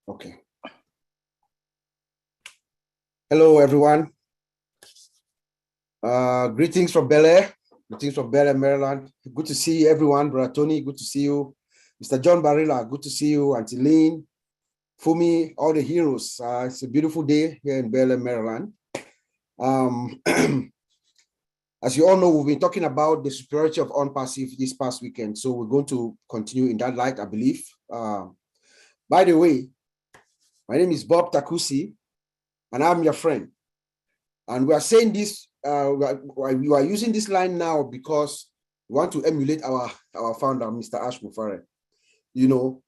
Okay. Hello, everyone. Greetings from Bel Air. Greetings from Bel Air, Maryland. Good to see everyone. Brother Tony, good to see you. Mr. John Barilla, good to see you. Auntie Lean, Fumi, all the heroes. It's a beautiful day here in Bel Air, Maryland. As you all know, we've been talking about the superiority of ONPASSIVE this past weekend. So we're going to continue in that light, I believe. By the way, my name is Bob Takusi, and I'm your friend. And we are saying this, we are using this line now because we want to emulate our founder, Mr. Ash Mufare. You know,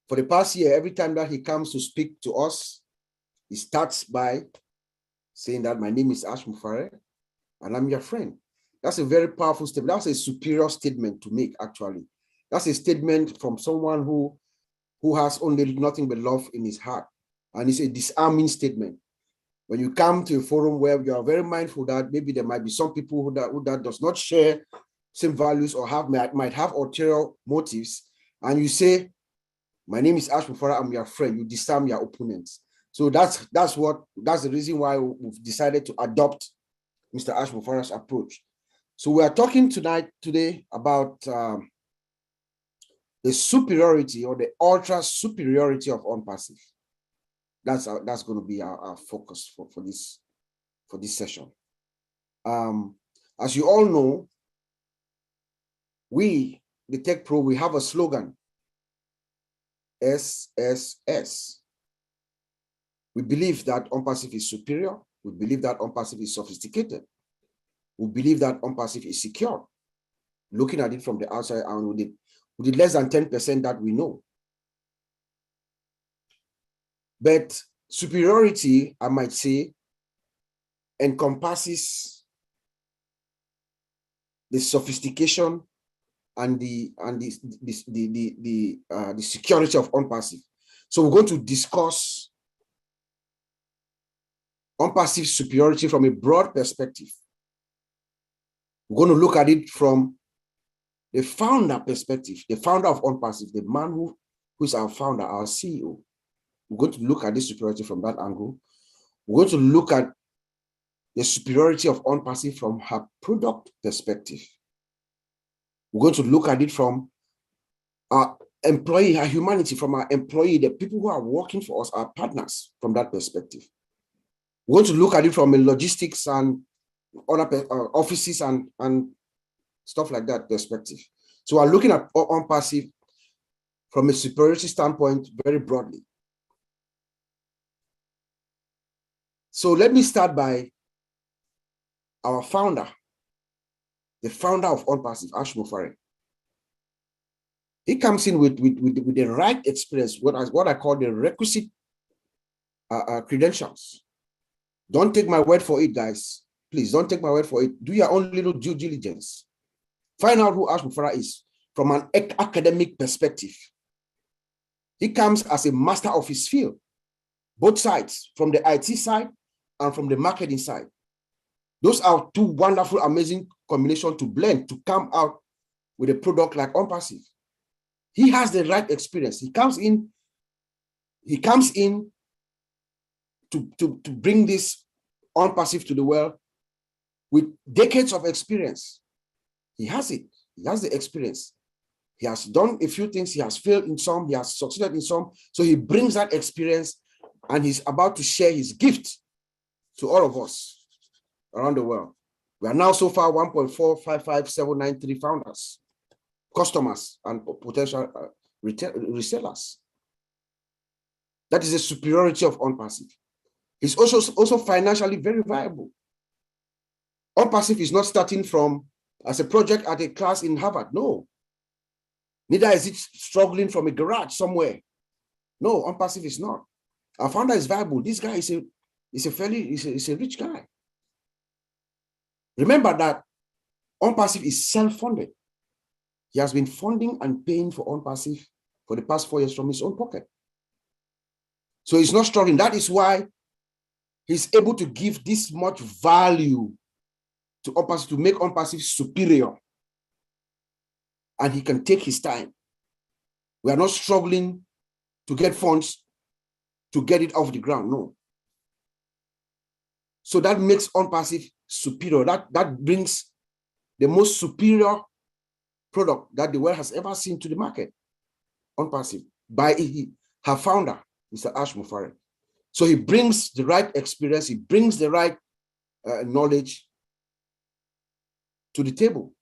for the past year, every time that he comes to speak to us, he starts by saying that my name is Ash Mufare and I'm your friend. That's a very powerful statement. That's a superior statement to make, actually. That's a statement from someone who has only nothing but love in his heart. And it's a disarming statement. When you come to a forum where you are very mindful that maybe there might be some people who does not share same values or might have ulterior motives, and you say, my name is Ash Mufara, I'm your friend, you disarm your opponents. So that's the reason why we've decided to adopt Mr. Ash Mufara's approach. So we are talking today about the superiority or the ultra superiority of ONPASSIVE. That's going to be our focus for this session. As you all know, we, the Tech Pro, we have a slogan, SSS. We believe that ONPASSIVE is superior. We believe that ONPASSIVE is sophisticated. We believe that ONPASSIVE is secure. Looking at it from the outside and with the less than 10% that we know. But superiority, I might say, encompasses the sophistication and the security of ONPASSIVE. So we're going to discuss ONPASSIVE superiority from a broad perspective. We're going to look at it from the founder perspective, the founder of ONPASSIVE, the man who is our founder, our CEO. We're going to look at this superiority from that angle. We're going to look at the superiority of ONPASSIVE from her product perspective. We're going to look at it from our employee, our humanity, from our employee, the people who are working for us, our partners, from that perspective. We're going to look at it from a logistics and other offices and stuff like that perspective. So we're looking at ONPASSIVE from a superiority standpoint very broadly. So let me start by our founder, the founder of ONPASSIVE, Ash Mufare. He comes in with the right experience, what I call the requisite credentials. Don't take my word for it, guys. Please don't take my word for it. Do your own little due diligence. Find out who Ash Mufare is from an academic perspective. He comes as a master of his field, both sides, from the IT side and from the marketing side. Those are two wonderful, amazing combinations to blend to come out with a product like ONPASSIVE. He has the right experience. He comes in to bring this ONPASSIVE to the world with decades of experience. He has it. He has the experience. He has done a few things. He has failed in some. He has succeeded in some. So he brings that experience and he's about to share his gift to all of us around the world. We are now so far 1.455793 founders, customers, and potential resellers. That is the superiority of ONPASSIVE. It's also financially very viable. ONPASSIVE is not starting from as a project at a class in Harvard. No. Neither is it struggling from a garage somewhere. No, ONPASSIVE is not. Our founder is viable. This guy is a rich guy. Remember that ONPASSIVE is self-funded. He has been funding and paying for ONPASSIVE for the past 4 years from his own pocket. So he's not struggling. That is why he's able to give this much value to ONPASSIVE, to make ONPASSIVE superior. And he can take his time. We are not struggling to get funds to get it off the ground. No. So that makes ONPASSIVE superior. That brings the most superior product that the world has ever seen to the market. ONPASSIVE by her founder, Mr. Ash Mufareh. So he brings the right experience, he brings the right knowledge to the table.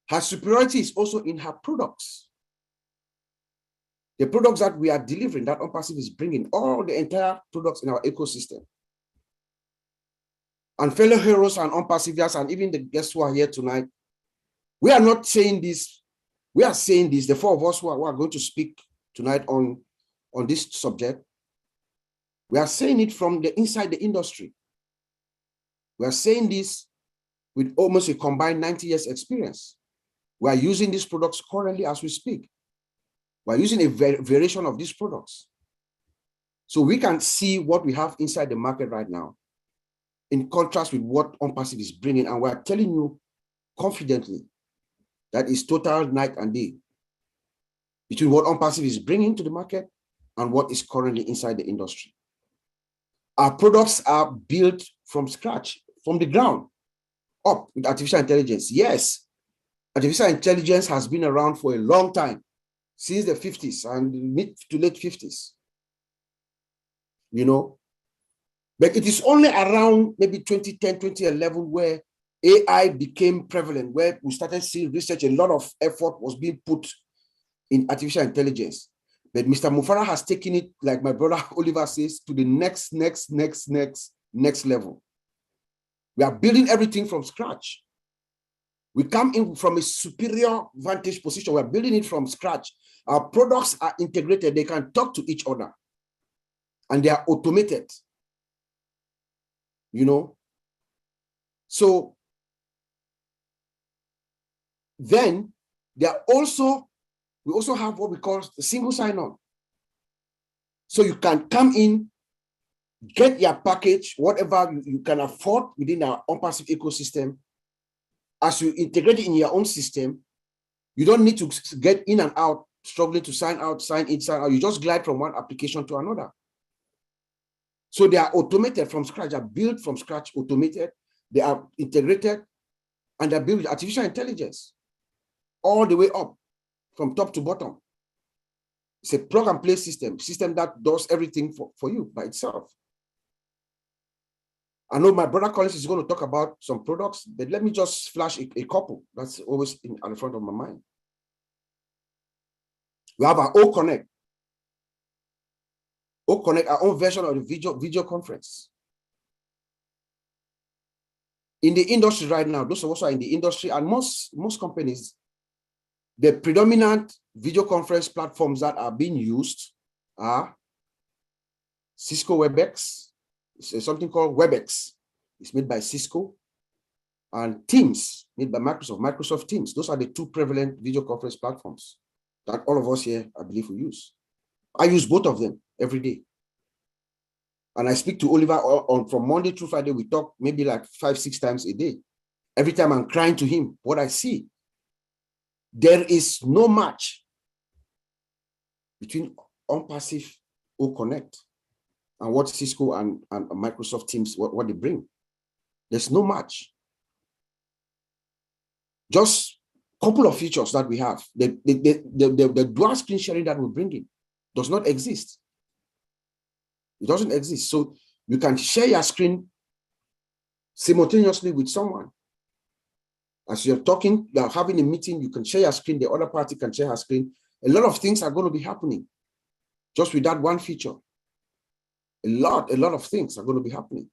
Her superiority is also in her products. The products that we are delivering, that ONPASSIVE is bringing, all the entire products in our ecosystem. And fellow heroes and ONPASSIVians, and even the guests who are here tonight, we are not saying this, we are saying this, the four of us who are going to speak tonight on this subject, we are saying it from the inside the industry. We are saying this with almost a combined 90 years experience. We are using these products currently as we speak. We are using a variation of these products. So we can see what we have inside the market right now in contrast with what ONPASSIVE is bringing. And we're telling you confidently that is total night and day between what ONPASSIVE is bringing to the market and what is currently inside the industry. Our products are built from scratch, from the ground up with artificial intelligence. Yes, artificial intelligence has been around for a long time, since the 50s and mid to late 50s, you know, but it is only around maybe 2010, 2011 where AI became prevalent, where we started seeing research, a lot of effort was being put in artificial intelligence. But Mr. Mufareh has taken it, like my brother Oliver says, to the next level. We are building everything from scratch. We come in from a superior vantage position. We are building it from scratch. Our products are integrated. They can talk to each other. And they are automated. You know? So then we also have what we call the single sign-on. So you can come in, get your package, whatever you can afford within our ONPASSIVE ecosystem. As you integrate it in your own system, you don't need to get in and out, struggling to sign out, sign in, sign out. You just glide from one application to another. So they are automated from scratch, they are built from scratch, automated, they are integrated, and they're built with artificial intelligence all the way up, from top to bottom. It's a plug and play system that does everything for you by itself. I know my brother Collins is going to talk about some products, but let me just flash a couple. That's always at the front of my mind. We have our OConnect. OConnect, our own version of the video conference. In the industry right now, those of us who are in the industry and most companies, the predominant video conference platforms that are being used are Cisco WebEx. It's something called WebEx. It's made by Cisco, and Teams, made by Microsoft Teams. Those are the two prevalent video conference platforms that all of us here, I believe, we use. I use both of them every day. And I speak to Oliver from Monday through Friday. We talk maybe like 5-6 times a day. Every time I'm crying to him, what I see, there is no match between ONPASSIVE OConnect and what Cisco and Microsoft Teams, what they bring. There's no match. Just a couple of features that we have. The dual screen sharing that we're bringing does not exist. It doesn't exist. So you can share your screen simultaneously with someone. As you're talking, you're having a meeting, you can share your screen, the other party can share her screen. A lot of things are going to be happening just with that one feature. A lot of things are going to be happening.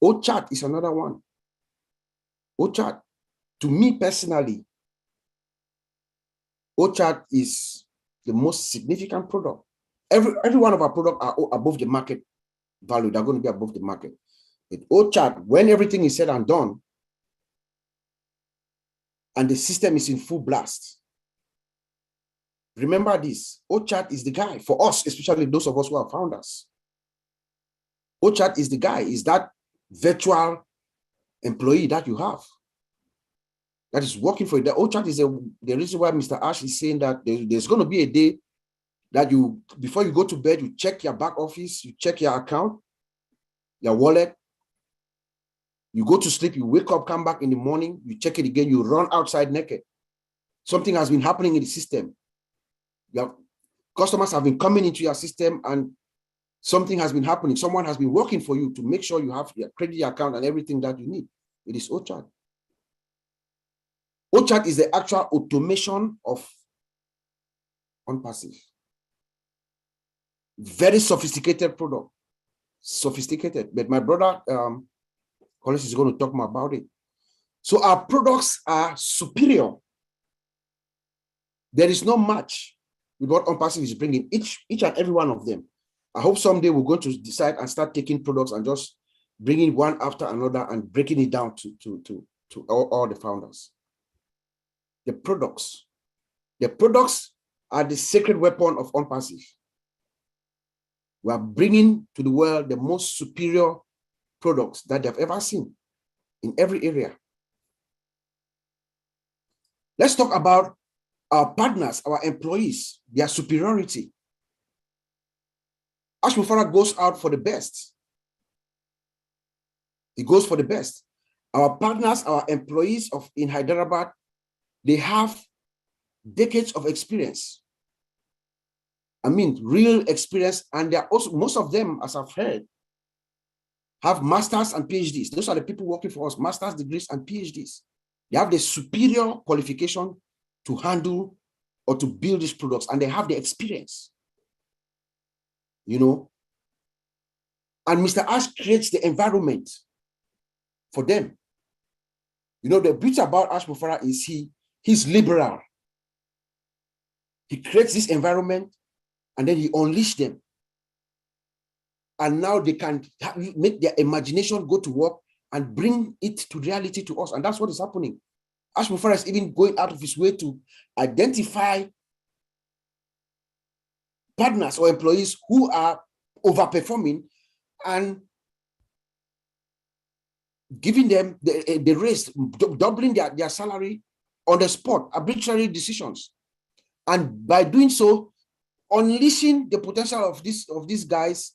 OChat is another one. OChat, to me personally, OChat is the most significant product. Every one of our products are above the market value. They're going to be above the market. With OChat, when everything is said and done, and the system is in full blast, remember this, OChat is the guy for us, especially those of us who are founders. OChat is the guy, is that virtual employee that you have. that is working for you. The OChat is the reason why Mr. Ash is saying that there's going to be a day that you, before you go to bed, you check your back office, you check your account, your wallet, you go to sleep, you wake up, come back in the morning, you check it again, you run outside naked. Something has been happening in the system. Your customers have been coming into your system and something has been happening. Someone has been working for you to make sure you have your credit account and everything that you need. It is OChat. OChat is the actual automation of ONPASSIVE. Very sophisticated product. Sophisticated. But my brother Collins is going to talk more about it. So our products are superior. There is no match with what ONPASSIVE is bringing, each and every one of them. I hope someday we're going to decide and start taking products and just bringing one after another and breaking it down to all the founders. The products are the sacred weapon of ONPASSIVE. We are bringing to the world the most superior products that they've ever seen in every area. Let's talk about our partners, our employees, their superiority. Ash Mufara goes out for the best. He goes for the best. Our partners, our employees in Hyderabad, they have decades of experience. I mean, real experience, and they're also, most of them, as I've heard, have masters and PhDs. Those are the people working for us, masters degrees and PhDs. They have the superior qualification to handle or to build these products, and they have the experience, you know. And Mr. Ash creates the environment for them. You know, the beauty about Ash Mufara is he's liberal. He creates this environment and then he unleashes them. And now they can make their imagination go to work and bring it to reality to us. And that's what is happening. Ash Mufara is even going out of his way to identify partners or employees who are overperforming and giving them the raise, doubling their salary on the spot, arbitrary decisions. And by doing so, unleashing the potential of these guys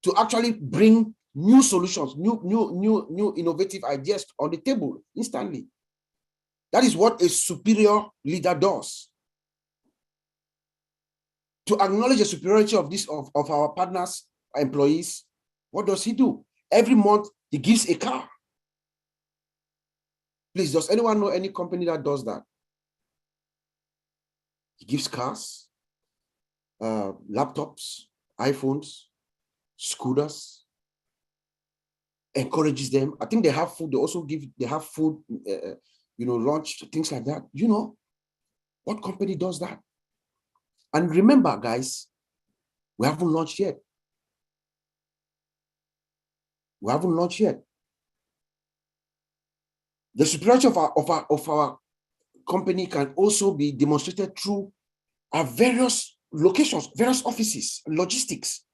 to actually bring new solutions, new innovative ideas on the table instantly. That is what a superior leader does. To acknowledge the superiority of our partners, employees, what does he do? Every month, he gives a car. Please, does anyone know any company that does that? He gives cars, laptops, iPhones, scooters, encourages them. I think they have food. They also have food, lunch, things like that. You know, what company does that? And remember, guys, we haven't launched yet. We haven't launched yet. The superiority of our company can also be demonstrated through our various locations, various offices, logistics.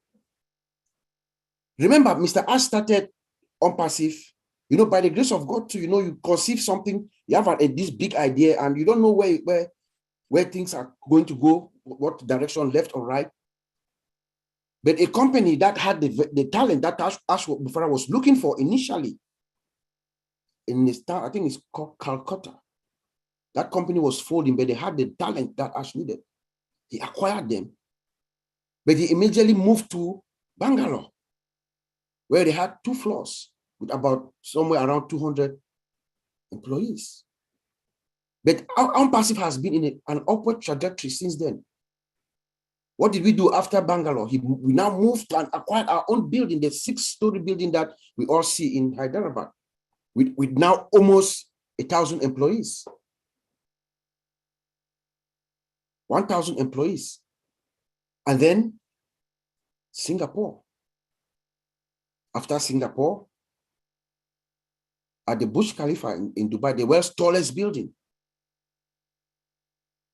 Remember, Mr. Ash started ONPASSIVE, you know, by the grace of God, too, you know, you conceive something, you have this big idea, and you don't know where things are going to go, what direction, left or right. But a company that had the talent that Ash Mufara was looking for initially, in this town, I think it's called Calcutta. That company was folding, but they had the talent that Ash needed. He acquired them, but he immediately moved to Bangalore, where they had 2 floors with about somewhere around 200 employees. But ONPASSIVE has been in an upward trajectory since then. What did we do after Bangalore? We now moved and acquired our own building, the 6-story building that we all see in Hyderabad, with now almost 1,000 employees. 1,000 employees. And then Singapore. After Singapore, at the Burj Khalifa in Dubai, the world's tallest building,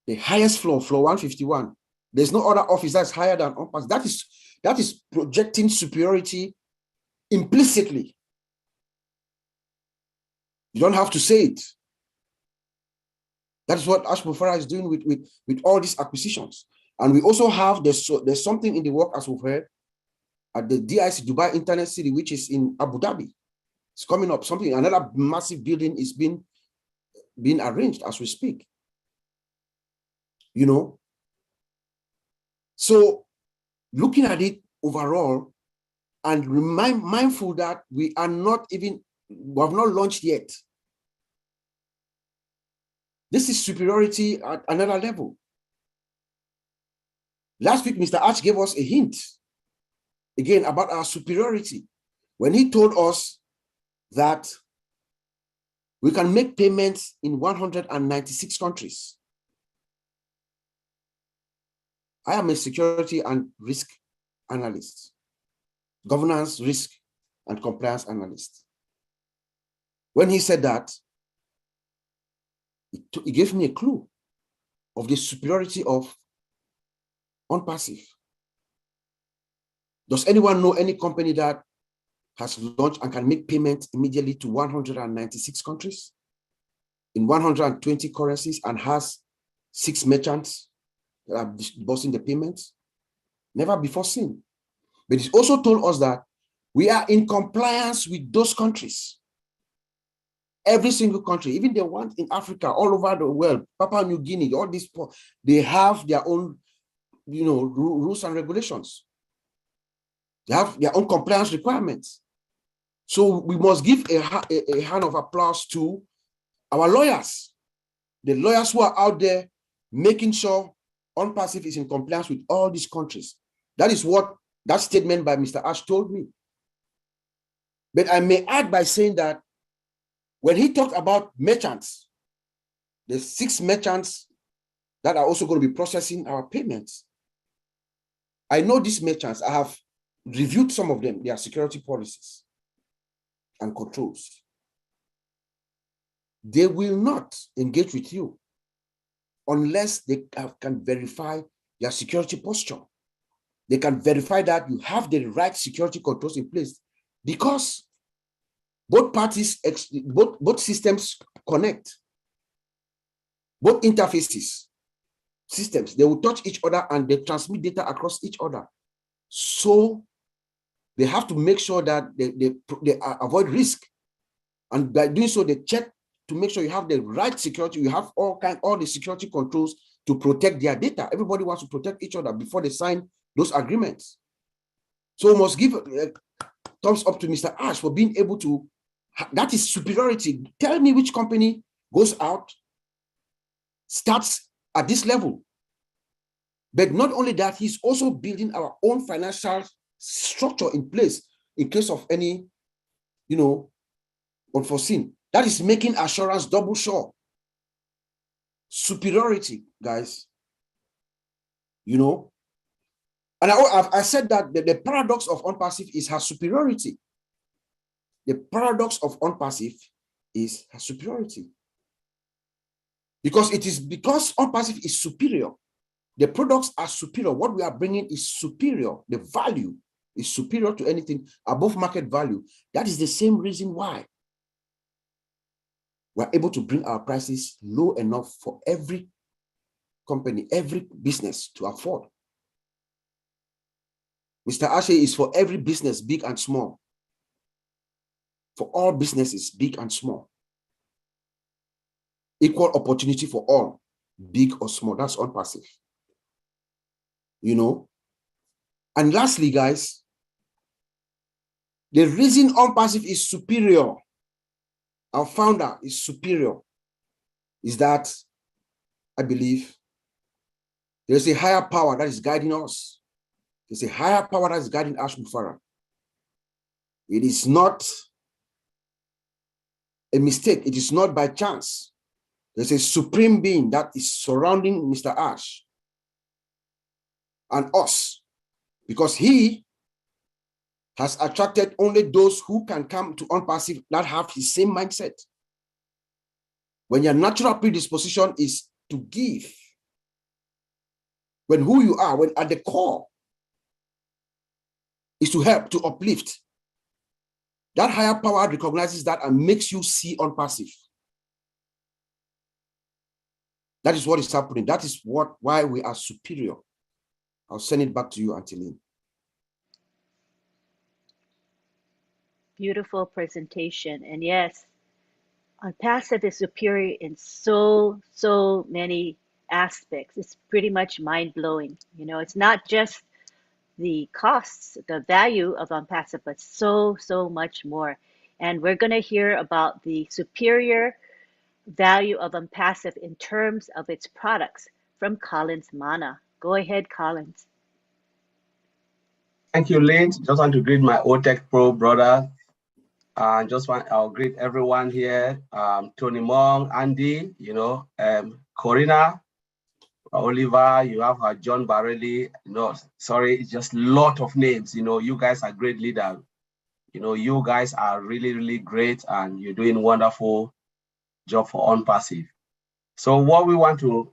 the highest floor 151. There's no other office that's higher than ONPASSIVE. That is projecting superiority implicitly. You don't have to say it. That is what Ash Mufara is doing with all these acquisitions. And we also have, there's something in the work, as we've heard, at the DIC, Dubai Internet City, which is in Abu Dhabi. It's coming up, another massive building is being arranged as we speak. You know, so looking at it overall and mindful that we have not launched yet. This is superiority at another level. Last week, Mr. Arch gave us a hint, again, about our superiority when he told us that we can make payments in 196 countries. I am a security and risk analyst, governance, risk, and compliance analyst. When he said that, it gave me a clue of the superiority of ONPASSIVE. Does anyone know any company that has launched and can make payments immediately to 196 countries in 120 currencies and has 6 merchants that are disbursing the payments? Never before seen. But it also told us that we are in compliance with those countries. Every single country, even the ones in Africa, all over the world, Papua New Guinea, all these, they have their own, rules and regulations. They have their own compliance requirements. So we must give a hand of applause to our lawyers, the lawyers who are out there making sure ONPASSIVE is in compliance with all these countries. That is what that statement by Mr. Ash told me. But I may add by saying that when he talked about merchants, the 6 merchants that are also going to be processing our payments, I know these merchants. I have reviewed some of them, their security policies and controls. They will not engage with you unless they can verify your security posture. They can verify that you have the right security controls in place, because both parties, both systems connect, both interfaces, systems, they will touch each other and they transmit data across each other. So they have to make sure that they avoid risk. And by doing so, they check to make sure you have the right security, you have all the security controls to protect their data. Everybody wants to protect each other before they sign those agreements. So we must give a thumbs up to Mr. Ash for being able to, that is superiority. Tell me which company goes out, starts at this level. But not only that, he's also building our own financial structure in place in case of any, unforeseen. That is making assurance double sure. Superiority, guys. And I said that the paradox of ONPASSIVE is her superiority. The paradox of ONPASSIVE is her superiority. Because ONPASSIVE is superior. The products are superior. What we are bringing is superior. The value is superior to anything above market value. That is the same reason why we're able to bring our prices low enough for every company, every business to afford. Mr. Ashe is for every business, big and small. For all businesses, big and small. Equal opportunity for all, big or small. That's ONPASSIVE. And lastly, guys, the reason ONPASSIVE is superior, our founder is superior, is that I believe there's a higher power that is guiding us. There's a higher power that is guiding Ash Mufara. It is not a mistake. It is not by chance. There's a supreme being that is surrounding Mr. Ash and us, because he has attracted only those who can come to ONPASSIVE that have his same mindset. When your natural predisposition is to give, when who you are, when at the core is to help, to uplift, that higher power recognizes that and makes you see ONPASSIVE. That is what is happening. That is why we are superior. I'll send it back to you, Anteline. Beautiful presentation. And yes, ONPASSIVE is superior in so many aspects. It's pretty much mind-blowing. You know, it's not just the costs, the value of ONPASSIVE, but so much more. And we're going to hear about the superior value of ONPASSIVE in terms of its products from Collins Mana. Go ahead, Collins. Thank you, Lynn. Just want to greet my OTech Pro brother. I'll greet everyone here. Tony Mong, Andy, Corina, Oliver, you have John Barelli. No, sorry, it's just a lot of names. You guys are great leaders. You guys are really great, and you're doing wonderful job for ONPASSIVE. So what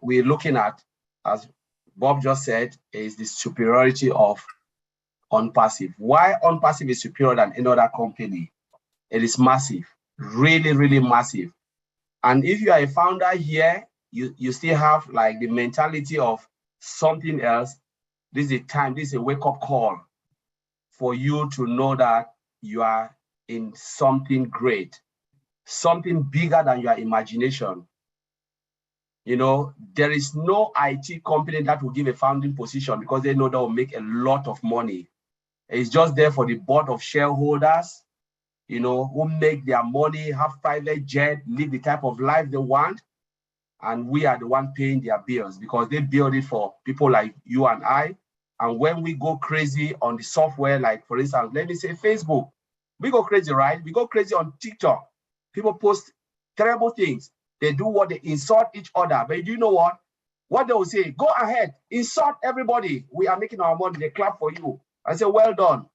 we're looking at, as Bob just said, is the superiority of ONPASSIVE. Why ONPASSIVE is superior than any other company? It is massive, really massive. And if you are a founder here, you still have like the mentality of something else. This is a time, this is a wake-up call for you to know that you are in something great, something bigger than your imagination. There is no IT company that will give a founding position because they know that will make a lot of money. It's just there for the board of shareholders, who make their money, have private jet, live the type of life they want. And we are the one paying their bills because they build it for people like you and I. And when we go crazy on the software, like for instance, let me say Facebook, we go crazy, right? We go crazy on TikTok. People post terrible things. They do what they insult each other. But do you know what? What they will say, go ahead, insult everybody. We are making our money. They clap for you. I say, well done.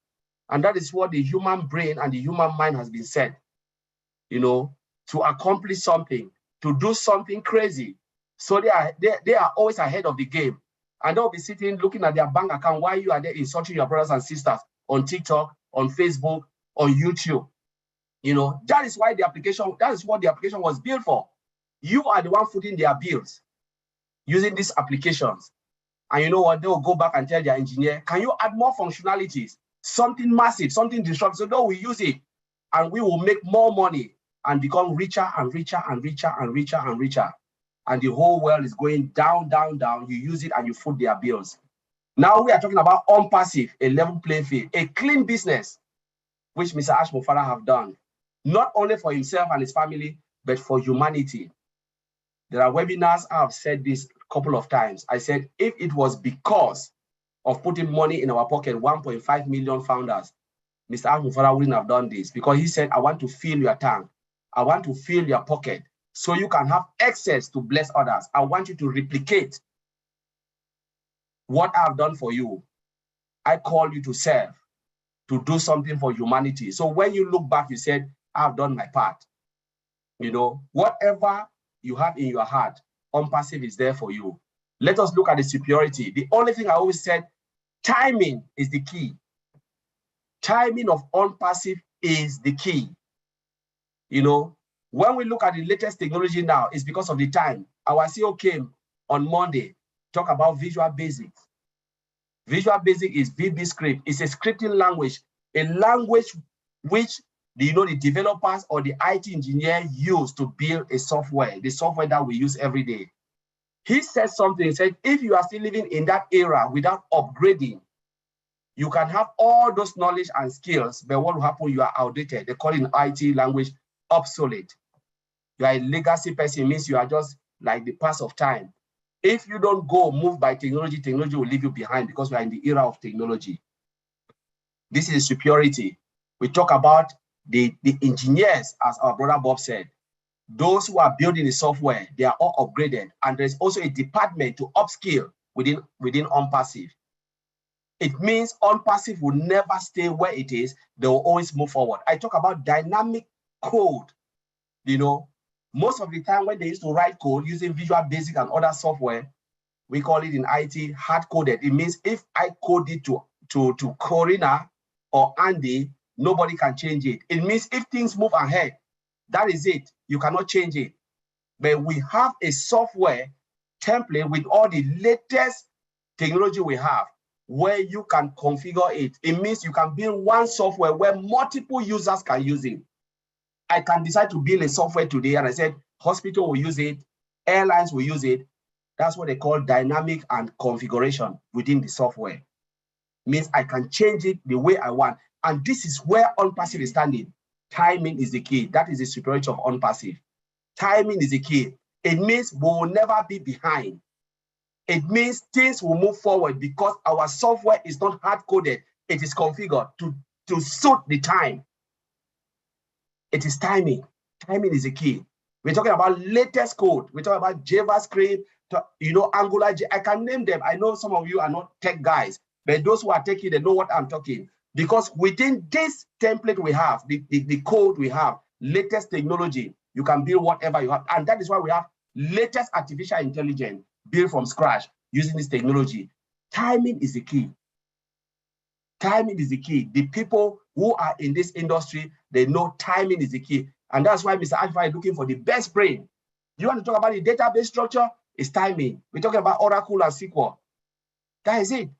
And that is what the human brain and the human mind has been said, to accomplish something, to do something crazy. So they are always ahead of the game. And they'll be sitting looking at their bank account while you are there insulting your brothers and sisters on TikTok, on Facebook, on YouTube. That is what the application was built for. You are the one footing their bills using these applications. And you know what? They will go back and tell their engineer, can you add more functionalities? Something massive, something disruptive. So no, we use it and we will make more money and become richer and richer and richer and richer and richer. And the whole world is going down, down, down. You use it and you foot their bills. Now we are talking about ONPASSIVE, a level playing field, a clean business, which Mr. Ash Mufara have done, not only for himself and his family, but for humanity. There are webinars, I have said this a couple of times. I said, if it was because of putting money in our pocket, 1.5 million founders, Mr. Ash Mufara wouldn't have done this because he said, I want to fill your tank. I want to fill your pocket so you can have access to bless others. I want you to replicate what I've done for you. I call you to serve, to do something for humanity. So when you look back, you said, I've done my part. Whatever you have in your heart, ONPASSIVE is there for you. Let us look at the superiority. The only thing I always said, timing is the key. Timing of ONPASSIVE is the key. When we look at the latest technology now, it's because of the time. Our CEO came on Monday, talk about Visual Basic. Visual Basic is VB script. It's a scripting language, a language which the developers or the IT engineer use to build a software, the software that we use every day. He said something, he said, if you are still living in that era without upgrading, you can have all those knowledge and skills, but what will happen? You are outdated. They call it in IT language obsolete. You are a legacy person, means you are just like the pass of time. If you don't go move by technology, technology will leave you behind because we are in the era of technology. This is superiority. We talk about the engineers, as our brother Bob said. Those who are building the software, they are all upgraded. And there's also a department to upskill within ONPASSIVE. It means ONPASSIVE will never stay where it is. They will always move forward. I talk about dynamic code. Most of the time when they used to write code using Visual Basic and other software, we call it in IT hard-coded. It means if I code it to Corina or Andy, nobody can change it. It means if things move ahead, that is it. You cannot change it. But we have a software template with all the latest technology we have, where you can configure it. It means you can build one software where multiple users can use it. I can decide to build a software today, and I said hospital will use it, airlines will use it. That's what they call dynamic and configuration within the software. Means I can change it the way I want. And this is where ONPASSIVE is standing. Timing is the key. That is the superiority of ONPASSIVE. Timing is the key. It means we will never be behind. It means things will move forward because our software is not hard-coded. It is configured to suit the time. It is timing. Timing is the key. We're talking about latest code. We're talking about JavaScript, Angular. I can name them. I know some of you are not tech guys, but those who are techie, they know what I'm talking. Because within this template we have, the code we have, latest technology, you can build whatever you have. And that is why we have latest artificial intelligence built from scratch using this technology. Timing is the key. Timing is the key. The people who are in this industry, they know timing is the key. And that's why Mr. Alpha is looking for the best brain. You want to talk about the database structure? It's timing. We're talking about Oracle and SQL. That is it.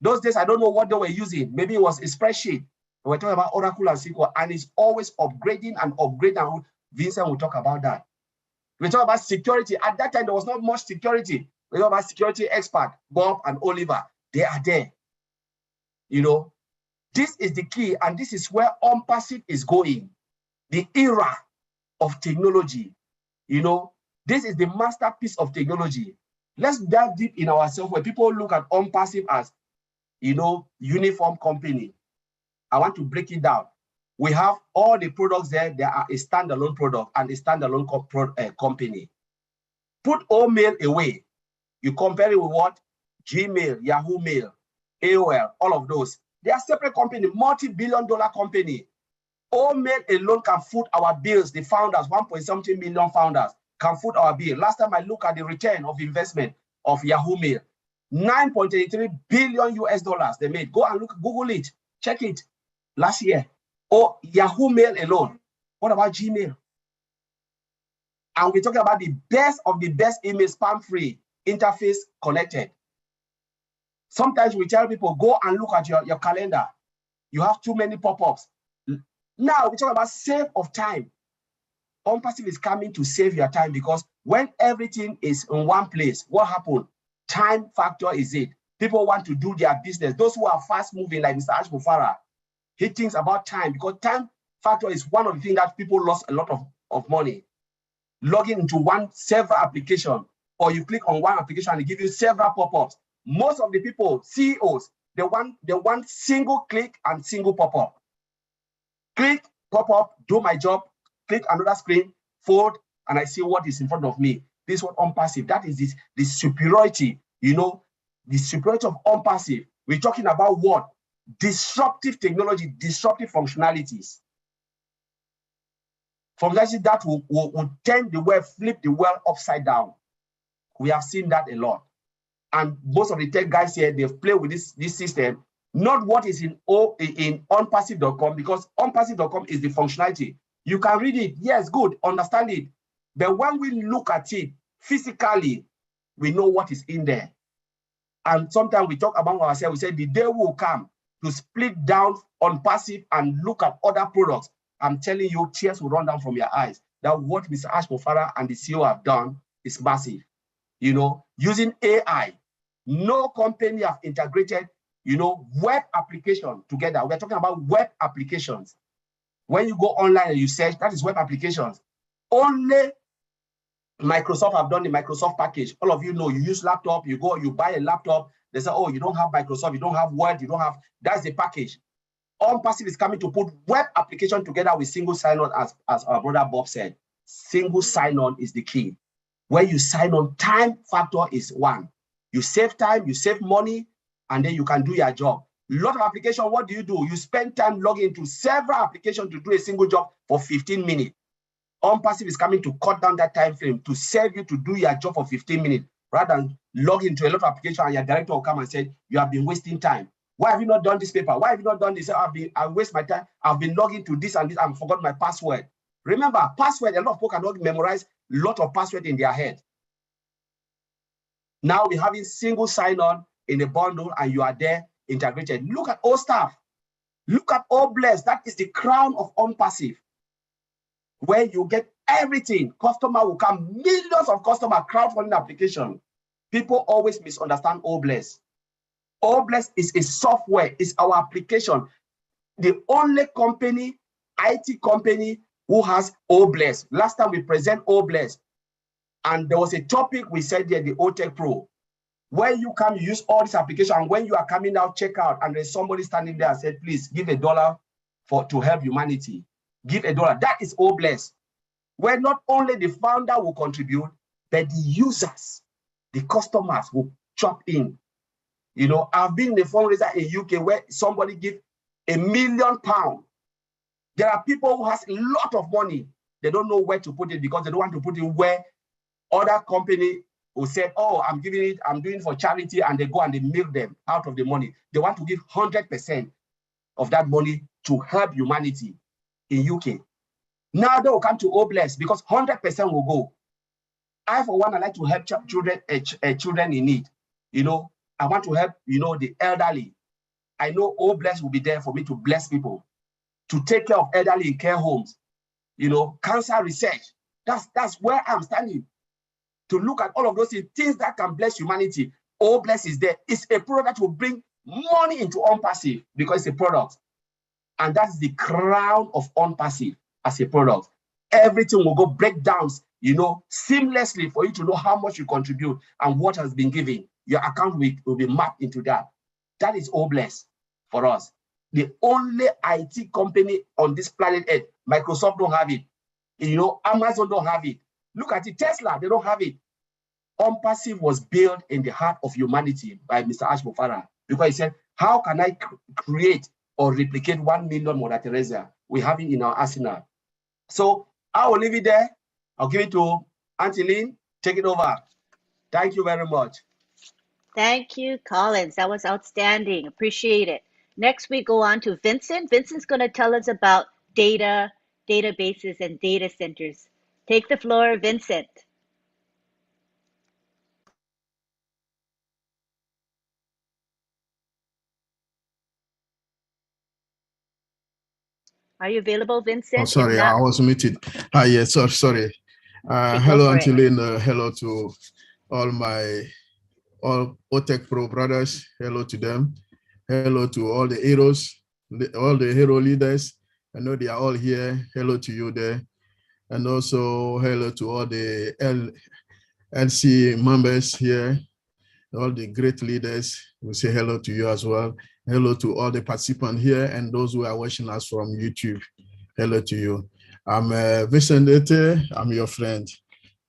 Those days, I don't know what they were using. Maybe it was a spreadsheet. We're talking about Oracle and SQL, and it's always upgrading and upgrading. Vincent will talk about that. We're talking about security. At that time, there was not much security. We're talking about security expert, Bob and Oliver. They are there. This is the key, and this is where ONPASSIVE is going. The era of technology. This is the masterpiece of technology. Let's dive deep in ourselves where people look at ONPASSIVE as, uniform company. I want to break it down. We have all the products there. There are a standalone product and a standalone company. Put all mail away. You compare it with what? Gmail, Yahoo Mail, AOL, all of those. They are separate company, multi-billion-dollar company. All mail alone can foot our bills. The founders, 1.something million founders, can foot our bill. Last time I looked at the return of investment of Yahoo Mail, 9.83 billion US dollars they made. Go and look, Google it, check it. Last year, Yahoo Mail alone. What about Gmail? And we're talking about the best of the best email, spam-free, interface connected. Sometimes we tell people, go and look at your calendar. You have too many pop-ups. Now we're talking about save of time. ONPASSIVE is coming to save your time, because when everything is in one place, what happened? Time factor is it. People want to do their business. Those who are fast moving, like Mr. Ashbufara, he thinks about time, because time factor is one of the things that people lost a lot of money. Logging into several application, or you click on one application and it gives you several pop-ups. Most of the people, CEOs, they want single click and single pop-up. Click, pop-up, do my job, click another screen, fold, and I see what is in front of me. This is what ONPASSIVE, that is the superiority, the superiority of ONPASSIVE. We're talking about what? Disruptive technology, disruptive functionalities. Functionalities that will turn the world, flip the world upside down. We have seen that a lot. And most of the tech guys here, they've played with this system, not what is in onpassive.com, because onpassive.com is the functionality. You can read it, yes, good, understand it. But when we look at it physically, we know what is in there. And sometimes we talk about ourselves, we say the day will come to split down ONPASSIVE and look at other products. I'm telling you, tears will run down from your eyes. That what Mr. Ashbufara and the CEO have done is massive. Using AI, no company have integrated, web application together. We're talking about web applications. When you go online and you search, that is web applications. Only Microsoft have done the Microsoft package. All of you know, you use laptop, you go, you buy a laptop, they say, oh, you don't have Microsoft, you don't have Word, you don't have, that's the package. ONPASSIVE is coming to put web application together with single sign-on, as our brother Bob said. Single sign-on is the key. When you sign on, time factor is one. You save time, you save money, and then you can do your job. A lot of application, what do? You spend time logging into several applications to do a single job for 15 minutes. ONPASSIVE is coming to cut down that time frame to save you to do your job for 15 minutes, rather than log into a lot of applications and your director will come and say, you have been wasting time. Why have you not done this paper? Why have you not done this? I waste my time. I've been logging to this and this and forgot my password. Remember, password, a lot of people cannot memorize a lot of password in their head. Now we're having single sign-on in a bundle, and you are there integrated. Look at all staff. Look at all blessed. That is the crown of ONPASSIVE, where you get everything. Customer will come, millions of customer crowdfunding application. People always misunderstand Obless. Obless is a software, it's our application. The only company, IT company, who has Obless. Last time we present Obless, and there was a topic we said there, the OTech Pro. When you come, you use all this application, and when you are coming out, check out, and there's somebody standing there and said, please give $1 to help humanity. Give $1. That is Obless, where not only the founder will contribute, but the users, the customers will chop in. You know, I've been in a fundraiser in UK where somebody give £1 million. There are people who has a lot of money. They don't know where to put it because they don't want to put it where other company who said, oh, I'm giving it, I'm doing it for charity, and they go and they milk them out of the money. They want to give 100% of that money to help humanity in UK. Now they will come to Obless because 100% will go. I, for one, I like to help children in need. You know, I want to help, you know, the elderly. I know Obless will be there for me to bless people, to take care of elderly in care homes, you know, cancer research. That's where I'm standing. To look at all of those things that can bless humanity. Obless is there. It's a product that will bring money into ONPASSIVE because it's a product. And that's the crown of ONPASSIVE as a product. Everything will go breakdowns, you know, seamlessly for you to know how much you contribute and what has been given. Your account will be mapped into that. That is Obless for us. The only IT company on this planet Earth. Microsoft don't have it. You know, Amazon don't have it. Look at it, Tesla, they don't have it. ONPASSIVE was built in the heart of humanity by Mr. Ash Mufara, because he said, how can I create or replicate 1 million Mother Teresa? We have it in our arsenal. So I will leave it there. I'll give it to Auntie Lynn. Take it over. Thank you very much. Thank you, Collins. That was outstanding. Appreciate it. Next, we go on to Vincent. Vincent's going to tell us about data, databases, and data centers. Take the floor, Vincent. Are you available, Vincent? Oh, sorry, I was muted. Yes, sorry. Hello, Auntie Lynn. Hello to all OTech Pro brothers. Hello to them. Hello to all the heroes, all the hero leaders. I know they are all here. Hello to you there. And also hello to all the LC members here, all the great leaders. We say hello to you as well. Hello to all the participants here and those who are watching us from YouTube. Hello to you. I'm Vincent Ete. I'm your friend.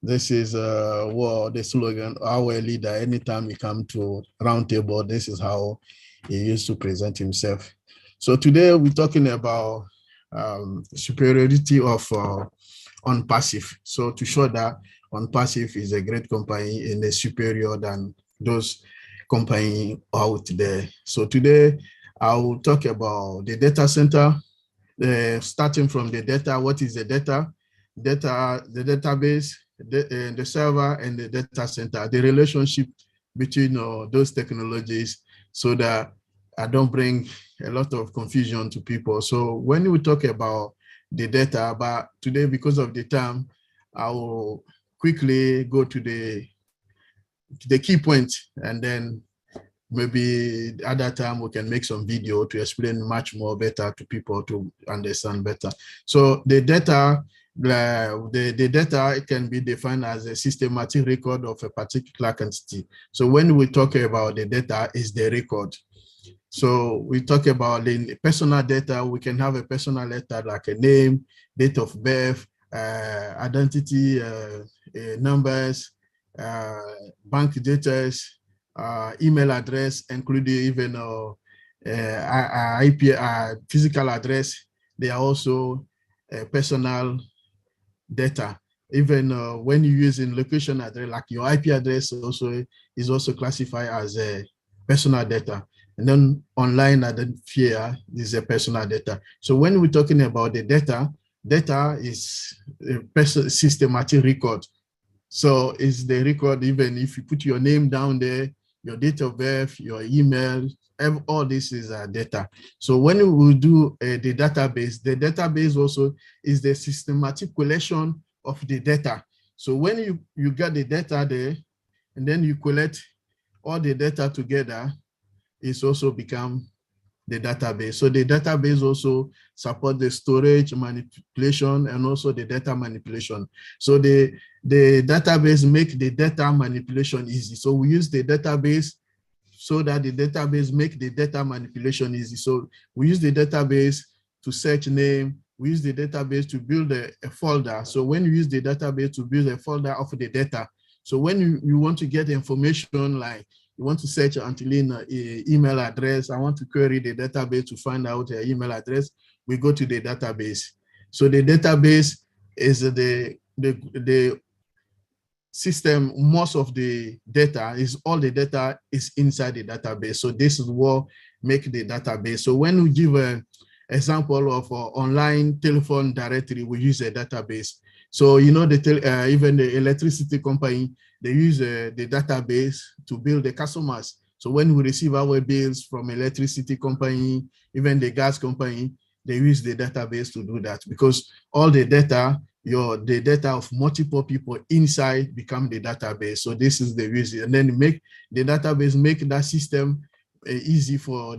This is the slogan, our leader. Anytime we come to roundtable, this is how he used to present himself. So today we're talking about superiority of ONPASSIVE. So to show that ONPASSIVE is a great company and is superior than those companies out there. So today I will talk about the data center, starting from the data. What is the data? The database, the server, and the data center, the relationship between those technologies, so that I don't bring a lot of confusion to people. So when we talk about the data, but today, because of the time, I will quickly go to the key points, and then maybe the other time we can make some video to explain much more better to people to understand better. So the data, the data can be defined as a systematic record of a particular quantity. So when we talk about the data, is the record. So we talk about the personal data. We can have a personal data like a name, date of birth, identity, numbers, bank details, email address, including even IP, physical address. They are also personal data. Even when you're using location address, like your IP address also is also classified as a personal data. And then online identifier is a personal data. So when we're talking about the data, data is a systematic record. So it's the record, even if you put your name down there, your date of birth, your email, all this is data. So when we do the database also is the systematic collection of the data. So when you get the data there, and then you collect all the data together, it's also become the database. So the database also support the storage, manipulation, and also the data manipulation. So the database make the data manipulation easy. So we use the database so that the database make the data manipulation easy. So we use the database to search name. We use the database to build a folder. So when you use the database to build a folder of the data, so when you want to get information, like you want to search Antilina email address, I want to query the database to find out her email address, we go to the database. So the database is the system. Most of the data is all the data is inside the database. So this is what make the database. So when we give an example of online telephone directory, we use a database. So you know, even the electricity company, they use the database to build the customers. So when we receive our bills from electricity company, even the gas company, they use the database to do that, because all the data, the data of multiple people inside become the database. So this is the reason. And then make the database, make that system easy for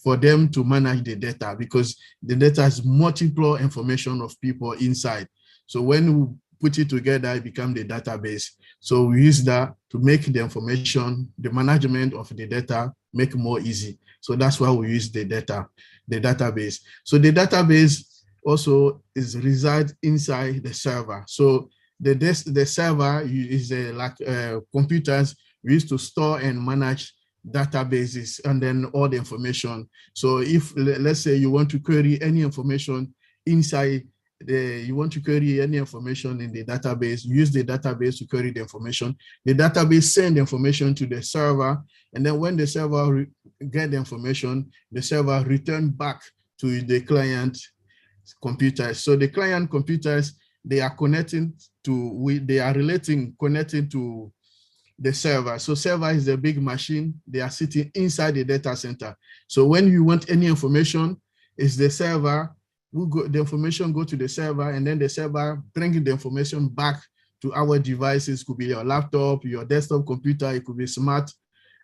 for them to manage the data, because the data has multiple information of people inside. So when we put it together, it becomes the database. So we use that to make the information, the management of the data, make more easy. So that's why we use the database. So the database also reside inside the server. So the server is like computers used to store and manage databases and then all the information. So if, let's say, you want to query any information inside you want to query any information in the database, use the database to query the information. The database send the information to the server, and then when the server get the information, the server return back to the client computers. So the client computers, they are connecting to, connecting to the server. So server is a big machine. They are sitting inside the data center. So when you want any information, it's the server the information go to the server, and then the server bring the information back to our devices. It could be your laptop, your desktop computer, it could be smart,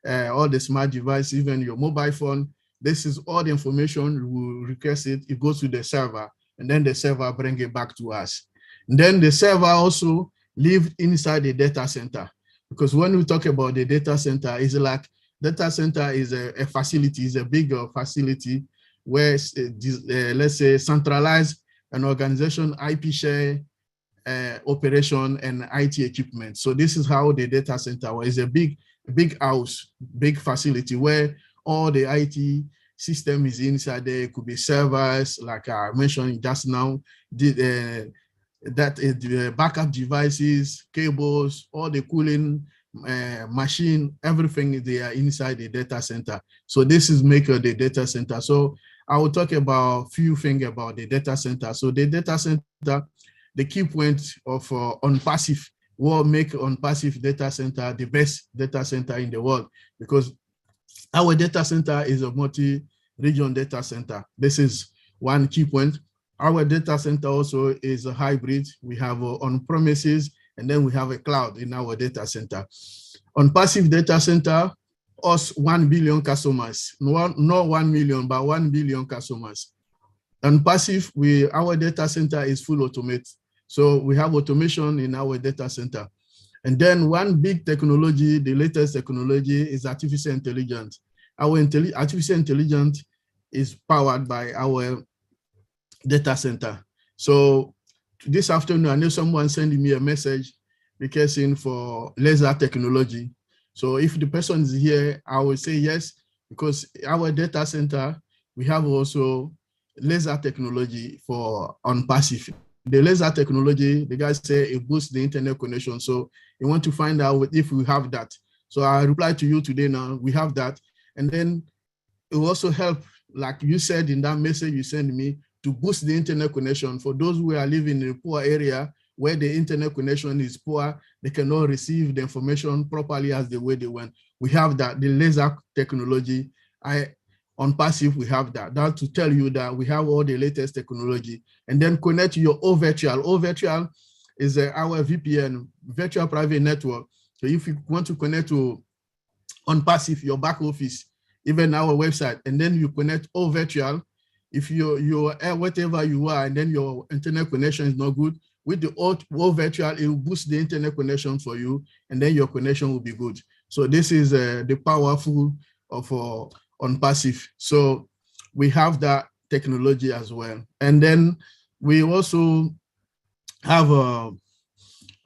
all the smart devices, even your mobile phone. This is all the information we request it goes to the server, and then the server bring it back to us. And then the server also live inside the data center, because when we talk about the data center, it's like data center is a facility, is a bigger facility where let's say centralized an organization, IP share, operation, and IT equipment. So this is how the data center is a big house, big facility where all the IT system is inside there. It could be servers, like I mentioned just now, the backup devices, cables, all the cooling machine, everything, they are inside the data center. So this is make the data center. So I will talk about a few things about the data center. So the data center, the key point of ONPASSIVE, what make ONPASSIVE data center the best data center in the world, because our data center is a multi-region data center. This is one key point. Our data center also is a hybrid. We have on-premises, and then we have a cloud in our data center. ONPASSIVE data center, us 1 billion customers, not 1 million, but 1 billion customers. ONPASSIVE, our data center is full automated. So we have automation in our data center. And then one big technology, the latest technology, is artificial intelligence. Our artificial intelligence is powered by our data center. So this afternoon, I know someone sending me a message requesting for laser technology. So if the person is here, I will say yes, because our data center, we have also laser technology for ONPASSIVE. The laser technology, the guys say it boosts the internet connection. So you want to find out if we have that. So I reply to you today now, we have that. And then it will also help, like you said in that message you sent me, to boost the internet connection for those who are living in a poor area. where the internet connection is poor, they cannot receive the information properly as the way they want. We have that, the laser technology. On passive, we have that. That to tell you that we have all the latest technology. And then connect to your OVirtual. OVirtual is our VPN, virtual private network. So if you want to connect to ONPASSIVE, your back office, even our website, and then you connect OVirtual, if you're whatever you are, and then your internet connection is not good, with the OVirtual, it will boost the internet connection for you, and then your connection will be good. So this is the powerful of ONPASSIVE. So we have that technology as well. And then we also have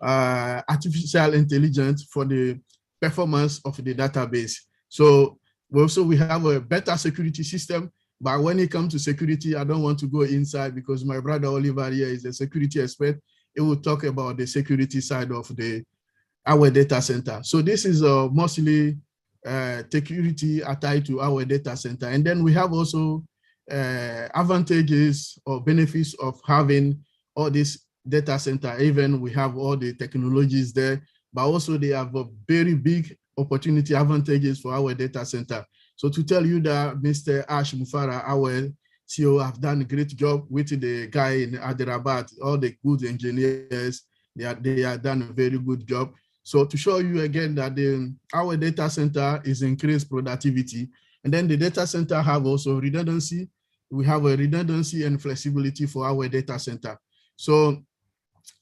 artificial intelligence for the performance of the database. So we have a better security system, but when it comes to security, I don't want to go inside because my brother Oliver here is a security expert. He will talk about the security side of our data center. So this is mostly security tied to our data center. And then we have also advantages or benefits of having all this data center. Even we have all the technologies there, but also they have a very big opportunity advantages for our data center. So to tell you that Mr. Ash Mufara, our CEO, have done a great job with the guy in Hyderabad, all the good engineers, they have done a very good job. So to show you again that our data center is increased productivity. And then the data center have also redundancy. We have a redundancy and flexibility for our data center. So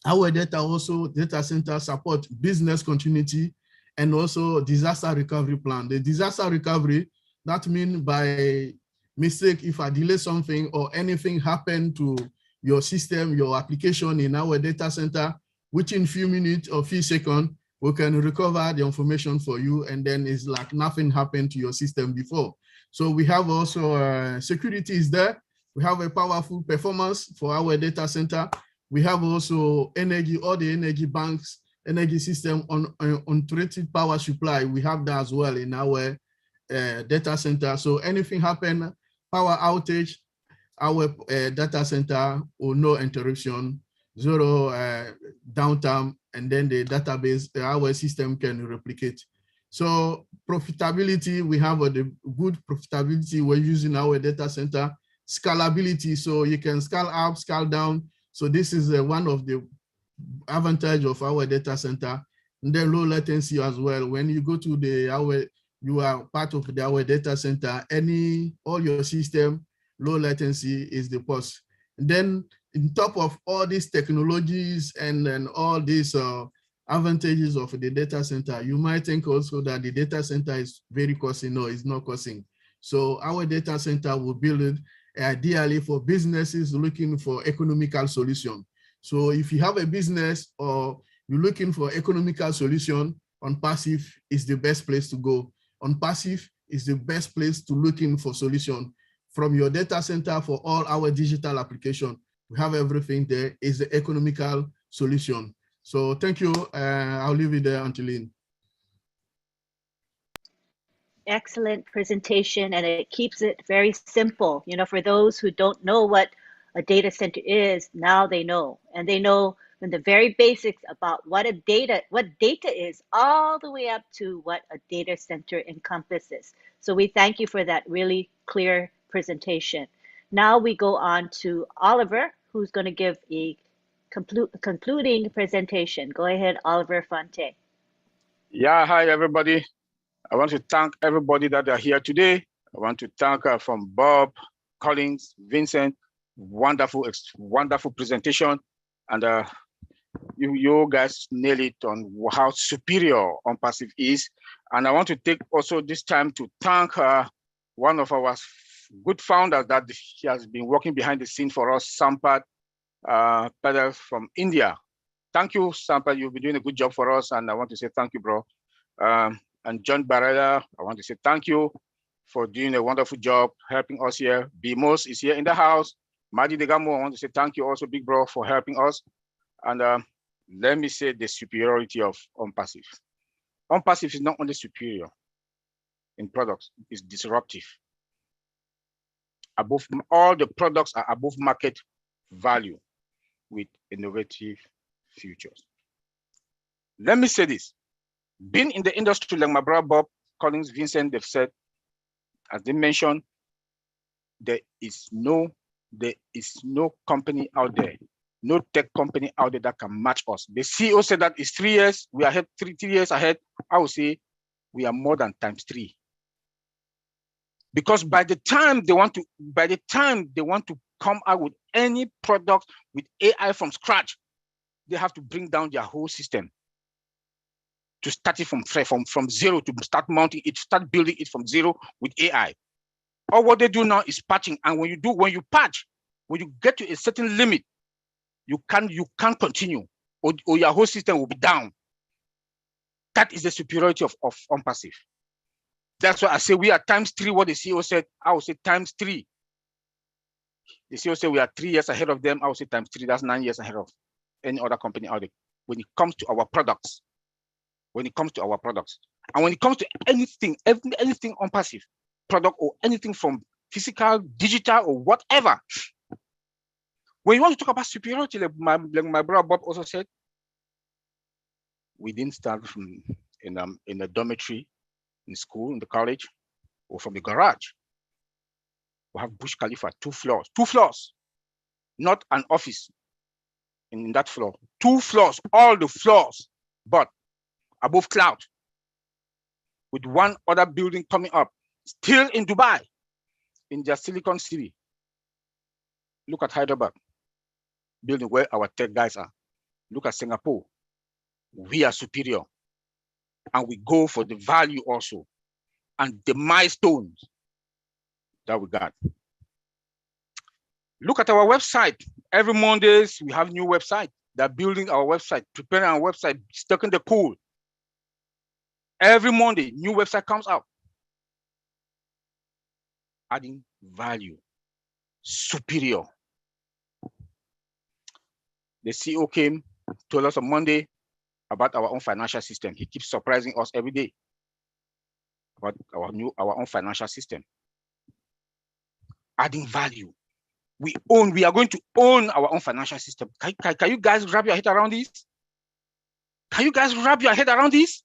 our data center support business continuity and also disaster recovery plan. The disaster recovery, that means by mistake, if I delay something or anything happened to your system, your application in our data center, within few minutes or few seconds, we can recover the information for you, and then it's like nothing happened to your system before. So we have also security is there. We have a powerful performance for our data center. We have also energy, all the energy banks, energy system on uninterrupted power supply. We have that as well in our data center. So anything happen, power outage, our data center will no interruption, zero downtime, and then the database, our system can replicate. So profitability, we have the good profitability we're using our data center. Scalability, so you can scale up, scale down. So this is one of the advantage of our data center. And then low latency as well. When you go to you are part of our data center, all your system, low latency is the plus. And then on top of all these technologies and then all these advantages of the data center, you might think also that the data center is very costly. No, it's not costing. So our data center will build it ideally for businesses looking for economical solution. So if you have a business or you're looking for economical solution, ONPASSIVE is the best place to go. ONPASSIVE is the best place to looking for solution. From your data center for all our digital application, we have everything there. Is the economical solution. So thank you. I'll leave it there, Angeline. Excellent presentation, and it keeps it very simple. You know, for those who don't know what a data center is, now they know, and they know from the very basics about what data is, all the way up to what a data center encompasses. So we thank you for that really clear presentation. Now we go on to Oliver, who's going to give a concluding presentation. Go ahead, Oliver Fonte. Yeah, hi everybody. I want to thank everybody that are here today. I want to thank from Bob, Collins, Vincent, wonderful presentation. And you guys nailed it on how superior ONPASSIVE is. And I want to take also this time to thank one of our good founders that he has been working behind the scene for us, Sampath Pedal from India. Thank you, Sampath. You've been doing a good job for us. And I want to say thank you, bro. And John Barrera, I want to say thank you for doing a wonderful job helping us here. Bimos is here in the house. Madi Degamo, I want to say thank you also, big bro, for helping us. And let me say the superiority of ONPASSIVE. ONPASSIVE is not only superior in products, it's disruptive. Above all the products are above market value with innovative futures. Let me say this. Being in the industry, like my brother Bob, Collins, Vincent, they've said, as they mentioned, there is no company out there, no tech company out there that can match us. The CEO said that it's 3 years, we are ahead, three years ahead. I would say we are more than ×3. Because by the time they want to come out with any product with AI from scratch, they have to bring down their whole system to start it from zero, to start mounting it, start building it from zero with AI. Or what they do now is patching. And when you patch, when you get to a certain limit, you can't continue, or your whole system will be down. That is the superiority of ONPASSIVE. That's why I say we are ×3 what the CEO said. I would say ×3. The CEO said we are 3 years ahead of them. I would say ×3. That's 9 years ahead of any other company out there when it comes to our products. And when it comes to anything ONPASSIVE product, or anything from physical, digital, or whatever. When you want to talk about superiority, like my brother Bob also said, we didn't start from in a dormitory, in school, in the college, or from the garage. We have Burj Khalifa, 2 floors, not an office in that floor, 2 floors, all the floors, but above cloud, with one other building coming up, still in Dubai, in their Silicon City. Look at Hyderabad, building where our tech guys are. Look at Singapore. We are superior, and we go for the value also, and the milestones that we got. Look at our website. Every Mondays, we have new website. They're building our website, preparing our website, stuck in the pool. Every Monday, new website comes out. Adding value, superior. The CEO came, told us on Monday about our own financial system. He keeps surprising us every day about our own financial system. Adding value. We are going to own our own financial system. Can you guys wrap your head around this? Can you guys wrap your head around this?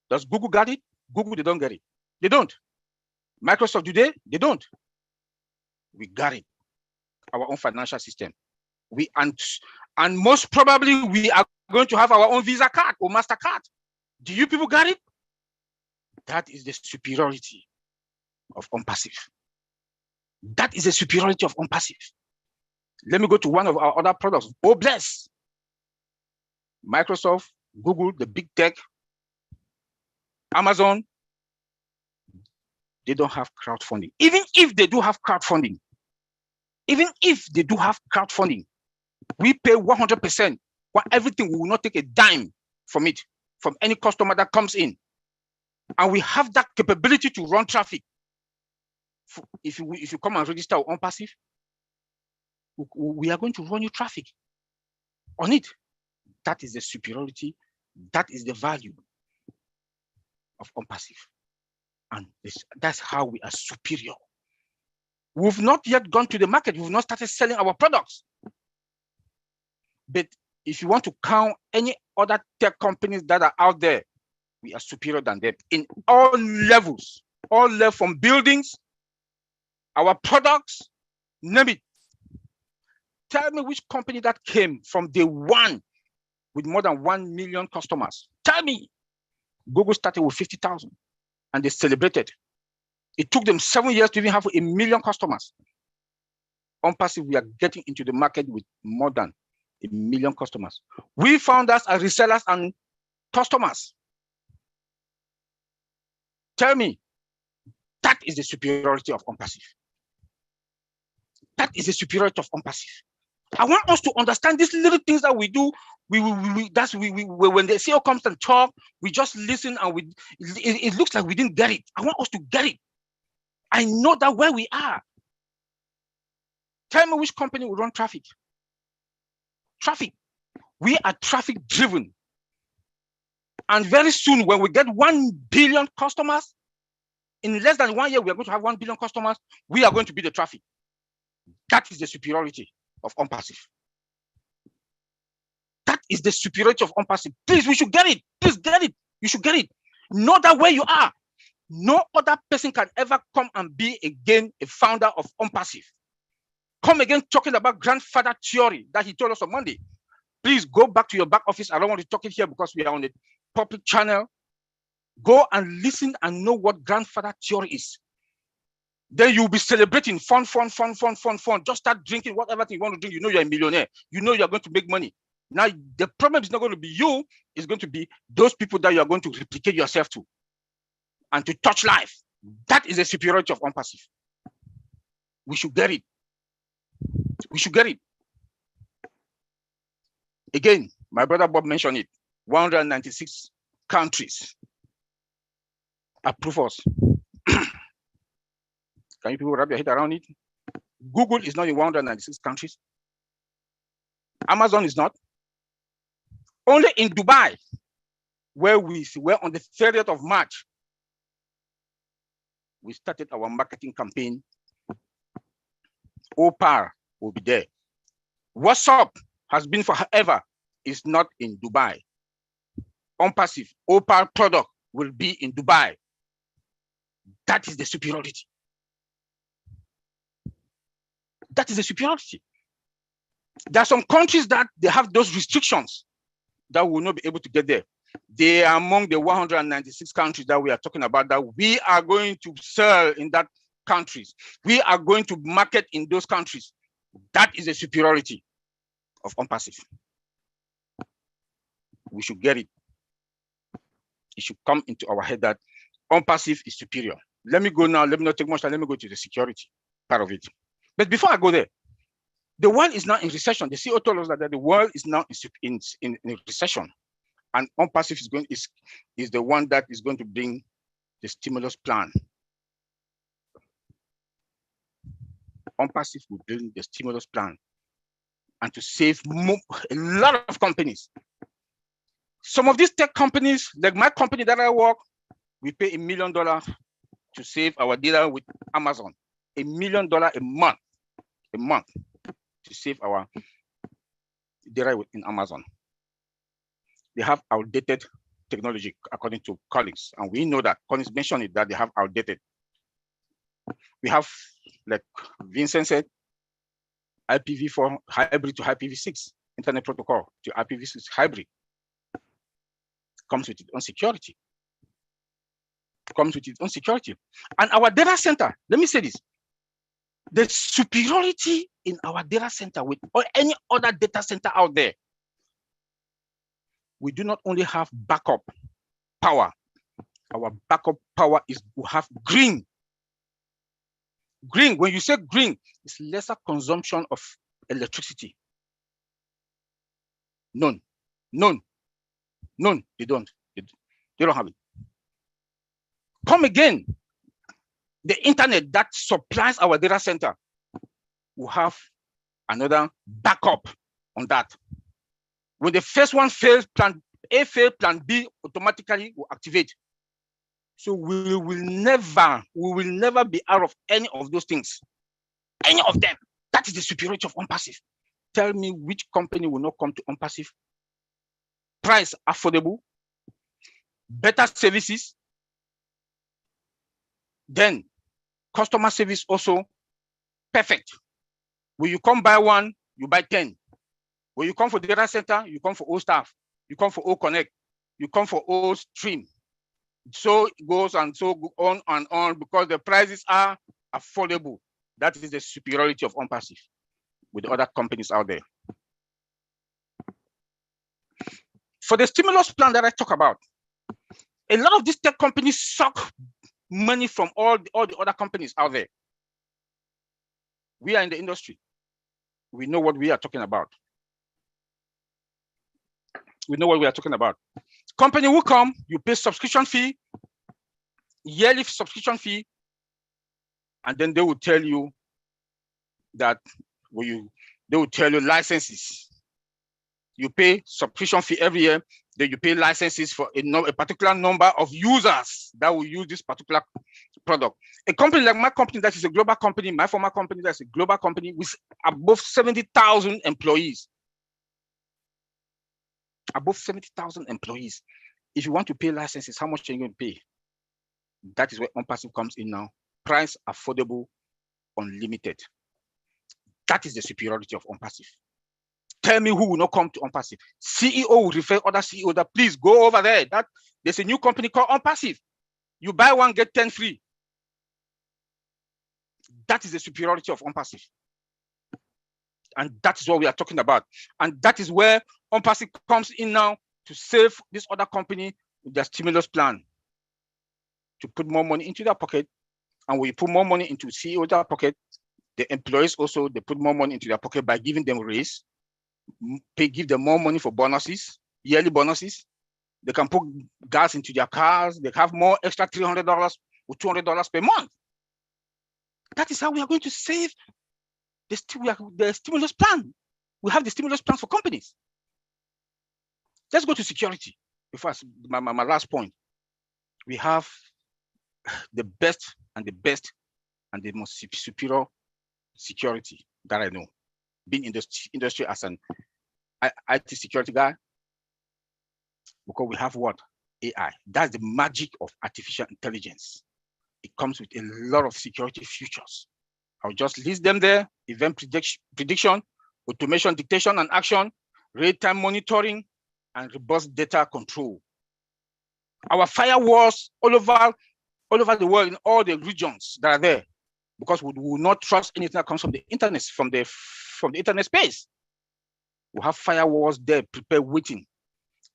Does Google got it? Google, they don't get it. They don't. Microsoft, do they? They don't. We got it. Our own financial system. And most probably we are going to have our own Visa card or MasterCard. Do you people got it? That is the superiority of ONPASSIVE. That is the superiority of ONPASSIVE. Let me go to one of our other products. Oh, bless. Microsoft, Google, the big tech, Amazon, they don't have crowdfunding. Even if they do have crowdfunding, we pay 100% for everything. We will not take a dime from it, from any customer that comes in. And we have that capability to run traffic. If you come and register on ONPASSIVE, we are going to run you traffic on it. That is the superiority. That is the value of ONPASSIVE. And that's how we are superior. We've not yet gone to the market. We've not started selling our products. But if you want to count any other tech companies that are out there, we are superior than them in all levels from buildings, our products, name it. Tell me which company that came from day one with more than 1 million customers. Tell me. Google started with 50,000 and they celebrated. It took them 7 years to even have 1 million customers. ONPASSIVE, we are getting into the market with more than 1 million customers. We found us as resellers and customers. Tell me, that is the superiority of ONPASSIVE. That is the superiority of ONPASSIVE. I want us to understand these little things that we do. When the CEO comes and talk, we just listen, and it looks like we didn't get it. I want us to get it. I know that where we are. Tell me which company will run traffic. Traffic. We are traffic driven. And very soon, when we get 1 billion customers, in less than 1 year, we are going to have 1 billion customers. We are going to be the traffic. That is the superiority of ONPASSIVE. That is the superiority of ONPASSIVE. Please, we should get it. Please get it. You should get it. Know that where you are, no other person can ever come and be again a founder of ONPASSIVE. Come again talking about grandfather theory that he told us on Monday. Please go back to your back office. I don't want to talk it here because we are on a public channel. Go and listen and know what grandfather theory is. Then you'll be celebrating fun. Just start drinking whatever thing you want to drink. You know you're a millionaire. You know you're going to make money. Now, the problem is not going to be you. It's going to be those people that you're going to replicate yourself to and to touch life. That is the superiority of ONPASSIVE. We should get it. We should get it. Again, my brother Bob mentioned it. 196 countries approve us. Can you people wrap your head around it? Google is not in 196 countries. Amazon is not. Only in Dubai, where we were on the 30th of March, we started our marketing campaign. OPAR will be there. WhatsApp has been forever, is not in Dubai. ONPASSIVE, OPAR product will be in Dubai. That is the superiority. That is the superiority. There are some countries that they have those restrictions that will not be able to get there. They are among the 196 countries that we are talking about that we are going to sell in that countries. We are going to market in those countries. That is the superiority of ONPASSIVE. We should get it. It should come into our head that ONPASSIVE is superior. Let me go now. Let me not take much time. Let me go to the security part of it. But before I go there, the world is now in recession. The CEO told us that the world is now in recession, and ONPASSIVE is the one that is going to bring the stimulus plan. ONPASSIVE will bring the stimulus plan and to save a lot of companies. Some of these tech companies, like my company that I work, we pay $1 million to save our dealer with Amazon. $1 million a month to save our dealer in Amazon. They have outdated technology, according to Collins, and we know that Collins mentioned it, that they have outdated. We have, like Vincent said, IPv4 hybrid to IPv6 internet protocol to IPv6 hybrid. Comes with its own security. Comes with its own security. And our data center, let me say this, the superiority in our data center with any other data center out there, we do not only have backup power. Our backup power is we have green. Green, when you say green, it's lesser consumption of electricity. None. They don't. They don't have it. Come again. The internet that supplies our data center will have another backup on that. When the first one fails, plan A fails, plan B automatically will activate. So we will never be out of any of those things. Any of them. That is the superiority of ONPASSIVE. Tell me which company will not come to ONPASSIVE. Price affordable, better services, then customer service also perfect. When you come buy one, you buy 10. When you come for data center, you come for O staff, you come for O Connect, you come for O Stream. So it goes and so on and on because the prices are affordable. That is the superiority of ONPASSIVE with the other companies out there. For the stimulus plan that I talk about, a lot of these tech companies suck money from all the other companies out there. We are in the industry. We know what we are talking about. We know what we are talking about. Company will come, you pay subscription fee, yearly subscription fee, and then they will tell you that they will tell you licenses. You pay subscription fee every year, then you pay licenses for a particular number of users that will use this particular product. A company like my company, that is a global company, my former company, that's a global company with above 70,000 employees. above 70,000 employees. If you want to pay licenses, how much are you going to pay? That is where ONPASSIVE comes in now. Price, affordable, unlimited. That is the superiority of ONPASSIVE. Tell me who will not come to ONPASSIVE. CEO will refer other CEO that please go over there. That there's a new company called ONPASSIVE. You buy one, get 10 free. That is the superiority of ONPASSIVE. And that is what we are talking about. And that is where ONPASSIVE comes in now to save this other company with their stimulus plan, to put more money into their pocket. And we put more money into CEO's pocket. The employees also, they put more money into their pocket by giving them a raise, give them more money for bonuses, yearly bonuses. They can put gas into their cars. They have more extra $300 or $200 per month. That is how we are going to save the stimulus plan. We have the stimulus plan for companies. Let's go to security. Before my last point, we have the best and the most superior security that I know. Being in this industry as an IT security guy, because we have what? AI. That's the magic of artificial intelligence. It comes with a lot of security features. I'll just list them there: event prediction, automation, dictation and action, real-time monitoring, and robust data control. Our firewalls all over the world, in all the regions that are there, because we will not trust anything that comes from the internet, from the internet space. We have firewalls there prepared, waiting.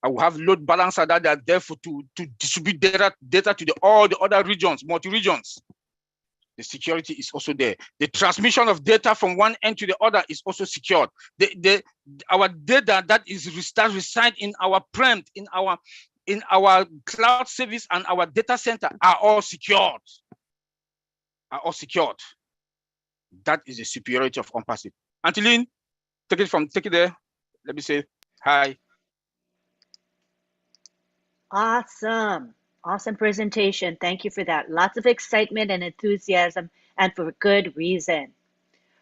I will have load balancer that are there to distribute data to all the other regions, multi-regions. The security is also there. The transmission of data from one end to the other is also secured. Our data that reside in our prem, in our cloud service and our data center are all secured. That is the superiority of ONPASSIVE. Anteline, take it there. Let me say hi. Awesome. Awesome presentation. Thank you for that. Lots of excitement and enthusiasm, and for good reason.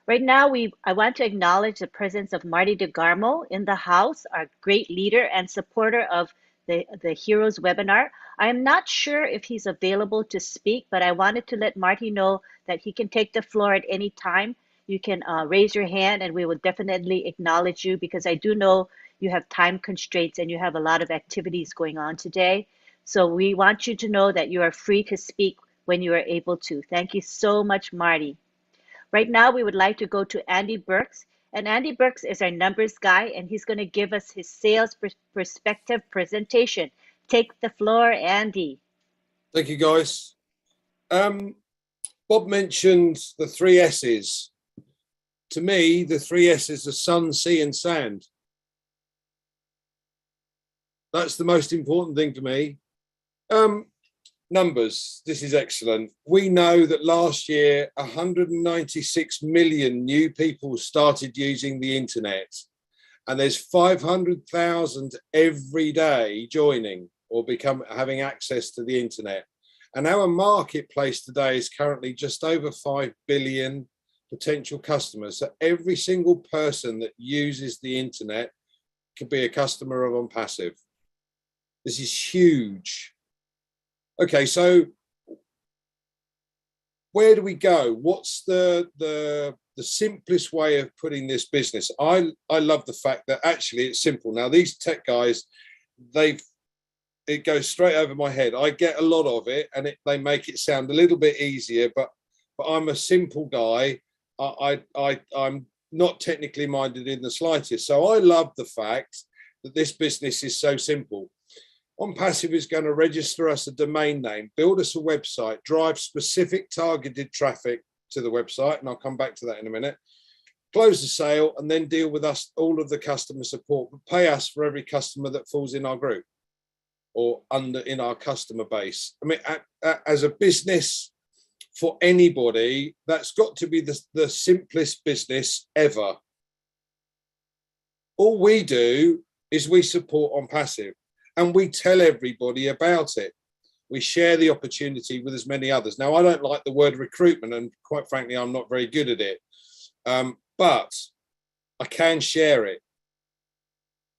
Right now, I want to acknowledge the presence of Marty DeGarmo in the house, our great leader and supporter of the Heroes webinar. I am not sure if he's available to speak, but I wanted to let Marty know that he can take the floor at any time. You can raise your hand and we will definitely acknowledge you, because I do know you have time constraints and you have a lot of activities going on today. So we want you to know that you are free to speak when you are able to. Thank you so much, Marty. Right now, we would like to go to Andy Burks. And Andy Burks is our numbers guy, and he's going to give us his sales perspective presentation. Take the floor, Andy. Thank you, guys. Bob mentioned the 3 S's. To me, the 3 S's are sun, sea, and sand. That's the most important thing to me. Numbers, this is excellent. We know that last year, 196 million new people started using the internet, and there's 500,000 every day joining or having access to the internet. And our marketplace today is currently just over 5 billion potential customers. So every single person that uses the internet could be a customer of ONPASSIVE. This is huge. Okay, so where do we go? What's the simplest way of putting this business? I love the fact that actually it's simple. Now, these tech guys, it goes straight over my head. I get a lot of it, and they make it sound a little bit easier, but I'm a simple guy. I'm not technically minded in the slightest. So I love the fact that this business is so simple. ONPASSIVE is going to register us a domain name, build us a website, drive specific targeted traffic to the website, and I'll come back to that in a minute, close the sale, and then deal with us, all of the customer support, but pay us for every customer that falls in our group or in our customer base. I mean, as a business, for anybody, that's got to be the simplest business ever. All we do is we support ONPASSIVE, and we tell everybody about it. We share the opportunity with as many others. Now, I don't like the word recruitment, and quite frankly, I'm not very good at it, but I can share it.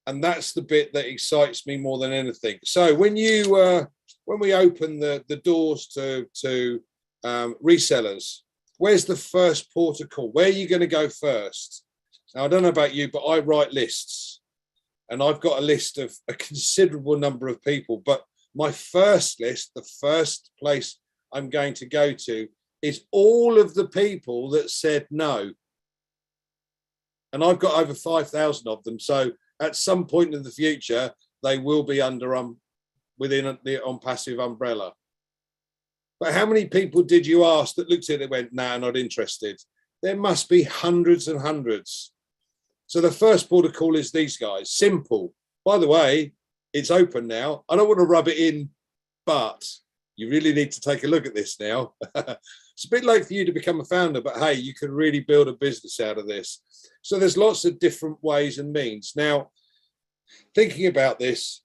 And that's the bit that excites me more than anything. So when we open the doors to resellers, where's the first port of call? Where are you going to go first? Now, I don't know about you, but I write lists, and I've got a list of a considerable number of people. But my first list, the first place I'm going to go to, is all of the people that said no. And I've got over 5,000 of them. So at some point in the future, they will be under within the ONPASSIVE umbrella. But how many people did you ask that looked at it and went, nah, not interested? There must be hundreds and hundreds. So the first port of call is these guys. Simple. By the way, it's open now. I don't want to rub it in, but you really need to take a look at this now. It's a bit late for you to become a founder, but hey, you can really build a business out of this. So there's lots of different ways and means. Now, thinking about this,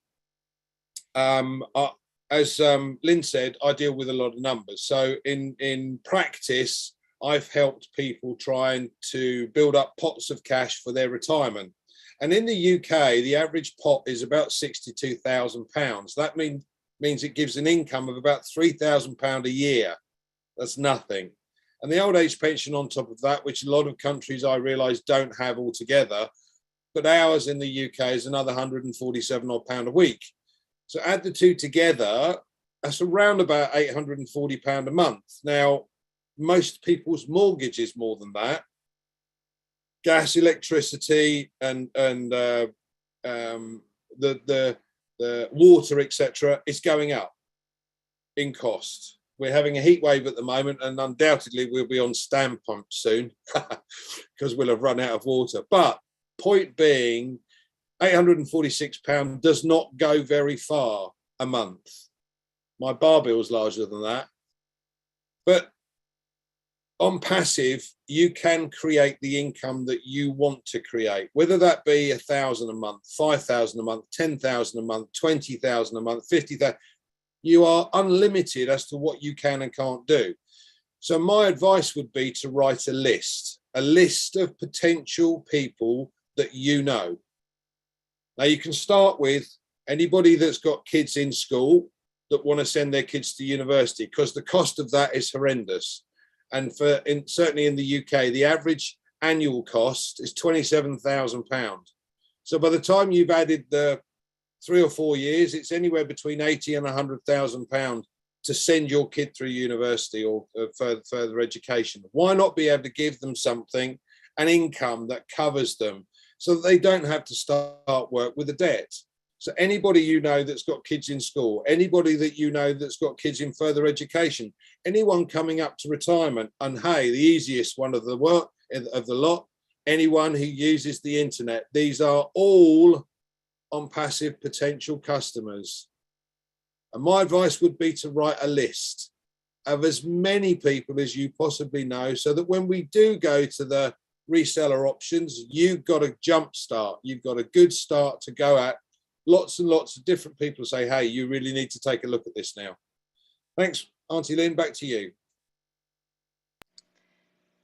as Lynn said, I deal with a lot of numbers. So in practice, I've helped people trying to build up pots of cash for their retirement. And in the UK, the average pot is about £62,000. That means it gives an income of about £3,000 a year. That's nothing. And the old age pension on top of that, which a lot of countries I realise don't have altogether, but ours in the UK is another £147 odd a week. So add the two together, that's around about £840 a month. Now, most people's mortgage is more than that. Gas, electricity, and the water, etc., is going up in cost. We're having a heat wave at the moment, and undoubtedly we'll be on stand pumps soon because we'll have run out of water. But point being, £846 does not go very far a month. My bar bill is larger than that. But on passive, you can create the income that you want to create, whether that be 1,000 a month, 5,000 a month, 10,000 a month, 20,000 a month, 50,000. You are unlimited as to what you can and can't do. So my advice would be to write a list of potential people that you know. Now, you can start with anybody that's got kids in school that want to send their kids to university, because the cost of that is horrendous. And certainly in the UK, the average annual cost is £27,000. So by the time you've added the 3 or 4 years, it's anywhere between £80,000 and £100,000 to send your kid through university or further education. Why not be able to give them something, an income that covers them, so that they don't have to start work with a debt? So anybody you know that's got kids in school, anybody that you know that's got kids in further education, anyone coming up to retirement, and hey, the easiest one of the lot, anyone who uses the internet. These are all ONPASSIVE potential customers. And my advice would be to write a list of as many people as you possibly know, so that when we do go to the reseller options, you've got a jump start. You've got a good start to go at. Lots and lots of different people say, hey, you really need to take a look at this now. Thanks, Auntie Lynn, back to you.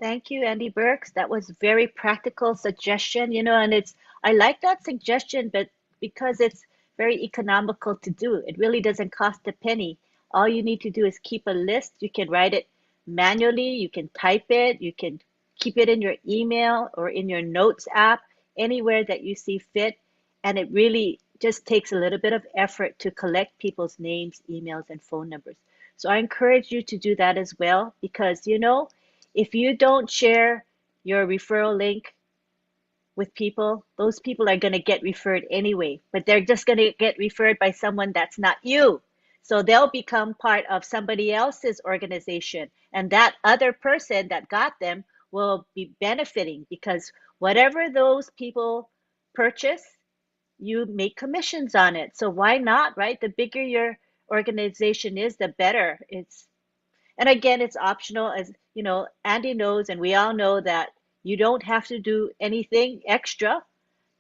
Thank you, Andy Burks. That was very practical suggestion, and I like that suggestion, but because it's very economical to do, it really doesn't cost a penny. All you need to do is keep a list. You can write it manually, you can type it, you can keep it in your email or in your notes app, anywhere that you see fit. And it really just takes a little bit of effort to collect people's names, emails, and phone numbers. So I encourage you to do that as well, because, if you don't share your referral link with people, those people are going to get referred anyway, but they're just going to get referred by someone that's not you. So they'll become part of somebody else's organization, and that other person that got them will be benefiting, because whatever those people purchase, you make commissions on it. So why not, right? The bigger your organization is, the better. And again, it's optional. As Andy knows, and we all know, that you don't have to do anything extra.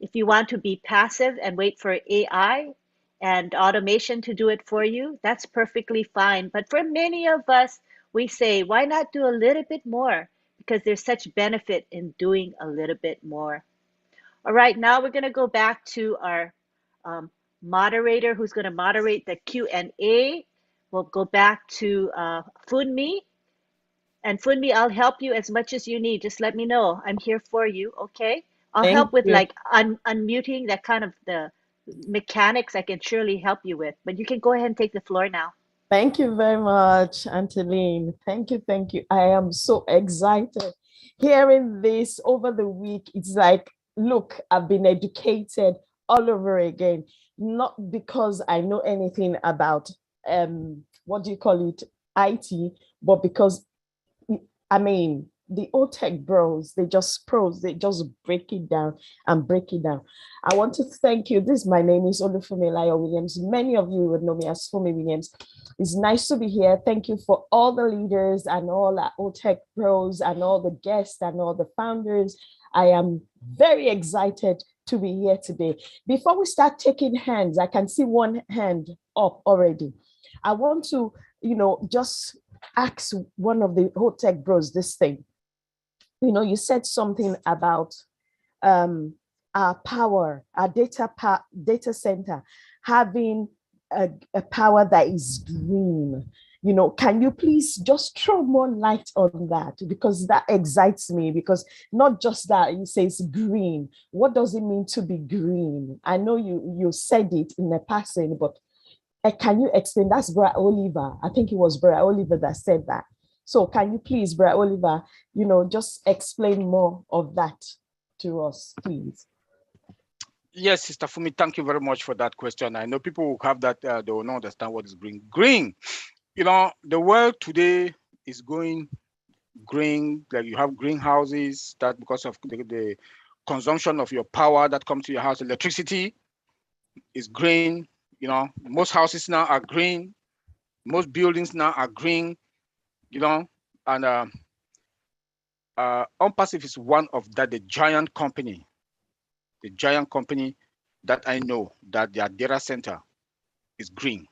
If you want to be passive and wait for AI and automation to do it for you, that's perfectly fine. But for many of us, we say, why not do a little bit more? Because there's such benefit in doing a little bit more. All right, now we're going to go back to our moderator who's going to moderate the Q&A. We'll go back to Funmi. And Funmi, I'll help you as much as you need. Just let me know. I'm here for you, okay? I'll Thank help with you. like unmuting, that kind of the mechanics I can surely help you with. But you can go ahead and take the floor now. Thank you very much, Anteline. Thank you, thank you. I am so excited. Hearing this over the week, it's like, look, I've been educated all over again. Not because I know anything about, what do you call it, IT, but because, I mean, the old tech bros, they just break it down and break it down. I want to thank you. My name is Olufumi Williams. Many of you would know me as Fumi Williams. It's nice to be here. Thank you for all the leaders and all our old tech bros and all the guests and all the founders. I am very excited to be here today. Before we start taking hands, I can see one hand up already. I want to, just ask one of the old tech bros this thing. You said something about our power, our data center having a power that is green. Can you please just throw more light on that? Because that excites me, because not just that, you say it's green. What does it mean to be green? I know you said it in a passing, but can you explain? That's Brother Oliver. I think it was Brother Oliver that said that. So can you please, Brother Oliver, just explain more of that to us, please? Yes, Sister Fumi, thank you very much for that question. I know people will have that, they will not understand what is green. Green, the world today is going green, like you have greenhouses that because of the consumption of your power that comes to your house, electricity is green. Most houses now are green. Most buildings now are green, and ONPASSIVE is one of that, the giant company that I know that their data center is green,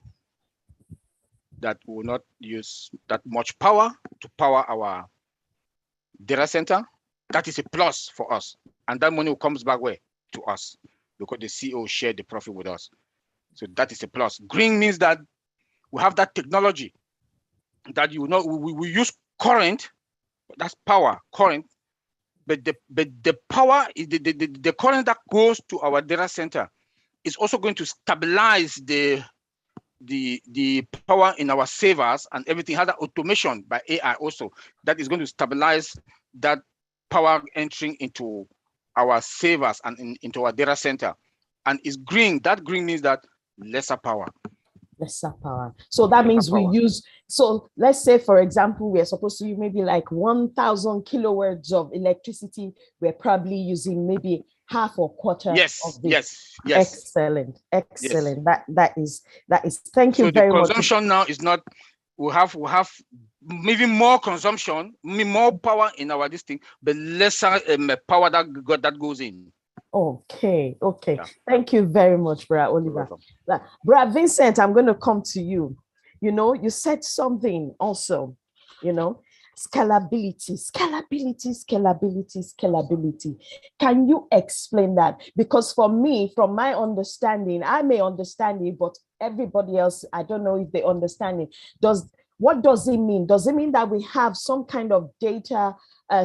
that will not use that much power to power our data center. That is a plus for us. And that money comes back where? To us, because the CEO shared the profit with us. So that is a plus. Green means that we have that technology that we use current, that's power, current, but the power is the current that goes to our data center is also going to stabilize the power in our servers, and everything has that automation by AI also that is going to stabilize that power entering into our servers and into our data center. And it's green. That green means that lesser power. Lesser power. So that means we use, so let's say, for example, we're supposed to use maybe like 1,000 kilowatts of electricity. We're probably using maybe half or quarter of this. Yes. Excellent. Yes. That is, thank you very much. So the consumption now is not, we have maybe more consumption, more power in our this thing, but lesser power that goes in. Okay. Yeah. Thank you very much, Brother Oliver. Brother Vincent, I'm going to come to you. You said something also, scalability. Can you explain that? Because for me, from my understanding, I may understand it, but everybody else, I don't know if they understand it. What does it mean? Does it mean that we have some kind of data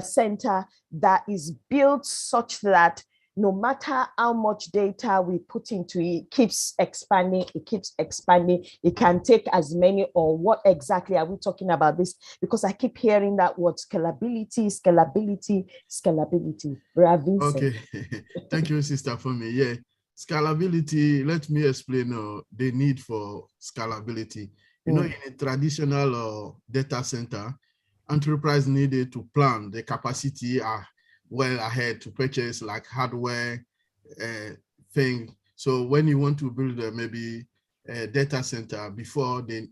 center that is built such that no matter how much data we put into it, it keeps expanding, it can take as many, or what exactly are we talking about this? Because I keep hearing that word scalability. Okay, thank you, Sister Fumi. Yeah, scalability, let me explain the need for scalability. In a traditional data center, enterprise needed to plan the capacity well ahead to purchase like hardware thing. So when you want to build maybe a data center, before they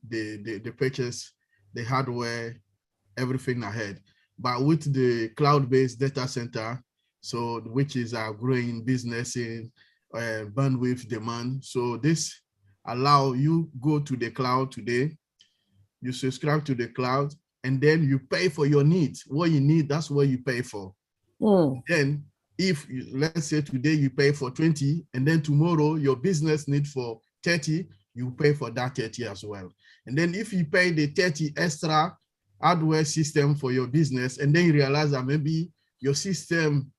purchase the hardware, everything ahead. But with the cloud-based data center, so which is a growing business in bandwidth demand. So this allow you go to the cloud today, you subscribe to the cloud, and then you pay for your needs. What you need, that's what you pay for. Then if let's say today you pay for 20 and then tomorrow your business need for 30, you pay for that 30 as well. And then if you pay the 30 extra hardware system for your business, and then you realize that maybe your system,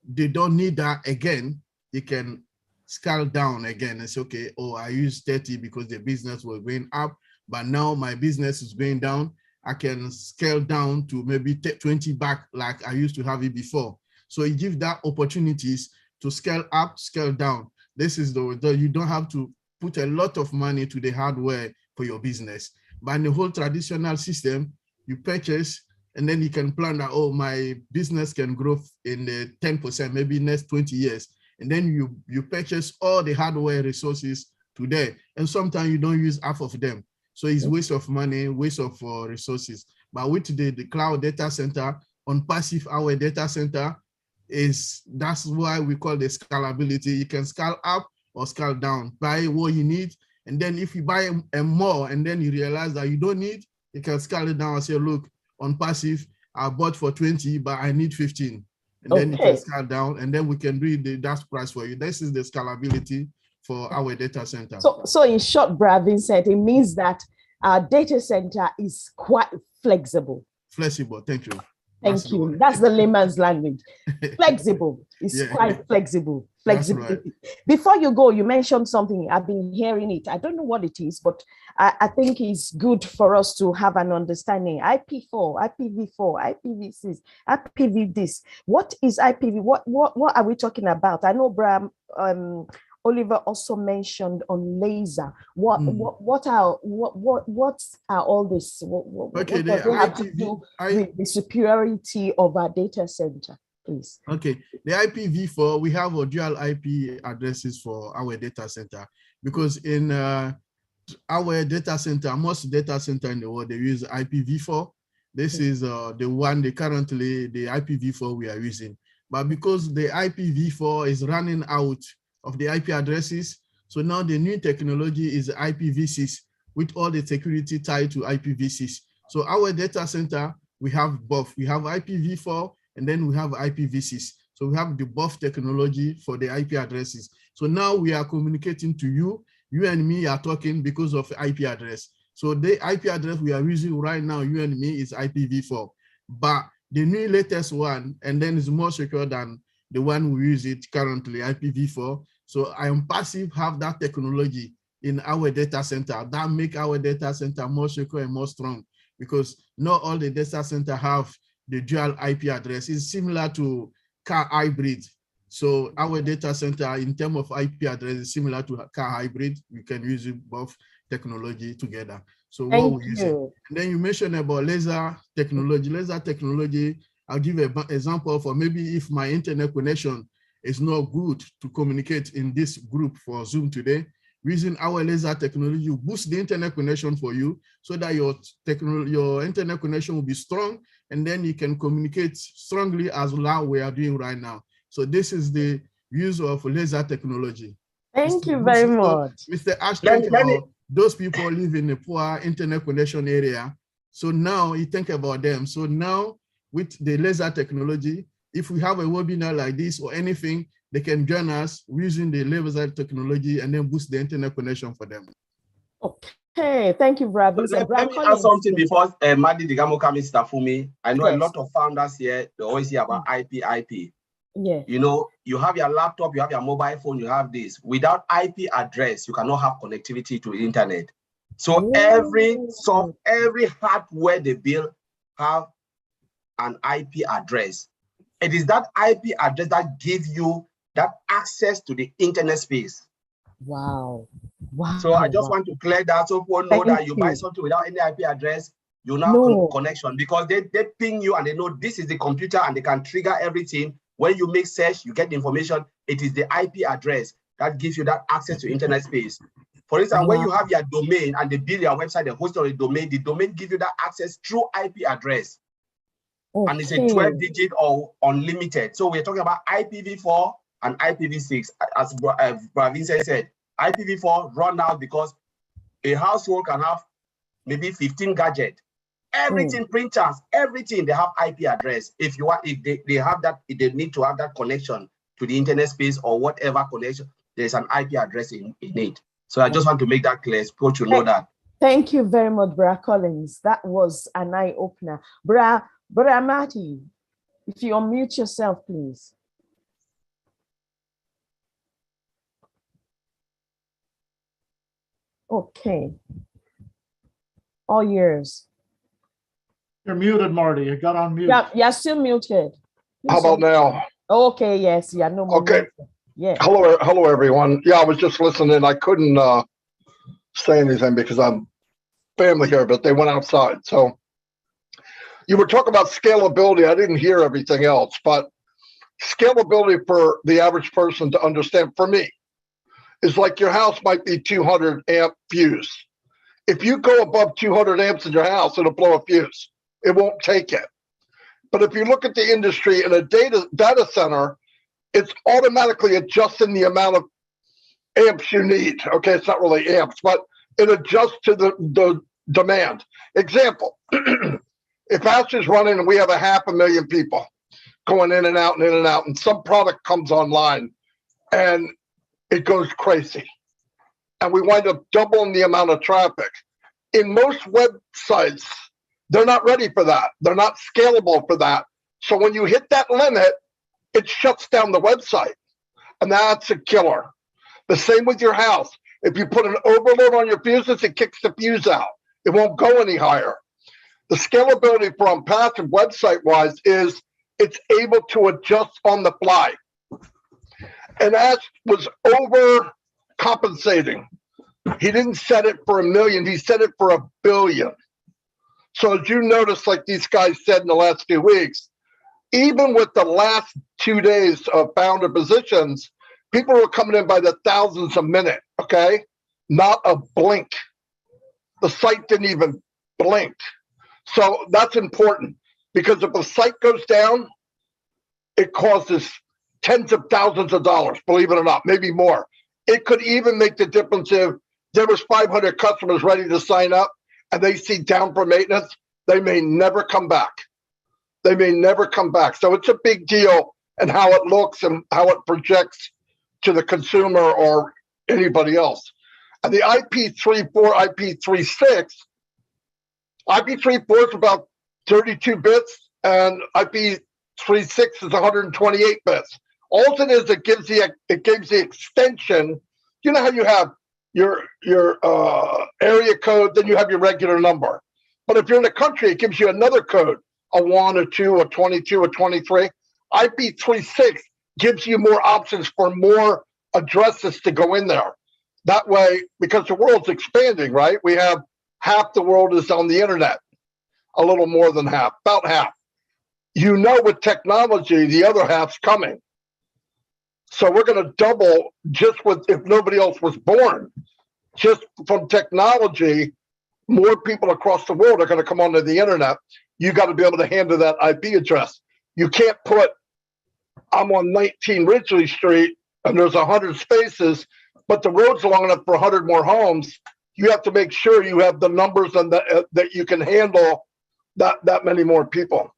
they don't need that again, you can scale down again and say, okay, oh, I used 30 because the business was going up, but now my business is going down. I can scale down to maybe 20 back like I used to have it before. So it gives that opportunities to scale up, scale down. This is the you don't have to put a lot of money to the hardware for your business. But in the whole traditional system, you purchase and then you can plan that, oh, my business can grow in the 10%, maybe next 20 years. And then you purchase all the hardware resources today. And sometimes you don't use half of them. So it's waste of money, waste of resources. But with the cloud data center, ONPASSIVE, our data center, that's why we call the scalability. You can scale up or scale down, buy what you need. And then if you buy more and then you realize that you don't need, you can scale it down and say, look, ONPASSIVE, I bought for 20, but I need 15. And then you can scale down and then we can do that price for you. This is the scalability for our data center. So in short, Brother Vincent, it means that our data center is quite flexible. Flexible, thank you. Thank you. That's the layman's language. Flexible. It's quite flexible. Flexibility. Right. Before you go, you mentioned something. I've been hearing it. I don't know what it is, but I think it's good for us to have an understanding. IP4, IPv4, IPv6, IPv this. What is IPv? What are we talking about? I know Oliver also mentioned on laser. What are all this? What does it have to do with the superiority of our data center, please? Okay, the IPv4, we have a dual IP addresses for our data center because in our data center, most data center in the world, they use IPv4. This is the one currently the IPv4 we are using. But because the IPv4 is running out of the IP addresses, so now the new technology is IPv6 with all the security tied to IPv6. So our data center, we have both. We have IPv4 and then we have IPv6. So we have the both technology for the IP addresses. So now we are communicating to you. You and me are talking because of IP address. So the IP address we are using right now, you and me, is IPv4. But the new latest one, and then is more secure than the one we use it currently, IPv4. So ONPASSIVE have that technology in our data center that make our data center more secure and more strong, because not all the data center have the dual IP address. It's similar to car hybrid. So our data center in terms of IP address is similar to car hybrid. We can use both technology together. So what we use it. And then you mentioned about laser technology. Laser technology, I'll give an example for maybe if my internet connection is not good to communicate in this group for Zoom today, using our laser technology, you boost the internet connection for you so that your internet connection will be strong, and then you can communicate strongly as loud we are doing right now. So this is the use of laser technology. Thank you very much. Mr. Ash, think about those people live in a poor internet connection area. So now you think about them. So now with the laser technology, if we have a webinar like this or anything, they can join us using the laser technology and then boost the internet connection for them. Okay, thank you, brother. Let me add something before Madi Digamo comes, Stafumi. I know a lot of founders here, they always hear about IP. Yeah. You know, you have your laptop, you have your mobile phone, you have this. Without IP address, you cannot have connectivity to the internet. So every hardware they build have an IP address. It is that IP address that gives you that access to the internet space. Wow. So I just want to clear that so people know that you buy something without any IP address, you now have connection, because they ping you and they know this is the computer and they can trigger everything. When you make search, you get the information. It is the IP address that gives you that access to internet space. For instance, when you have your domain and they build your website, the host of the domain gives you that access through IP address. And it's a 12-digit or unlimited. So we're talking about IPv4 and IPv6. As Brother Vincent said, IPv4 run out because a household can have maybe 15 gadgets. Everything, printers, everything, they have IP address. If you want, if they have that, if they need to have that connection to the internet space or whatever connection, there's an IP address in it. So I just want to make that clear. People should know that. Thank you very much, Bra Collins. That was an eye opener. Bra Marty, if you unmute yourself, please. Okay. All yours. You're muted, Marty. You got on mute. Yeah, you're still muted. How about now? Okay, yes, yeah, no more. Okay. Muted. Yeah. Hello, everyone. Yeah, I was just listening. I couldn't say anything because I'm family here, but they went outside. So you were talking about scalability. I didn't hear everything else, but scalability for the average person to understand, for me, is like your house might be 200 amp fuse. If you go above 200 amps in your house, it'll blow a fuse. It won't take it. But if you look at the industry in a data center, it's automatically adjusting the amount of amps you need. Okay, it's not really amps, but it adjusts to the demand. Example, if house is running and we have 500,000 people going in and out and in and out, and some product comes online and it goes crazy, and we wind up doubling the amount of traffic. In most websites, they're not ready for that. They're not scalable for that. So when you hit that limit, it shuts down the website, and that's a killer. The same with your house. If you put an overload on your fuses, it kicks the fuse out. It won't go any higher. The scalability for ONPASSIVE website-wise is it's able to adjust on the fly. And that was overcompensating. He didn't set it for 1 million. He set it for 1 billion. So as you notice, like these guys said in the last few weeks, even with the last 2 days of founder positions, people were coming in by the thousands a minute, okay? Not a blink. The site didn't even blink. So that's important, because if the site goes down, it causes tens of thousands of dollars, believe it or not, maybe more. It could even make the difference if there was 500 customers ready to sign up and they see down for maintenance, they may never come back. They may never come back. So it's a big deal, and how it looks and how it projects to the consumer or anybody else. And the IP34, IP36, IP34 is about 32 bits, and IP36 is 128 bits. All it is, it gives the extension. You know how you have your area code, then you have your regular number. But if you're in the country, it gives you another code, a 1, a 2, a 22, a 23. IP36 gives you more options for more addresses to go in there. That way, because the world's expanding, right? We have half the world is on the internet, a little more than half, about half. You know, with technology, the other half's coming. So we're going to double just with, if nobody else was born, just from technology, more people across the world are going to come onto the internet. You got to be able to handle that IP address. You can't put, I'm on 19 Ridgely Street and there's 100 spaces, but the road's long enough for 100 more homes. You have to make sure you have the numbers and that you can handle that many more people.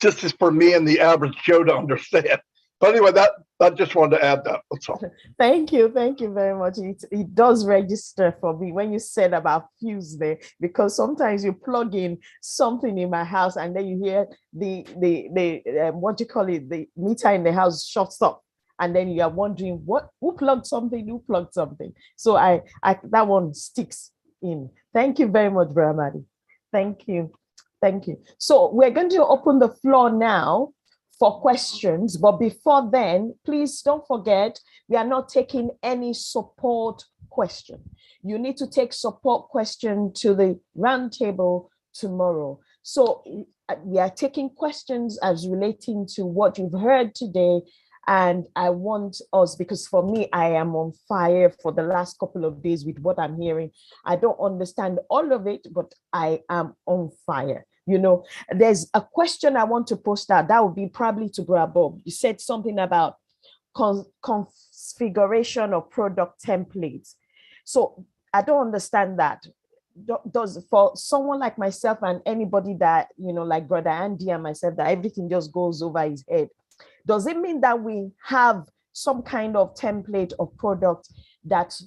This is for me and the average Joe to understand. But anyway, I just wanted to add that. That's all. Thank you very much. It does register for me when you said about fuse there, because sometimes you plug in something in my house and then you hear the what do you call it, the meter in the house shuts off, and then you are wondering who plugged something. So I that one sticks in. Thank you very much, Bramadi. Thank you. So we're going to open the floor now for questions, but before then, please don't forget, we are not taking any support question. You need to take support question to the roundtable tomorrow. So we are taking questions as relating to what you've heard today. And I want us, because for me, I am on fire for the last couple of days with what I'm hearing. I don't understand all of it, but I am on fire. You know, there's a question I want to post out. That would be probably to Bob. You said something about configuration of product templates. So I don't understand that. does for someone like myself and anybody that, like Brother Andy and myself, that everything just goes over his head, does it mean that we have some kind of template of product that,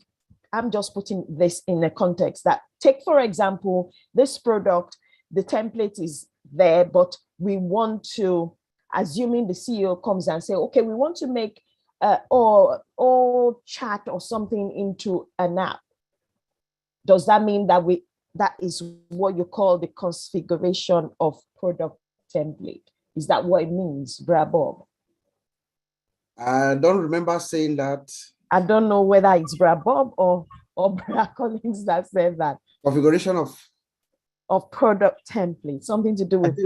I'm just putting this in a context, that take, for example, this product, the template is there, but we want to, assuming the CEO comes and say, okay, we want to make or chat or something into an app. Does that mean that that is what you call the configuration of product template? Is that what it means, Bra Bob? I don't remember saying that. I don't know whether it's Bra Bob or Bra Collins that said that. Configuration of product template, something to do with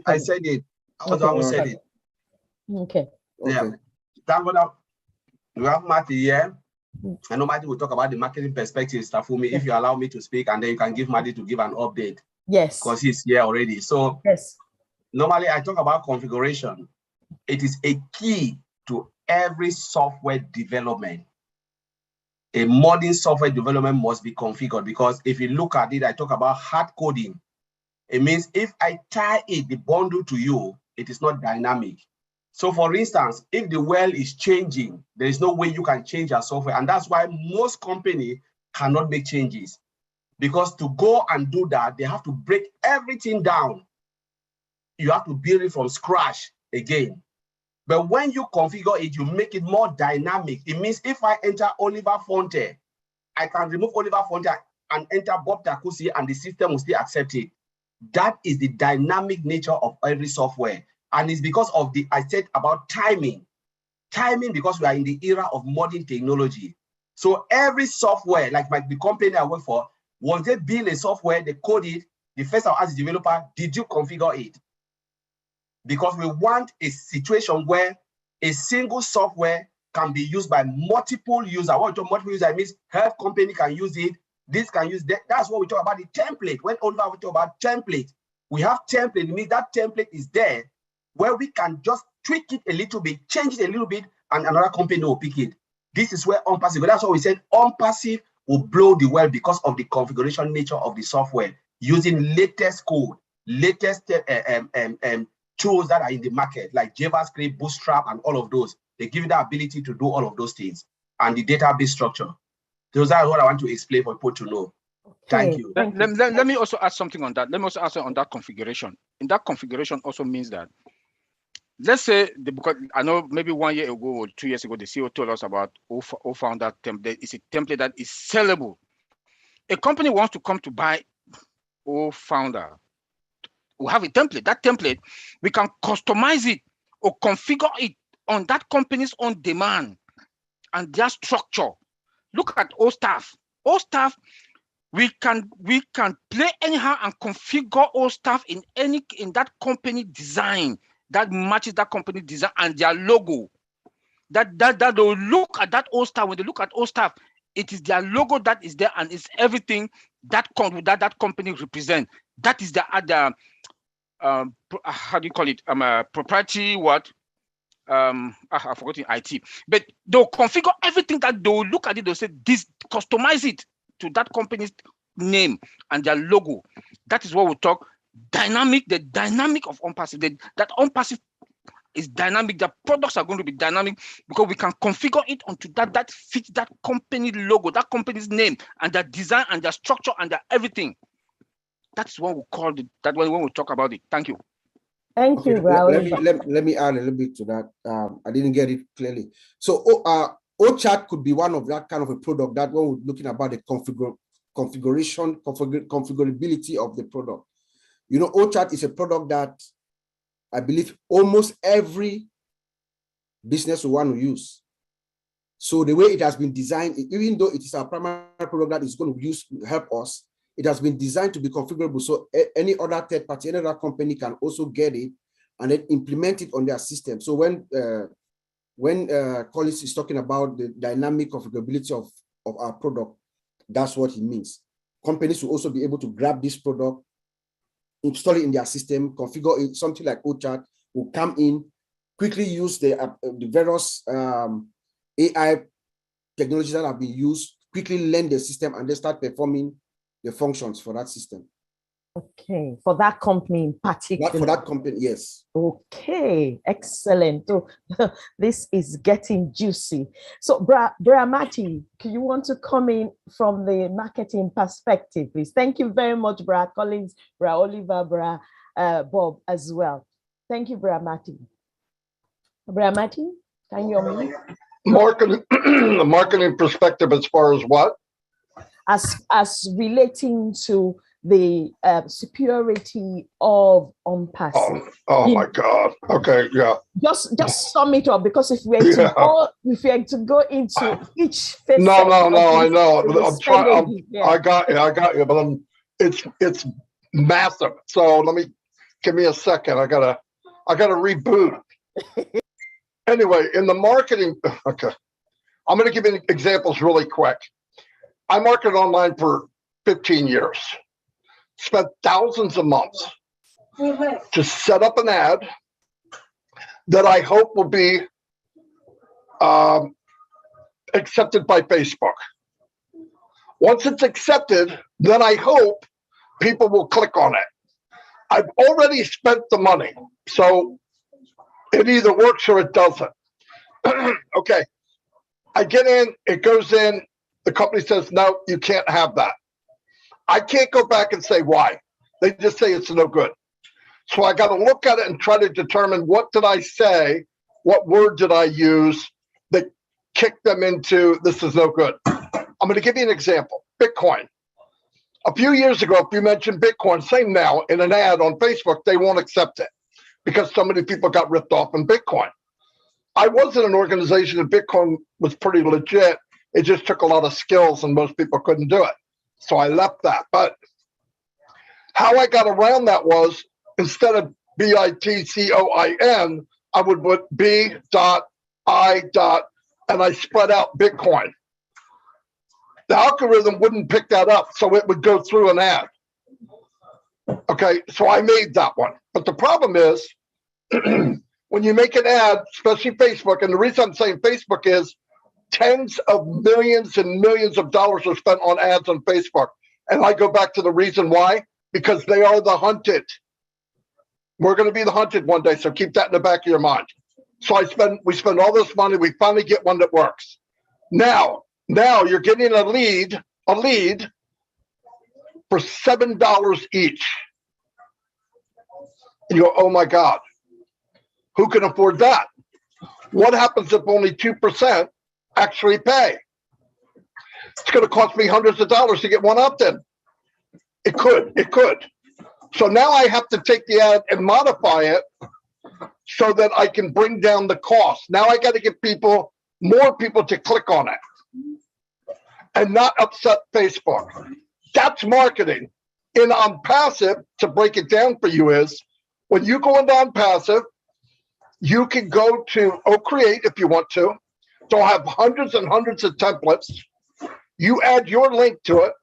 I said it. I was the one who said it. Okay. Yeah. Thank God we have Matty here. I know Matty will talk about the marketing perspective stuff for me, if you allow me to speak, and then you can give Matty to give an update. Yes. Because he's here already. So yes. Normally I talk about configuration. It is a key to every software development. A modern software development must be configured, because if you look at it, I talk about hard coding. It means if I tie the bundle to you, it is not dynamic. So for instance, if the well is changing, there is no way you can change your software. And that's why most companies cannot make changes, because to go and do that, they have to break everything down. You have to build it from scratch again. But when you configure it, you make it more dynamic. It means if I enter Oliver Fonte, I can remove Oliver Fonte and enter Bob Takusi, and the system will still accept it. That is the dynamic nature of every software. And it's because of I said about timing. Timing, because we are in the era of modern technology. So every software, like the company I work for, once they build a software, they code it, the first I'll ask the developer, did you configure it? Because we want a situation where a single software can be used by multiple users. What we talk multiple users, means health company can use it, this can use that. That's what we talk about the template. When Oliver we talk about template, we have template. It means that template is there where we can just tweak it a little bit, change it a little bit, and another company will pick it. This is where ONPASSIVE, that's why we said ONPASSIVE will blow the world, because of the configuration nature of the software, using latest code, latest tools that are in the market, like JavaScript, Bootstrap, and all of those. They give you the ability to do all of those things, and the database structure. Those are what I want to explain for people to know. Okay. Thank you. Let me also add something on that. Let me also add on that configuration. In that configuration also means that, let's say, because I know maybe 1 year ago or 2 years ago, the CEO told us about O-Founder template. It's a template that is sellable. A company wants to come to buy O-Founder. We have a template. That template, we can customize it or configure it on that company's own demand and their structure. Look at O-Staff. O-Staff, we can play anyhow and configure O-Staff in that company design that matches that company design and their logo. That they'll look at that O-Staff. When they look at O-Staff, it is their logo that is there, and it's everything that company represents. That is the other how do you call it? Proprietary what? I've forgotten IT. But they'll configure everything, that they'll look at it, they'll say this, customize it to that company's name and their logo. That is what we talk dynamic, the dynamic of ONPASSIVE. That ONPASSIVE is dynamic. The products are going to be dynamic because we can configure it onto that fits that company logo, that company's name, and their design and their structure and their everything. That's what we call it. That when we talk about it. Thank you. Thank you, Raul. Let me add a little bit to that. I didn't get it clearly. So OChat could be one of that kind of a product that when we're looking about the configurability of the product. You know, OChat is a product that I believe almost every business will want to use. So the way it has been designed, even though it is our primary product that is going to help us, it has been designed to be configurable. So any other third party, any other company can also get it and then implement it on their system. So when Collins is talking about the dynamic configurability of our product, that's what he means. Companies will also be able to grab this product, install it in their system, configure it, something like OChat will come in, quickly use the various AI technologies that have been used, quickly learn the system, and they start performing the functions for that system. Okay, for that company in particular. For that company, yes. Okay, excellent. So this is getting juicy. So, Bra Marty, you want to come in from the marketing perspective, please? Thank you very much, Bra Collins, Bra Oliver, Bra Bob as well. Thank you, Bra Marty. Bra Marty, can you hear me? Marketing, marketing perspective as far as what? As relating to the superiority of ONPASSIVE. Oh my God. Okay, yeah. Just sum it up, because if we are to go into each facet. No, I know. I'm trying. Yeah. I got you. But it's massive. So give me a second. I gotta reboot. Anyway, in the marketing, okay, I'm gonna give you examples really quick. I marketed online for 15 years. Spent thousands of months to set up an ad that I hope will be accepted by Facebook. Once it's accepted, then I hope people will click on it. I've already spent the money, so it either works or it doesn't. Okay, I get in, it goes in, the company says, no, you can't have that. I can't go back and say why. They just say it's no good. So I got to look at it and try to determine, what did I say? What word did I use that kicked them into this is no good? I'm going to give you an example. Bitcoin. A few years ago, if you mention Bitcoin, same now, in an ad on Facebook, they won't accept it because so many people got ripped off in Bitcoin. I was in an organization that Bitcoin was pretty legit. It just took a lot of skills and most people couldn't do it. So I left that. But how I got around that was, instead of BITCOIN, I would put B.I. and I spread out Bitcoin. The algorithm wouldn't pick that up, so it would go through an ad. Okay, so I made that one. But the problem is, when you make an ad, especially Facebook, and the reason I'm saying Facebook is tens of millions and millions of dollars are spent on ads on Facebook. And I go back to the reason why, because they are the hunted. We're going to be the hunted one day, so keep that in the back of your mind. So we spend all this money, we finally get one that works. Now you're getting a lead for $7 each. And you go, oh my God, who can afford that? What happens if only 2% actually pay? It's going to cost me hundreds of dollars to get one opt-in. It could. So now I have to take the ad and modify it so that I can bring down the cost. Now I got to get more people to click on it and not upset Facebook. That's marketing. In ONPASSIVE, to break it down for you, is when you go into ONPASSIVE, you can go to Create if you want to. They'll have hundreds and hundreds of templates. You add your link to it.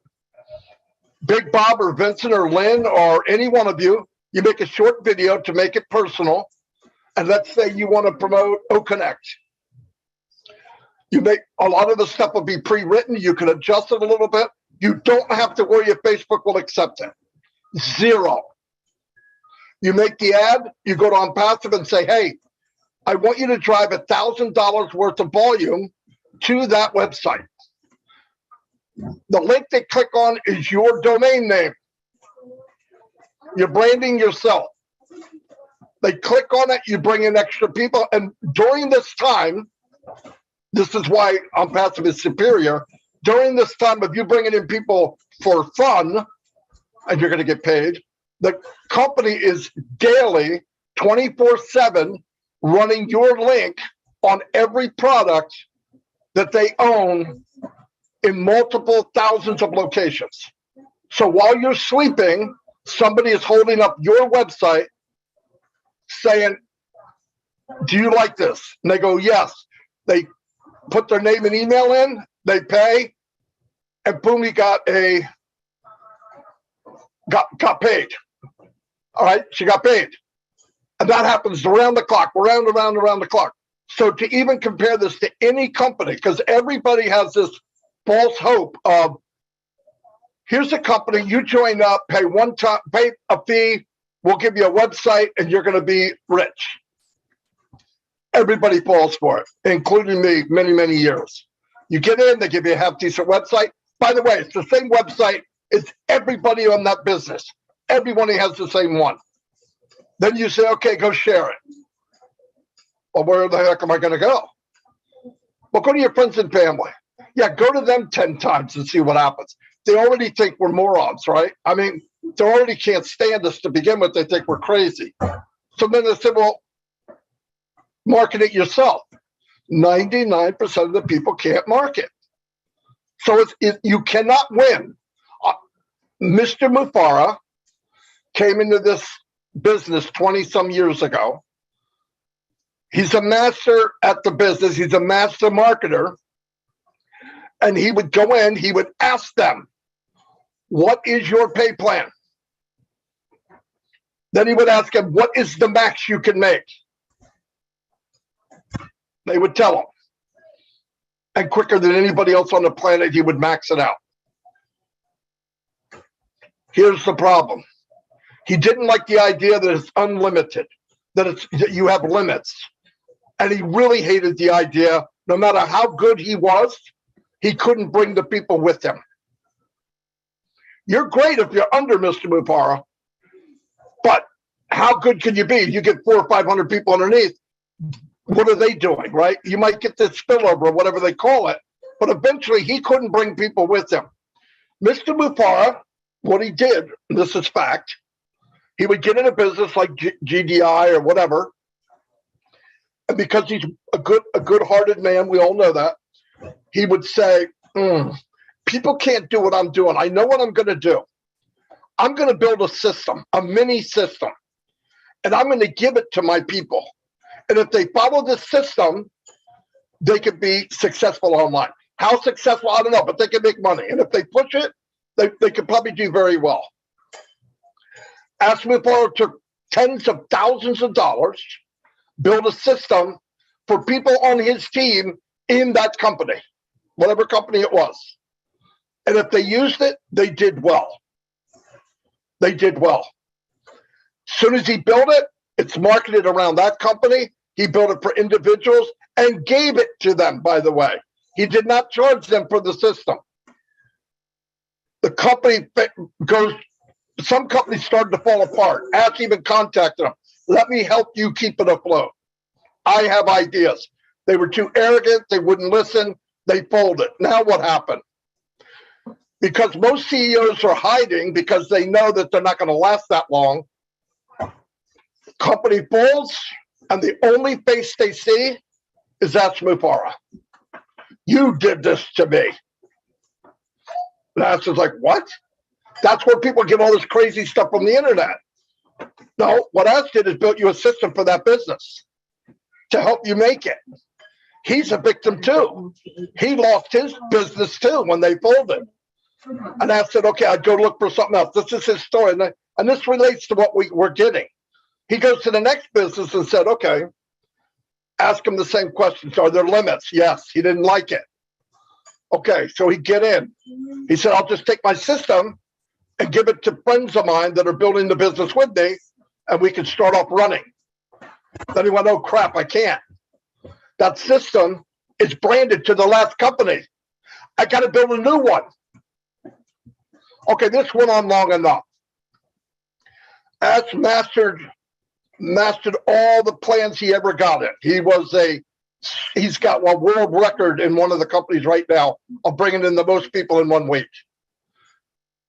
Big Bob or Vincent or Lynn or any one of you, you make a short video to make it personal. And let's say you want to promote OConnect. You make a lot of the stuff will be pre-written. You can adjust it a little bit. You don't have to worry if Facebook will accept it. Zero. You make the ad, you go to ONPASSIVE and say, hey, I want you to drive $1,000 worth of volume to that website. The link they click on is your domain name. You're branding yourself. They click on it, you bring in extra people. And during this time, this is why ONPASSIVE is superior. During this time of you bringing in people for fun, and you're going to get paid, the company is daily, 24/7, running your link on every product that they own in multiple thousands of locations. So while you're sleeping, somebody is holding up your website saying, do you like this? And they go, yes. They put their name and email in, they pay, and boom, you got paid. All right, she got paid. And that happens around the clock, around the clock. So to even compare this to any company, because everybody has this false hope of Here's a company, you join up, pay a fee, we'll give you a website, and you're going to be rich. Everybody falls for it, including me, many, many years. You get in, they give you a half-decent website. By the way, it's the same website as everybody on that business. Everybody has the same one. Then you say, okay, go share it. Well, where the heck am I going to go? Well, go to your friends and family. Yeah, go to them 10 times and see what happens. They already think we're morons, right? I mean, they already can't stand us to begin with. They think we're crazy. So then they say, well, market it yourself. 99% of the people can't market. So you cannot win. Mr. Mufara came into this business 20 some years ago. He's a master at the business. He's a master marketer. And he would go in, he would ask them, what is your pay plan? Then he would ask him, what is the max you can make? They would tell him. And quicker than anybody else on the planet, he would max it out. Here's the problem. He didn't like the idea that it's unlimited, that you have limits. And he really hated the idea, no matter how good he was, he couldn't bring the people with him. You're great if you're under Mr. Mufara, but how good can you be? You get 400 or 500 people underneath. What are they doing, right? You might get this spillover, or whatever they call it, but eventually he couldn't bring people with him. Mr. Mufara, what he did, and this is fact, he would get in a business like GDI or whatever, and because he's a good-hearted man, we all know that, he would say, people can't do what I'm doing. I know what I'm going to do. I'm going to build a system, a mini system, and I'm going to give it to my people. And if they follow this system, they could be successful online. How successful, I don't know, but they can make money. And if they push it, they could probably do very well. Asmithar took tens of thousands of dollars, built a system for people on his team in that company, whatever company it was. And if they used it, they did well. They did well. As soon as he built it, it's marketed around that company. He built it for individuals and gave it to them, by the way. He did not charge them for the system. The company goes, some companies started to fall apart. Ask even contacted them. Let me help you keep it afloat. I have ideas. They were too arrogant. They wouldn't listen. They folded. Now what happened? Because most CEOs are hiding because they know that they're not going to last that long. Company folds, and the only face they see is Ash Mufara. You did this to me. And Ash is like, what? That's where people get all this crazy stuff from the internet. No, what Ash did is built you a system for that business to help you make it. He's a victim too. He lost his business too when they folded. And I said, okay, I'd go look for something else. This is his story. And this relates to what we're getting. He goes to the next business and said, okay, ask him the same questions. Are there limits? Yes. He didn't like it. Okay, so he'd get in. He said, I'll just take my system and give it to friends of mine that are building the business with me, and we can start off running. Then he went, oh, crap, I can't. That system is branded to the last company. I got to build a new one. Okay, this went on long enough. Ash mastered all the plans he ever got in. He's got a world record in one of the companies right now of bringing in the most people in 1 week.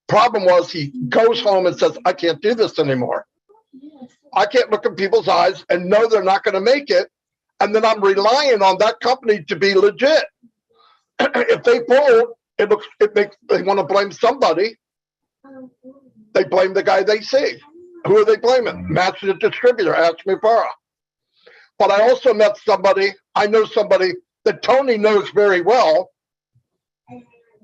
Problem was he goes home and says, I can't do this anymore. I can't look in people's eyes and know they're not going to make it. And then I'm relying on that company to be legit. If they fold, they want to blame somebody. They blame the guy they see. Who are they blaming? Master distributor, Ash Mufara. But I also met somebody, I know somebody that Tony knows very well,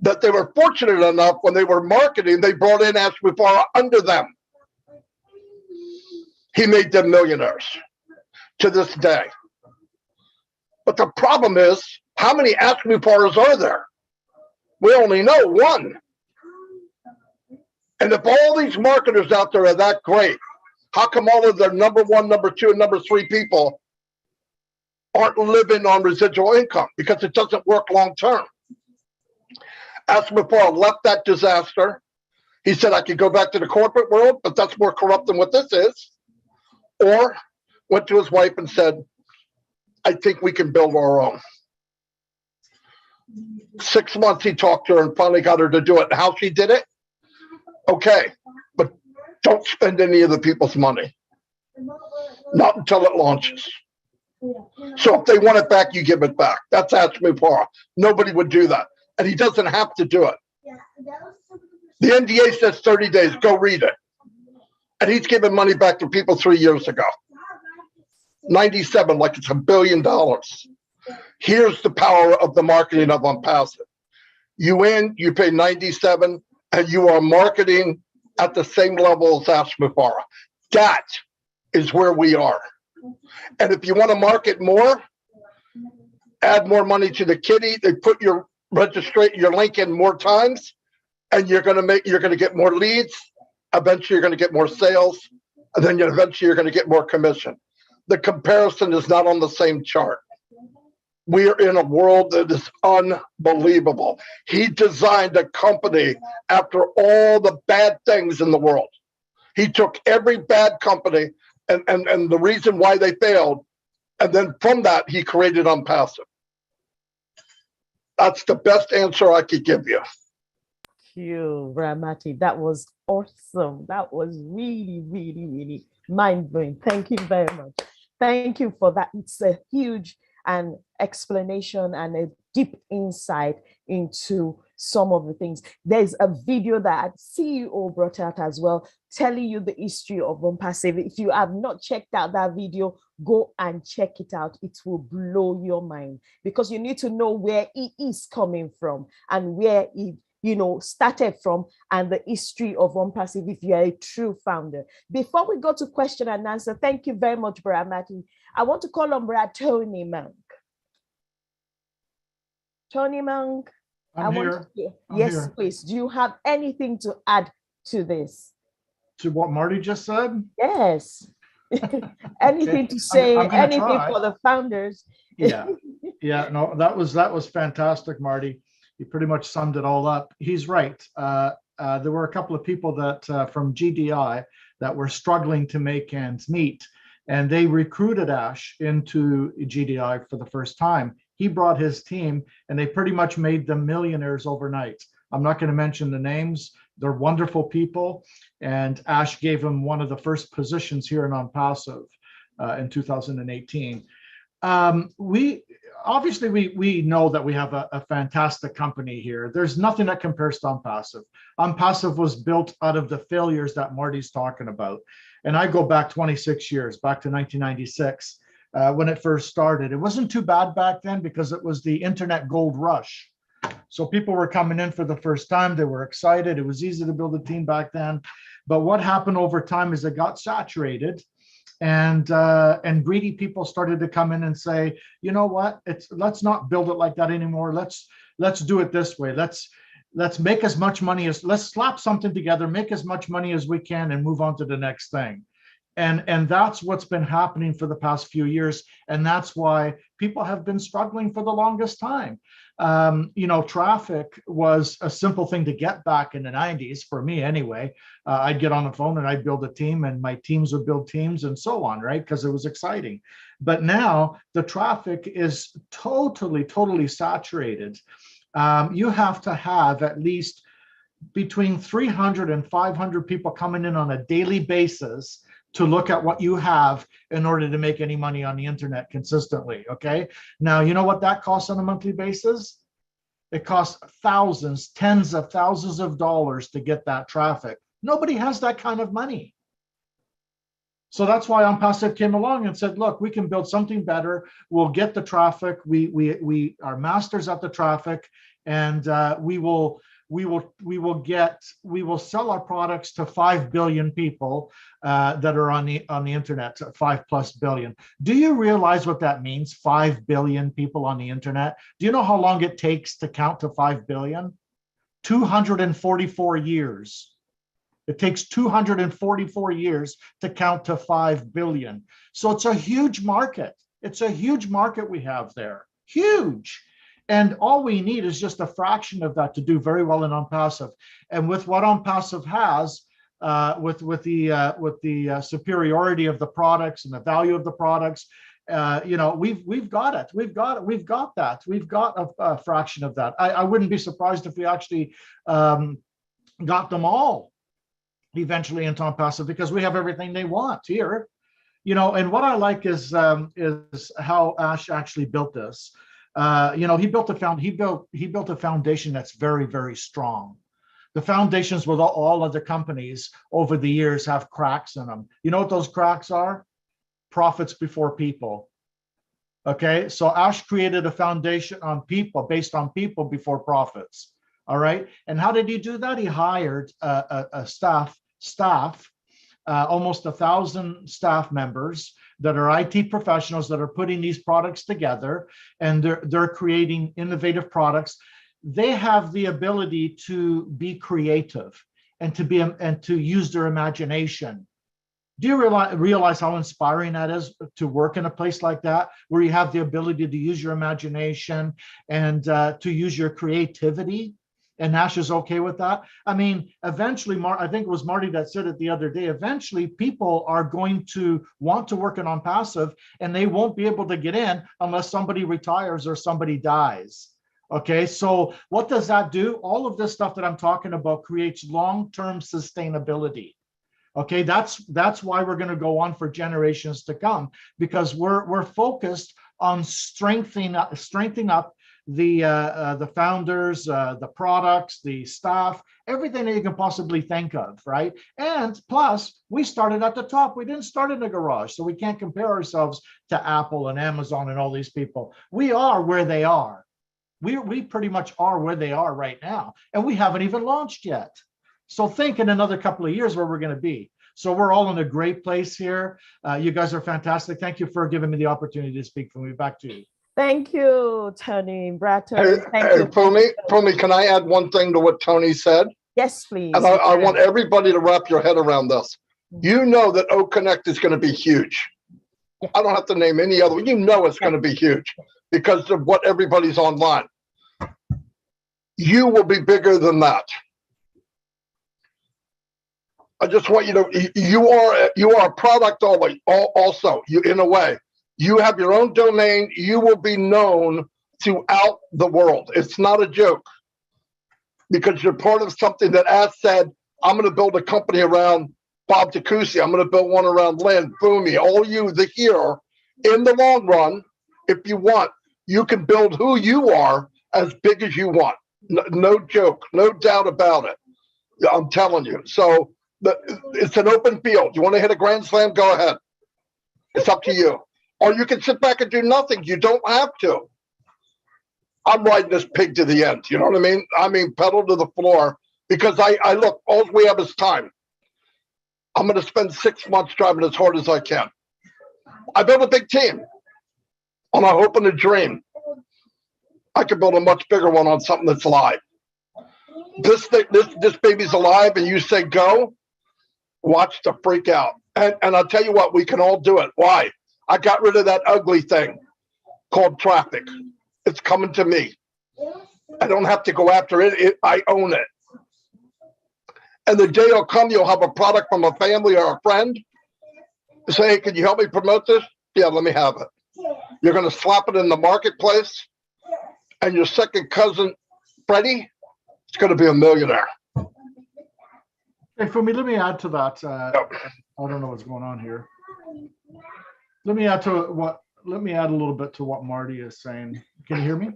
that they were fortunate enough when they were marketing, they brought in Ash Mufara under them. He made them millionaires to this day. But the problem is, how many Ash Mufaras are there? We only know one. And if all these marketers out there are that great, how come all of their number one, number two, and number three people aren't living on residual income? Because it doesn't work long term. After before I left that disaster, he said I could go back to the corporate world, but that's more corrupt than what this is. Or went to his wife and said, I think we can build our own. 6 months he talked to her and finally got her to do it. And how she did it? Okay, but don't spend any of the people's money. Not until it launches. So if they want it back, you give it back. That's Ashmupara. Nobody would do that. And he doesn't have to do it. The NDA says 30 days. Go read it. And he's given money back to people 3 years ago. 97, like it's $1 billion. Here's the power of the marketing of ONPASSIVE. You win, you pay 97, and you are marketing at the same level as Ashmupara. That is where we are. And if you want to market more, add more money to the kitty. They put your link in more times, and you're going to get more leads. Eventually, you're going to get more sales, and then eventually you're going to get more commission. The comparison is not on the same chart. We are in a world that is unbelievable. He designed a company after all the bad things in the world. He took every bad company and the reason why they failed, and then from that, he created ONPASSIVE. That's the best answer I could give you. Thank you, Ramati. That was awesome. That was really, really, really mind-blowing. Thank you very much. Thank you for that. It's a huge explanation and a deep insight into some of the things. There's a video that CEO brought out as well, telling you the history of ONPASSIVE. If you have not checked out that video, go and check it out. It will blow your mind, because you need to know where it is coming from and where it started from, and the history of ONPASSIVE if you are a true founder. Before we go to question and answer, thank you very much, Brad Matty. I want to call on Brad Tony Monk. Tony Monk, I'm here. Yes, please. Do you have anything to add to this? To what Marty just said? Yes. Anything to say, anything try. For the founders. Yeah. No, that was fantastic, Marty. You pretty much summed it all up. He's right. There were a couple of people that from GDI that were struggling to make ends meet, and they recruited Ash into GDI for the first time. He brought his team, and they pretty much made them millionaires overnight. I'm not going to mention the names. They're wonderful people, and Ash gave them one of the first positions here in ONPASSIVE in 2018. We know that we have a fantastic company here. There's nothing that compares to ONPASSIVE. ONPASSIVE was built out of the failures that Marty's talking about. And I go back 26 years, back to 1996, when it first started. It wasn't too bad back then because it was the internet gold rush. So people were coming in for the first time. They were excited. It was easy to build a team back then. But what happened over time is it got saturated. And greedy people started to come in and say, you know what? Let's not build it like that anymore. Let's do it this way. Let's make as much money let's slap something together, make as much money as we can, and move on to the next thing. And that's what's been happening for the past few years. And that's why people have been struggling for the longest time. Traffic was a simple thing to get back in the 90s, for me anyway. I'd get on the phone and I'd build a team, and my teams would build teams and so on, right? Because it was exciting. But now the traffic is totally saturated. You have to have at least between 300 and 500 people coming in on a daily basis to look at what you have in order to make any money on the internet consistently, okay? Now, you know what that costs on a monthly basis? It costs thousands, tens of thousands of dollars to get that traffic. Nobody has that kind of money. So that's why ONPASSIVE came along and said, look, we can build something better. We'll get the traffic. We are masters at the traffic, and we will sell our products to 5 billion people that are on the internet, 5+ billion. Do you realize what that means? 5 billion people on the internet. Do you know how long it takes to count to 5 billion? 244 years. It takes 244 years to count to 5 billion. So it's a huge market. It's a huge market we have there, huge. And all we need is just a fraction of that to do very well in ONPASSIVE. And with what ONPASSIVE has, with the superiority of the products and the value of the products, we've got it. We've got that. We've got a fraction of that. I wouldn't be surprised if we actually got them all eventually into ONPASSIVE, because we have everything they want here. And what I like is how Ash actually built this. He built a foundation that's very, very strong. The foundations with all other companies over the years have cracks in them. You know what those cracks are? Profits before people. Okay, so Ash created a foundation on people, based on people before profits. All right, and how did he do that? He hired a staff, almost 1,000 staff members that are IT professionals that are putting these products together, and they're creating innovative products. They have the ability to be creative and to use their imagination. Do you realize how inspiring that is to work in a place like that, where you have the ability to use your imagination and to use your creativity? And Nash is okay with that. I mean, eventually, I think it was Marty that said it the other day, eventually people are going to want to work in ONPASSIVE, and they won't be able to get in unless somebody retires or somebody dies. Okay, so what does that do? All of this stuff that I'm talking about creates long-term sustainability. Okay, that's why we're going to go on for generations to come, because we're focused on strengthening up the founders, the products, the staff, everything that you can possibly think of, right? And plus, we started at the top. We didn't start in a garage, so we can't compare ourselves to Apple and Amazon and all these people. We are where they are. We pretty much are where they are right now, and we haven't even launched yet. So think in another couple of years where we're going to be. So we're all in a great place here. You guys are fantastic. Thank you for giving me the opportunity to speak. From me, back to you. Thank you, Tony Bratton. Hey, Pumi, can I add one thing to what Tony said? Yes, please. And I want everybody to wrap your head around this. You know that O Connect is going to be huge. Yeah. I don't have to name any other. You know it's going to be huge because of what everybody's online. You will be bigger than that. I just want you to. You are a product also. You, in a way, you have your own domain. You will be known throughout the world. It's not a joke, because you're part of something that Ash said. I'm going to build a company around Bob Takusi. I'm going to build one around Lynn, Boomy, all you the here. In the long run, if you want, you can build who you are as big as you want. No joke, no doubt about it. I'm telling you. So it's an open field. You want to hit a grand slam? Go ahead. It's up to you. Or you can sit back and do nothing. You don't have to. I'm riding this pig to the end. You know what I mean? I mean, pedal to the floor, because I look, all we have is time. I'm going to spend 6 months driving as hard as I can. I built a big team on a hope and a dream. I could build a much bigger one on something that's live. This baby's alive, and you say go, watch the freak out. And I'll tell you what, we can all do it. Why? I got rid of that ugly thing called traffic. It's coming to me. I don't have to go after it. I own it. And the day will come, you'll have a product from a family or a friend. Say, hey, can you help me promote this? Yeah, let me have it. You're going to slap it in the marketplace, and your second cousin, Freddie, is going to be a millionaire. Hey, for me, let me add to that. I don't know what's going on here. Let me add a little bit to what Marty is saying. Can you hear me?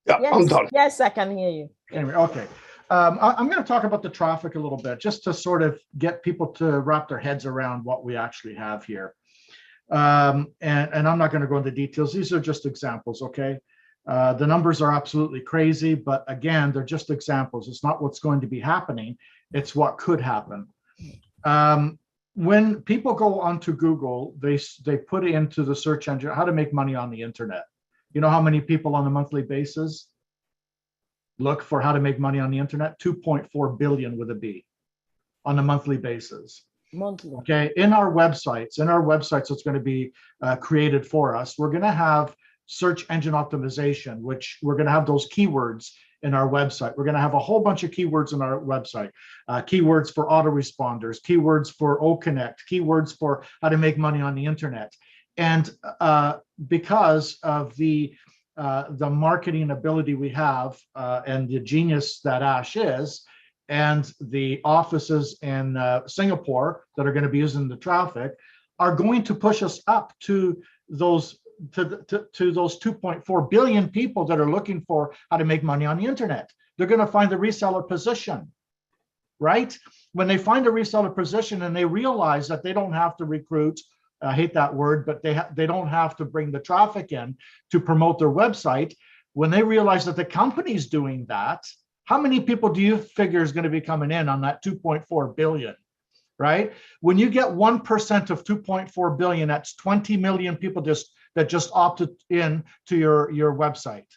Yeah, yes, I'm done. Yes, I can hear you. Anyway, okay. I'm going to talk about the traffic a little bit, just to sort of get people to wrap their heads around what we actually have here. And I'm not going to go into details. These are just examples, okay? The numbers are absolutely crazy, but again, they're just examples. It's not what's going to be happening. It's what could happen. When people go onto Google, they put into the search engine how to make money on the internet. You know how many people on a monthly basis look for how to make money on the internet? 2.4 billion with a B. on a monthly basis. Monthly. Okay, in our websites, it's going to be created for us. We're going to have search engine optimization, which we're going to have those keywords in our website. We're going to have a whole bunch of keywords in our website, keywords for autoresponders, keywords for OConnect, keywords for how to make money on the internet. And because of the marketing ability we have and the genius that Ash is, and the offices in Singapore that are going to be using the traffic are going to push us up to those those 2.4 billion people that are looking for how to make money on the internet. They're going to find the reseller position, right? When they find a reseller position and they realize that they don't have to recruit, I hate that word, but they don't have to bring the traffic in to promote their website. When they realize that the company's doing that, how many people do you figure is going to be coming in on that 2.4 billion? Right? When you get 1% of 2.4 billion, that's 20 million people that just opted in to your website.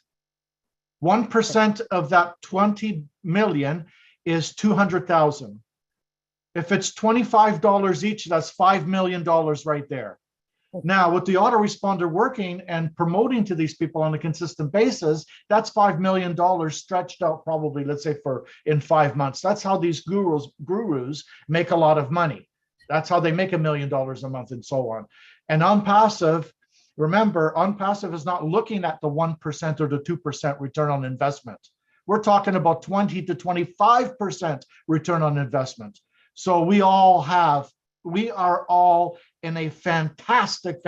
1% of that 20 million is 200,000. If it's $25 each, that's $5 million right there. Now, with the autoresponder working and promoting to these people on a consistent basis, that's $5 million stretched out probably, let's say, in 5 months. That's how these gurus make a lot of money. That's how they make $1 million a month and so on. And ONPASSIVE, remember, ONPASSIVE is not looking at the 1% or the 2% return on investment. We're talking about 20 to 25% return on investment. So we are all in a fantastic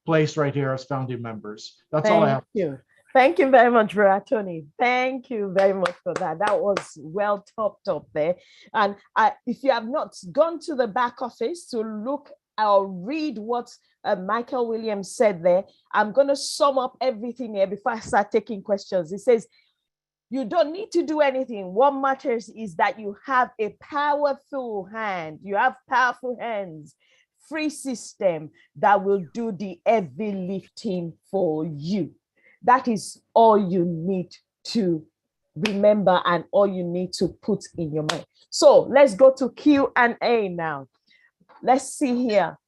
place right here as founding members. That's all I have. Thank you. Thank you very much, Brother Tony. Thank you very much for that. That was well topped up there. And if you have not gone to the back office to look or read what Michael Williams said there, I'm going to sum up everything here before I start taking questions. He says, you don't need to do anything. What matters is that you have a powerful hand. You have powerful hands, free system that will do the heavy lifting for you. That is all you need to remember and all you need to put in your mind. So let's go to Q&A now. Let's see here.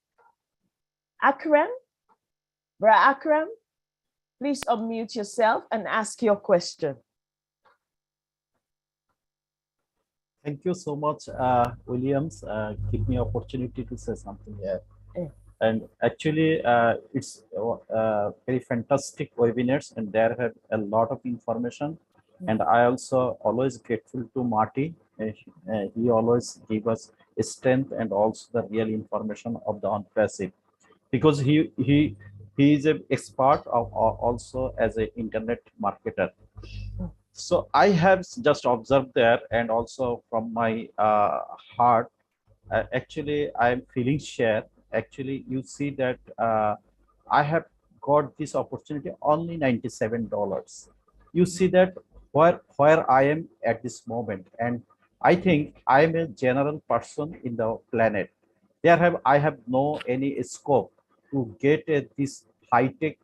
Akram, Brother Akram, please unmute yourself and ask your question. Thank you so much, Williams. Give me opportunity to say something here. And actually, it's very fantastic webinars, and there have a lot of information. And I also always grateful to Marty. He always give us strength and also the real information of the ONPASSIVE, because he is an expert of also as an internet marketer. So I have just observed there, and also from my heart, actually I am feeling share. Actually, you see that I have got this opportunity only $97. You see that where I am at this moment, and I think I am a general person in the planet. I have no any scope to get this high tech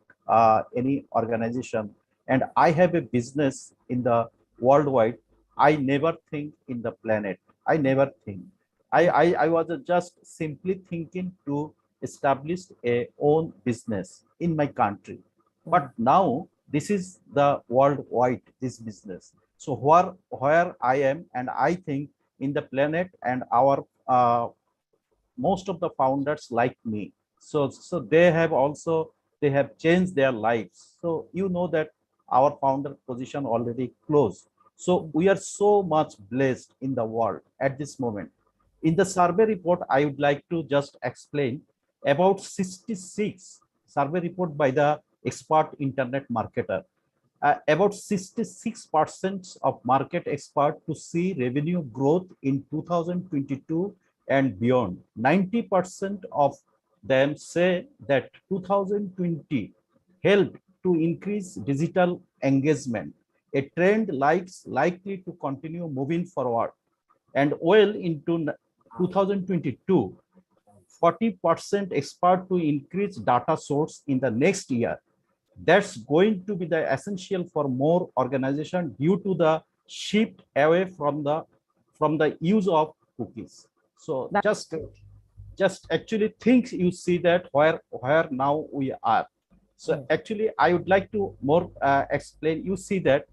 any organization. And I have a business in the worldwide. I never think in the planet. I never think. I was just simply thinking to establish a own business in my country. But now this is the worldwide, this business. So where I am, and I think in the planet, and our most of the founders like me. So they have changed their lives. So you know that our founder position already closed. So we are so much blessed in the world at this moment. In the survey report, I would like to just explain about 66 survey report by the expert internet marketer. About 66% of market expert to see revenue growth in 2022 and beyond. 90% of them say that 2020 helped to increase digital engagement, a trend likely to continue moving forward. And well into 2022, 40% expect to increase data source in the next year. That's going to be the essential for more organization due to the shift away from the use of cookies. So That's just actually think you see that where now we are. So actually, I would like to more explain. You see that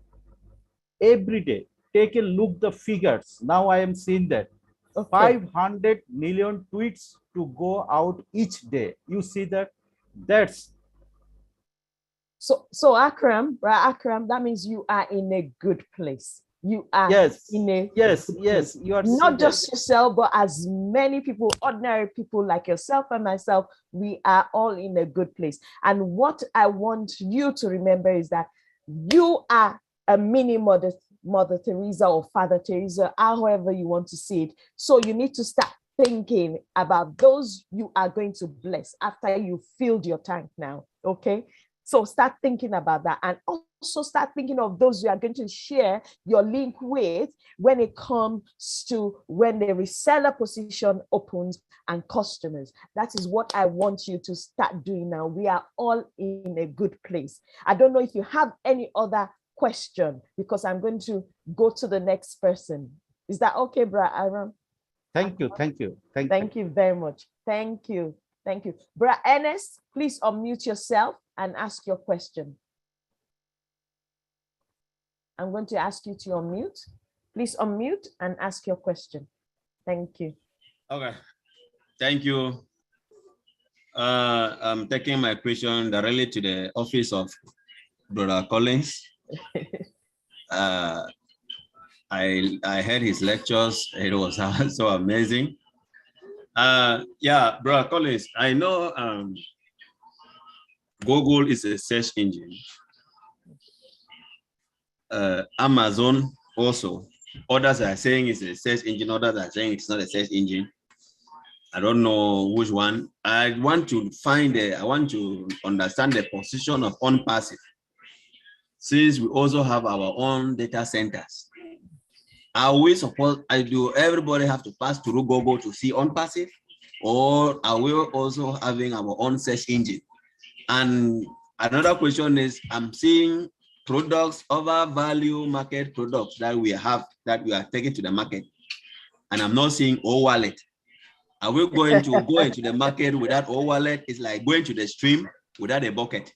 every day. Take a look the figures. Now I am seeing that 500 million tweets to go out each day. You see that? That's so Akram, right? Akram, that means you are in a good place. You are in a yes. good place. You are Not just yourself, but as many people, ordinary people like yourself and myself, we are all in a good place. And what I want you to remember is that you are a mini Mother Teresa or Father Teresa, however you want to see it. So you need to start thinking about those you are going to bless after you filled your tank now. Okay. So start thinking about that, and also start thinking of those you are going to share your link with when it comes to when the reseller position opens and customers. That is what I want you to start doing now. We are all in a good place. I don't know if you have any other question, because I'm going to go to the next person. Is that okay, Bra Aaron? Thank you very much. Thank you. Bra Ernest, please unmute yourself and ask your question. I'm going to ask you to unmute. Please unmute and ask your question. Thank you. Okay. Thank you. I'm taking my question directly to the office of Brother Collins. I heard his lectures. It was so amazing. Yeah, Brother Collins, I know Google is a search engine. Amazon also. Others are saying it's a search engine. Others are saying it's not a search engine. I don't know which one. I want to understand the position of ONPASSIVE, since we also have our own data centers. Are we supposed, do everybody have to pass through Google to see ONPASSIVE, or are we also having our own search engine? And another question is, I'm seeing products over value market products that we are taking to the market, and I'm not seeing O-Wallet. Are we going to go into the market without O-Wallet? It's like going to the stream without a bucket.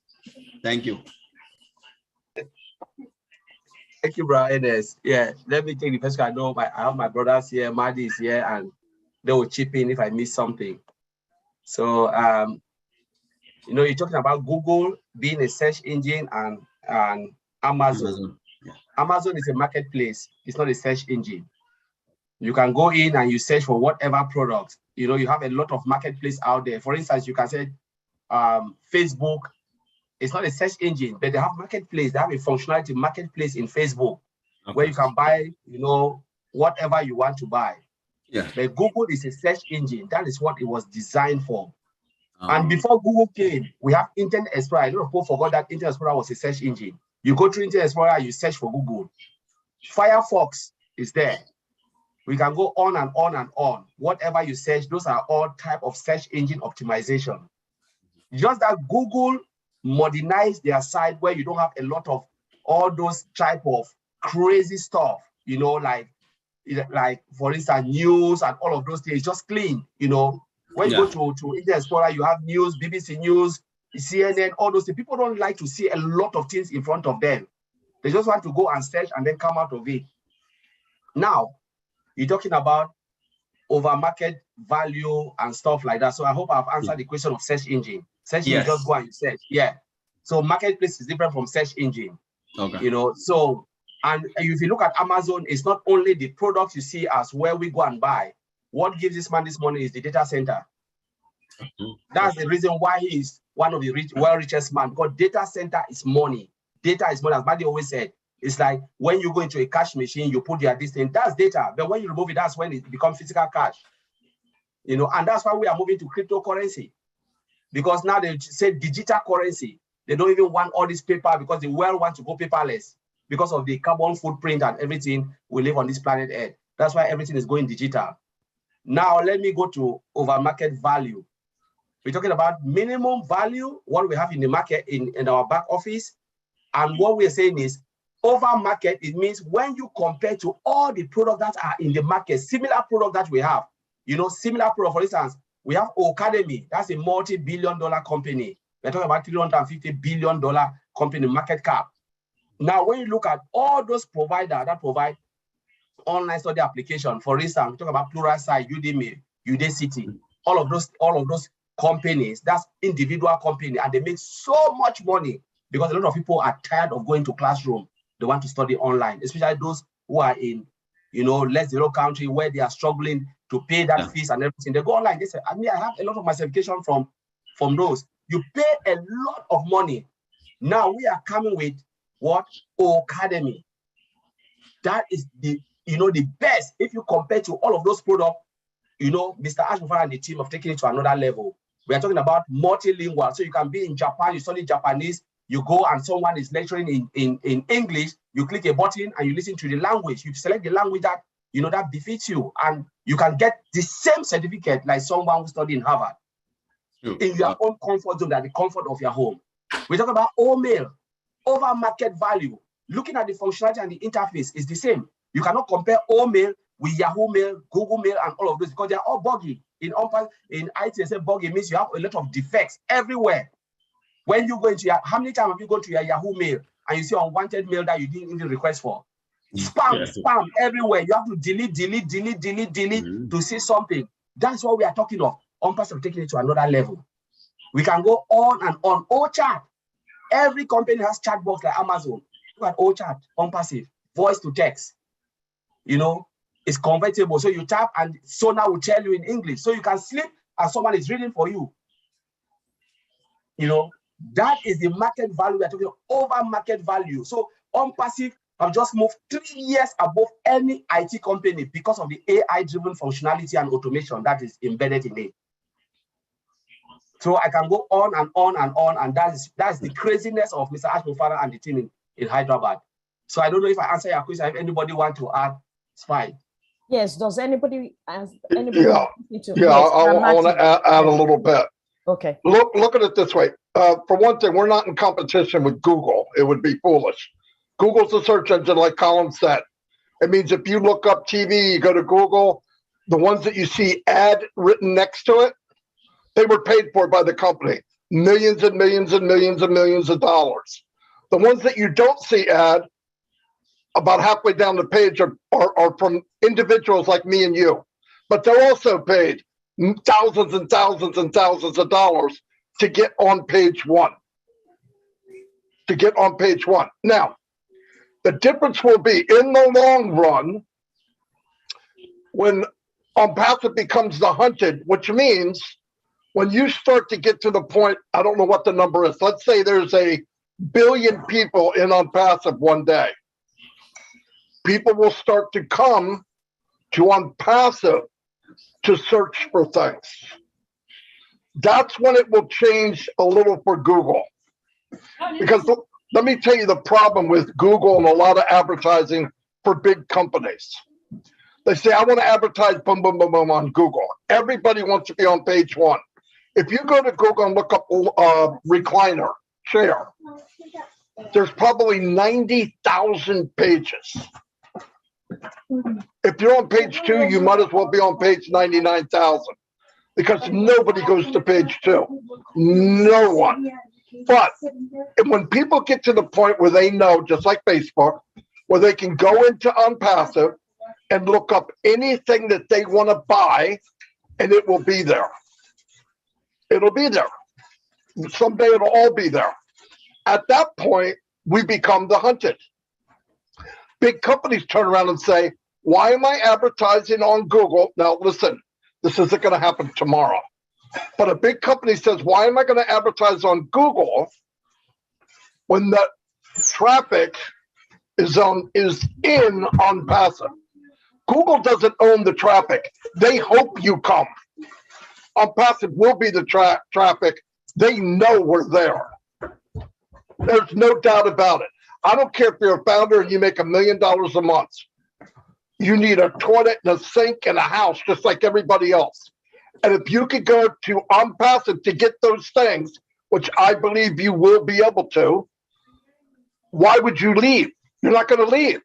Thank you. Thank you, Brian. Yeah, let me take the first one. I have my brothers here, Madi is here, and they will chip in if I miss something. So, you're talking about Google being a search engine and Amazon. Yeah. Amazon is a marketplace. It's not a search engine. You can go in and you search for whatever product. You have a lot of marketplace out there. For instance, you can say Facebook. It's not a search engine, but they have marketplace. They have a functionality marketplace in Facebook, where you can buy, whatever you want to buy. Yeah. But Google is a search engine. That is what it was designed for. And before Google came, we have Internet Explorer. I don't know if people forgot that Internet Explorer was a search engine. You go to Internet Explorer, you search for Google. Firefox is there. We can go on and on and on. Whatever you search, those are all type of search engine optimization. Just that Google modernized their site where you don't have a lot of all those type of crazy stuff, like for instance, news and all of those things, just clean, When you go to Internet Explorer, you have news, BBC News, CNN, all those things. People don't like to see a lot of things in front of them. They just want to go and search and then come out of it. Now, you're talking about over market value and stuff like that. So I hope I've answered the question of search engine. Search engine, just go and search. Yeah. So marketplace is different from search engine. Okay. So, and if you look at Amazon, it's not only the products you see as where we go and buy. What gives this man this money is the data center. That's the reason why he is one of the richest man, because data center is money. Data is money, as Madi always said. It's like when you go into a cash machine, you put your distance, that's data. But when you remove it, that's when it becomes physical cash. And that's why we are moving to cryptocurrency. Because now they say digital currency. They don't even want all this paper because the world wants to go paperless because of the carbon footprint and everything we live on this planet Earth. That's why everything is going digital. Now, let me go to over market value. We're talking about minimum value, what we have in the market in our back office. And what we're saying is over market, it means when you compare to all the products that are in the market, similar products that we have, similar product. For instance, we have Academy. That's a multi-billion-dollar company. We're talking about $350 billion company market cap. Now, when you look at all those providers that provide online study application, for instance, we talk about Pluralsight, Udemy, Udacity, all of those companies, that's individual company, and they make so much money because a lot of people are tired of going to classroom. They want to study online, especially those who are in, less developed country where they are struggling to pay that fees and everything. They go online. They say, I have a lot of my certification from those. You pay a lot of money. Now we are coming with what? Academy. That is the best if you compare to all of those products. Mr. Ashmufara and the team have taken it to another level. We are talking about multilingual. So you can be in Japan, you study Japanese, you go and someone is lecturing in English, you click a button and you listen to the language. You select the language that that befits you, and you can get the same certificate like someone who studied in Harvard in your own comfort zone, at the comfort of your home. We talk about OMail, over market value. Looking at the functionality and the interface is the same. You cannot compare OMail with Yahoo Mail, Google Mail, and all of those because they are all buggy. In ITSA, buggy means you have a lot of defects everywhere. When you go into how many times have you gone to your Yahoo Mail and you see unwanted mail that you didn't even request for? Spam everywhere. You have to delete to see something. That's what we are talking of. ONPASSIVE taking it to another level. We can go on and on. OChat. Every company has chat box like Amazon. Look at OChat, ONPASSIVE, voice to text. It's convertible. So you tap and Sona will tell you in English. So you can sleep and someone is reading for you. That is the market value. We are talking over market value. So ONPASSIVE have just moved 3 years above any IT company because of the AI-driven functionality and automation that is embedded in it. So I can go on and on and on, and that's the craziness of Mr. Ashmufara and the team in Hyderabad. So I don't know if I answer your question. If anybody want to add, it's fine. Yes. Does anybody ask? I want to add a little bit. Okay. Look at it this way. For one thing, we're not in competition with Google. It would be foolish. Google's a search engine, like Colin said. It means if you look up TV, you go to Google, the ones that you see ad written next to it, they were paid for by the company. Millions and millions and millions and millions of dollars. The ones that you don't see ad, about halfway down the page are from individuals like me and you. But they're also paid thousands and thousands and thousands of dollars to get on page one. Now, the difference will be in the long run when ONPASSIVE becomes the hunted, which means when you start to get to the point, I don't know what the number is. Let's say there's 1 billion people in ONPASSIVE one day. People will start to come to ONPASSIVE to search for things. That's when it will change a little for Google. Because let me tell you the problem with Google and a lot of advertising for big companies. They say, I want to advertise boom, boom, boom, boom on Google. Everybody wants to be on page one. If you go to Google and look up recliner, chair, there's probably 90,000 pages. If you're on page 2, you might as well be on page 99,000 because nobody goes to page 2. No one. But when people get to the point where they know, just like Facebook, where they can go into ONPASSIVE and look up anything that they want to buy, and it will be there. It'll be there. Someday it'll all be there. At that point, we become the hunted. Big companies turn around and say, why am I advertising on Google? Now, listen, this isn't going to happen tomorrow. But a big company says, why am I going to advertise on Google when the traffic is in ONPASSIVE? Google doesn't own the traffic. They hope you come. ONPASSIVE will be the traffic. They know we're there. There's no doubt about it. I don't care if you're a founder and you make $1 million a month. You need a toilet and a sink and a house just like everybody else. And if you could go to ONPASSIVE to get those things, which I believe you will be able to, why would you leave? You're not going to leave.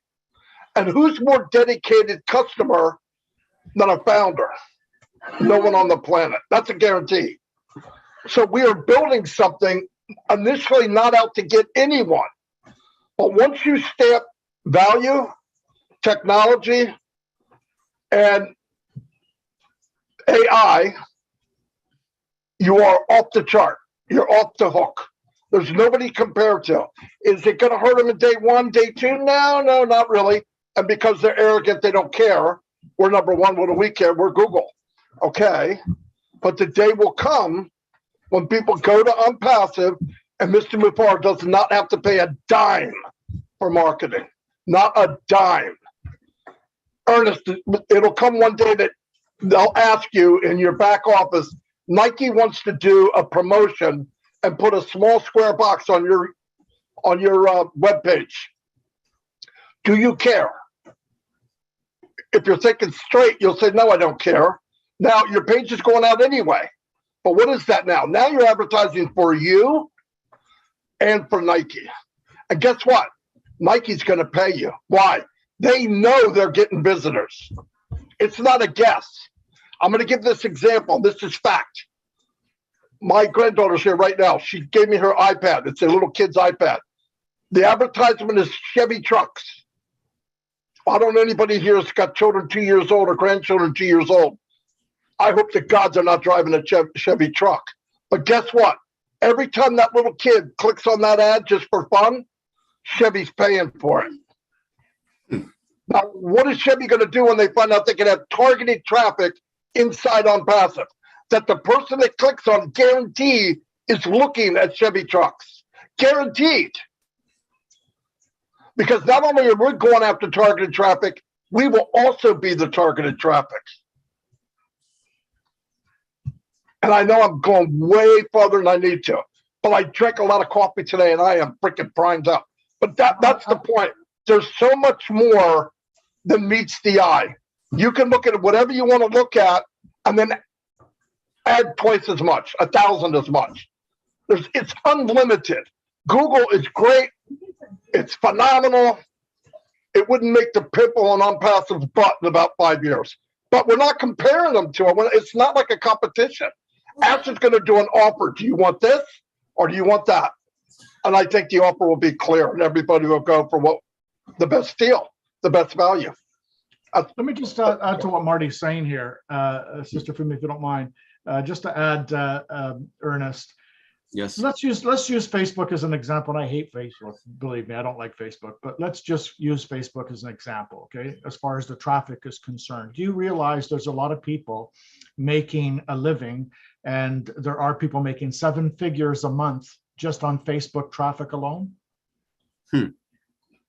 And who's more dedicated customer than a founder? No one on the planet. That's a guarantee. So we are building something initially not out to get anyone. But once you stamp value, technology, and AI, you are off the chart. You're off the hook. There's nobody compared to. Is it going to hurt them in day one, day two? No, not really. And because they're arrogant, they don't care. We're number one. What do we care? We're Google. Okay. But the day will come when people go to ONPASSIVE and Mr. Mufar does not have to pay a dime for marketing. Not a dime. Ernest, it'll come one day that they'll ask you in your back office, Nike wants to do a promotion and put a small square box on your webpage. Do you care? If you're thinking straight, you'll say, no, I don't care. Now your page is going out anyway. But what is that now? Now you're advertising for you and for Nike. And guess what? Nike's going to pay you. Why? They know they're getting visitors. It's not a guess. I'm going to give this example. This is fact. My granddaughter's here right now. She gave me her iPad. It's a little kid's iPad. The advertisement is Chevy trucks. I don't know anybody here that's got children 2 years old or grandchildren 2 years old. I hope to God they're not driving a Chevy truck. But guess what? Every time that little kid clicks on that ad just for fun, Chevy's paying for it. Now, what is Chevy going to do when they find out they can have targeted traffic inside ONPASSIVE? That the person that clicks on guaranteed is looking at Chevy trucks. Guaranteed. Because not only are we going after targeted traffic, we will also be the targeted traffic. And I know I'm going way farther than I need to, but I drank a lot of coffee today and I am freaking primed up. But that's the point. There's so much more than meets the eye. You can look at whatever you want to look at and then add twice as much, 1,000 as much. It's unlimited. Google is great. It's phenomenal. It wouldn't make the pimple on ONPASSIVE's butt in about 5 years. But we're not comparing them to it. It's not like a competition. Ashton's going to do an offer. Do you want this or do you want that? And I think the offer will be clear and everybody will go for what the best deal, the best value. Let me just add to what Marty's saying here, Sister Fumi, if you don't mind. Just to add, Ernest. Yes. Let's use Facebook as an example. And I hate Facebook. Believe me, I don't like Facebook. But let's just use Facebook as an example, okay? As far as the traffic is concerned, do you realize there's a lot of people making a living, and there are people making 7 figures a month just on Facebook traffic alone?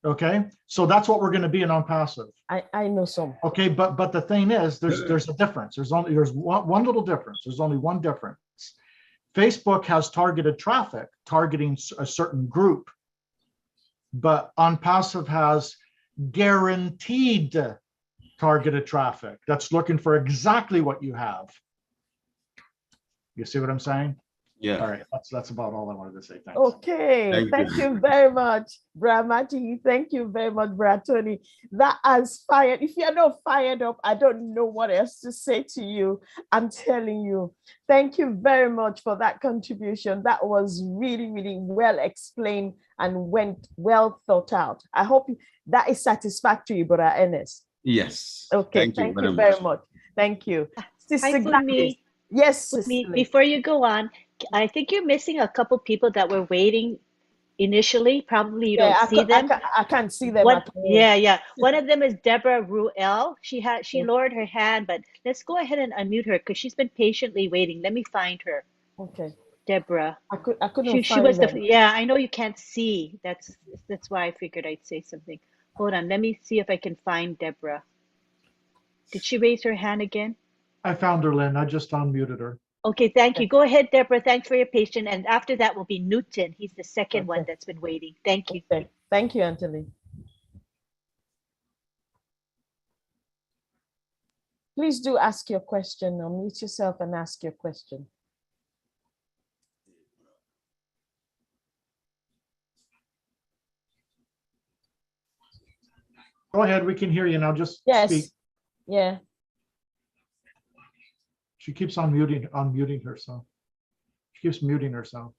Okay, so that's what we're going to be in ONPASSIVE. I know some. Okay, but the thing is, there's a difference. There's one little difference. There's only one difference. Facebook has targeted traffic, targeting a certain group, but ONPASSIVE has guaranteed targeted traffic that's looking for exactly what you have. You see what I'm saying? Yeah. All right, that's about all I wanted to say. Thanks. Okay, thank you very much, Brad Matty. Thank you very much, Brad Tony. That has fired. If you're not fired up, I don't know what else to say to you. I'm telling you. Thank you very much for that contribution. That was really, really well explained and went well thought out. I hope that is satisfactory, Brother Ernest. Yes. Okay, thank you very much. Thank you. Sister Gladys. Yes, Sister. Before you go on, I think you're missing a couple people that were waiting initially. Probably you don't see them. I can't see them at all. Yeah. One of them is Deborah Ruel. She lowered her hand, but let's go ahead and unmute her because she's been patiently waiting. Let me find her. Okay. Deborah. I couldn't She find was them. yeah, I know you can't see. That's why I figured I'd say something. Hold on. Let me see if I can find Deborah. Did she raise her hand again? I found her, Lynn. I just unmuted her. Okay, thank you. Go ahead, Deborah. Thanks for your patience. And after that will be Newton. He's the second one that's been waiting. Thank you. Okay. Thank you, Anthony. Please do ask your question. Unmute yourself and ask your question. Go ahead, we can hear you now. Just Yes. speak. Yeah. She keeps on unmuting herself. She keeps muting herself.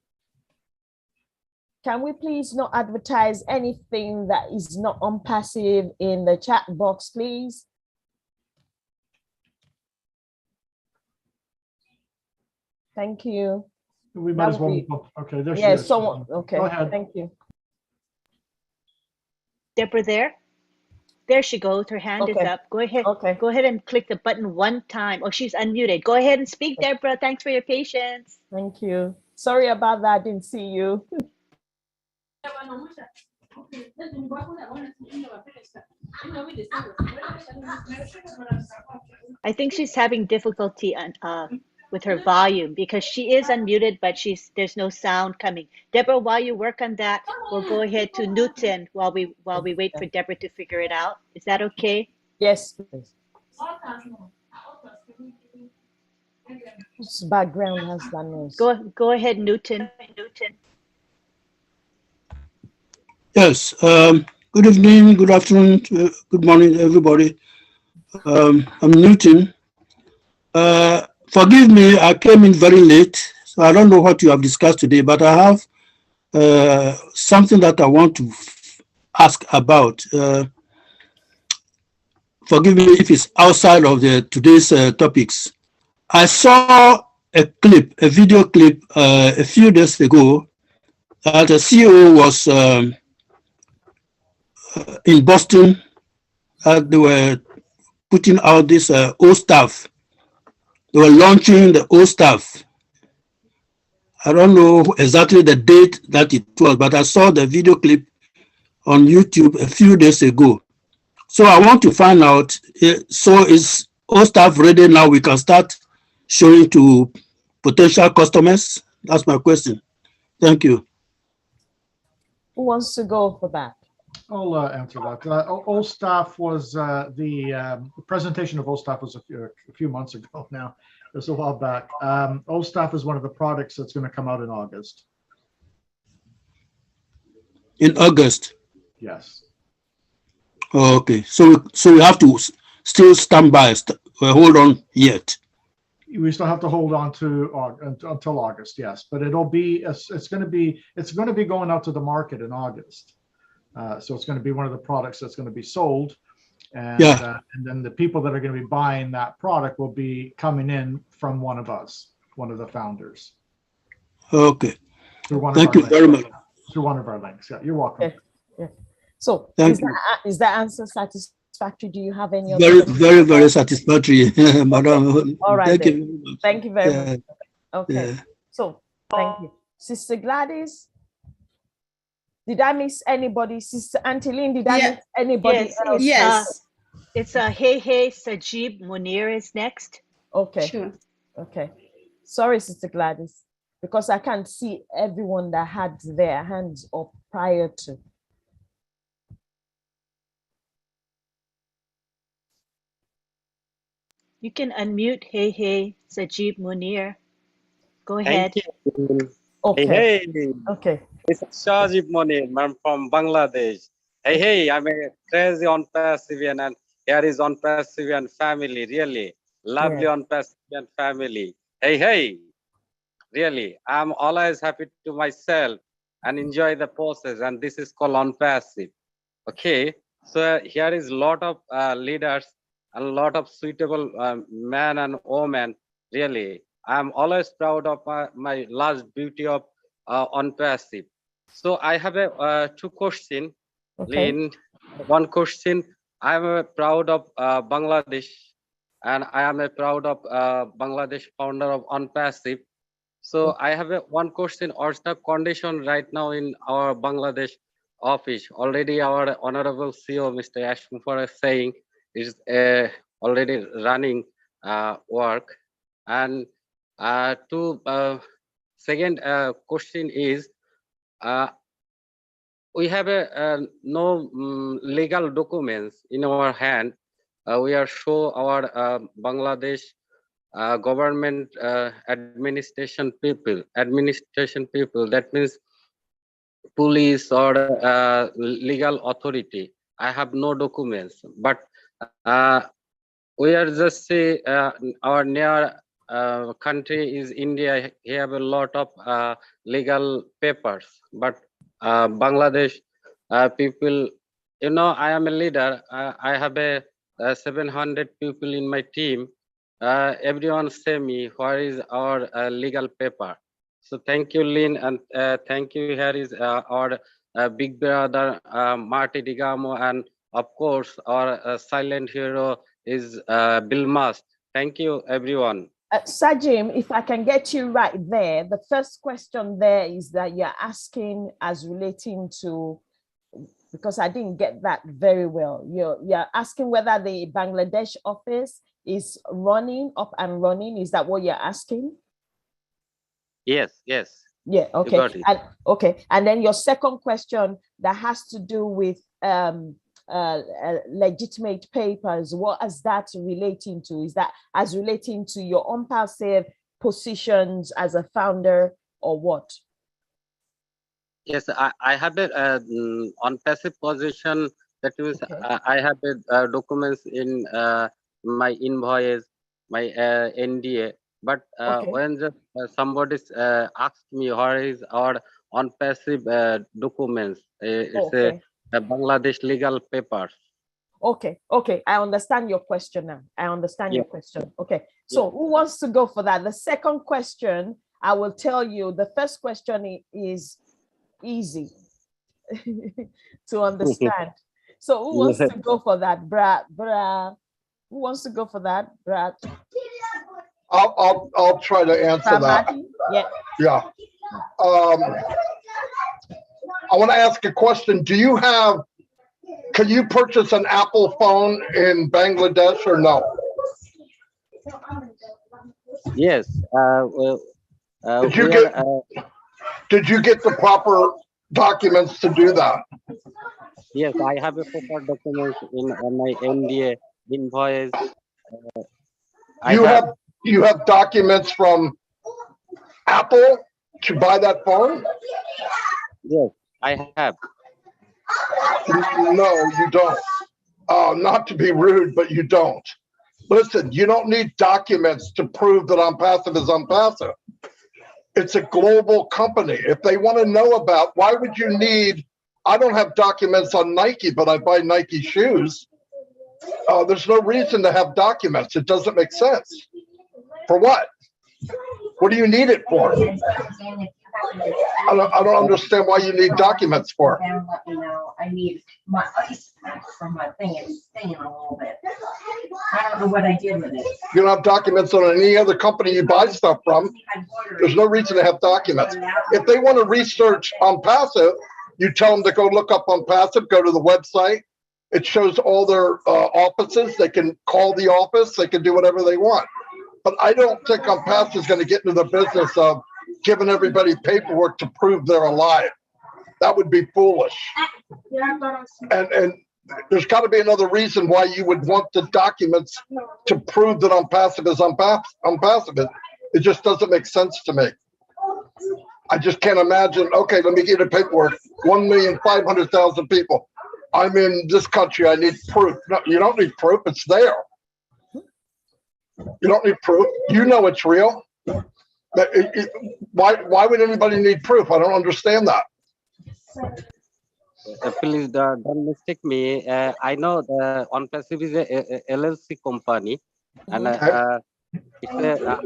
Can we please not advertise anything that is not ONPASSIVE in the chat box, please? Thank you. We might That as would well. be- Okay, there she Yes, is. someone, okay, Go ahead. thank you. Deborah there? There she goes. Her hand is Okay. up. Go ahead. Okay. Go ahead and click the button one time. Oh, she's unmuted. Go ahead and speak, Deborah. Thanks for your patience. Thank you. Sorry about that, I didn't see you. I think she's having difficulty with her volume because she is unmuted, but there's no sound coming. Deborah, while you work on that, we'll go ahead to Newton while we wait for Deborah to figure it out. Is that okay? Yes, please. Whose background has that noise? Go ahead, Newton. Yes. Good evening, good afternoon, good morning, everybody. I'm Newton. Forgive me, I came in very late, so I don't know what you have discussed today, but I have something that I want to ask about. Forgive me if it's outside of today's topics. I saw a video clip a few days ago that the CEO was in Boston. They were putting out this old stuff. They were launching the old stuff. I don't know exactly the date that it was, but I saw the video clip on YouTube a few days ago. So I want to find out, so is old stuff ready now? We can start showing to potential customers? That's my question. Thank you. Who wants to go for that? I'll answer that. Old Staff was the presentation of Old Staff was a few months ago now. It was a while back. Old Staff is one of the products that's going to come out in August. In August? Yes. Okay, so we have to still stand by, hold on yet. We still have to hold on to until August, yes. But it'll be it's going to be going out to the market in August. So it's going to be one of the products that's going to be sold, and and then the people that are going to be buying that product will be coming in from one of us, one of the founders. Okay. Thank you very much. Through one of our links. Yeah, you're welcome. Okay. Yeah. So is that answer satisfactory? Do you have any other questions? Very satisfactory, Madam. All right. Thank you. Thank you very much. Okay. Yeah. So thank you. Sister Gladys, did I miss anybody? Sister Anteline, did I miss anybody else? Yes. It's Hey Sajib Munir is next. Okay. Sure. Okay. Sorry, Sister Gladys, because I can't see everyone that had their hands up prior to. You can unmute Hey Sajib Munir. Go ahead. Thank you. Okay. Hey. Okay. It's Sajib Munir. I'm from Bangladesh. Hey, I'm a crazy ONPASSIVE and here is ONPASSIVE family. Really lovely ONPASSIVE family. Hey. Really, I'm always happy to myself and enjoy the process. And this is called ONPASSIVE. Okay. So here is a lot of leaders and a lot of suitable men and women. Really, I'm always proud of my last beauty of ONPASSIVE. So I have two questions. Okay. One question, I'm proud of Bangladesh, and I am proud of Bangladesh founder of ONPASSIVE. So I have one question. What's the condition right now in our Bangladesh office? Already our honorable CEO, Mr. Ashmufar, is saying is already running work. And second question is, we have no legal documents in our hand. We are show our Bangladesh government administration people. That means police or legal authority. I have no documents, but we are just say our near country is India. We have a lot of legal papers, but Bangladesh people, you know, I am a leader. I have a 700 people in my team. Everyone say me, where is our legal paper? So thank you, Lynn, and thank you. Here is our big brother, Marty Digamo, and of course, our silent hero is Bill Mast. Thank you, everyone. Sajim, if I can get you right there, the first question there is that you're asking as relating to, because I didn't get that very well. You're asking whether the Bangladesh office is running up and running. Is that what you're asking? Yes, yes. Yeah, You okay. got it. And okay, and then your second question that has to do with legitimate papers, what is that relating to? Is that as relating to your ONPASSIVE positions as a founder or what? Yes, I have a ONPASSIVE position. That means I have documents in my invoice, my NDA. But when somebody asked me where is our ONPASSIVE documents, it's a Bangladesh legal papers. Okay, okay, I understand your question now. I understand your question. Okay, so who wants to go for that? The second question, I will tell you, the first question is easy to understand. So who wants to go for that? Brad, who wants to go for that? Brad? I'll try to answer that. Yeah. I want to ask a question. Can you purchase an Apple phone in Bangladesh or no? Yes. Did you get the proper documents to do that? Yes, I have a proper documents in my NDA invoice. You have documents from Apple to buy that phone? Yes, I have. No, you don't. Not to be rude, but you don't. Listen, you don't need documents to prove that ONPASSIVE is ONPASSIVE. It's a global company. If they want to know about, why would you need, I don't have documents on Nike, but I buy Nike shoes. There's no reason to have documents. It doesn't make sense. For what? What do you need it for? I don't understand why you need documents for. I need my ice pack from my thing. It's stinging a little bit. I don't know what I did with it. You don't have documents on any other company you buy stuff from. There's no reason to have documents. If they want to research ONPASSIVE, you tell them to go look up ONPASSIVE, go to the website. It shows all their offices. They can call the office. They can do whatever they want. But I don't think ONPASSIVE is going to get into the business of giving everybody paperwork to prove they're alive. That would be foolish. And there's got to be another reason why you would want the documents to prove that ONPASSIVE is ONPASSIVE. It just doesn't make sense to me. I just can't imagine, okay, let me get the paperwork. 1,500,000 people. I'm in this country, I need proof. No, you don't need proof, it's there. You don't need proof. You know it's real. Why would anybody need proof? I don't understand that. Please don't mistake me. I know the ONPASSIVE is a LLC company, and it's an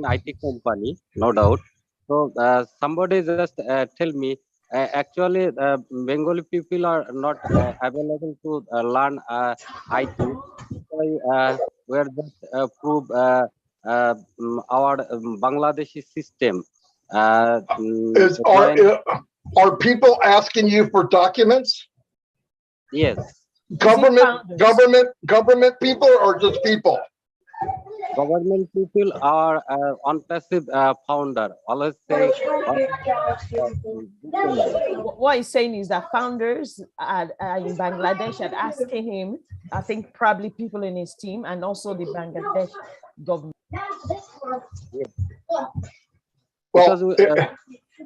IT company, no doubt. So somebody just tell me, actually, Bengali people are not available to learn IT. We're just prove our Bangladeshi system. Are people asking you for documents? Yes. Government people or just people? Government people are ONPASSIVE founder. Always say. What he's saying is that founders in Bangladesh are asking him, I think probably people in his team and also the Bangladesh government. Well,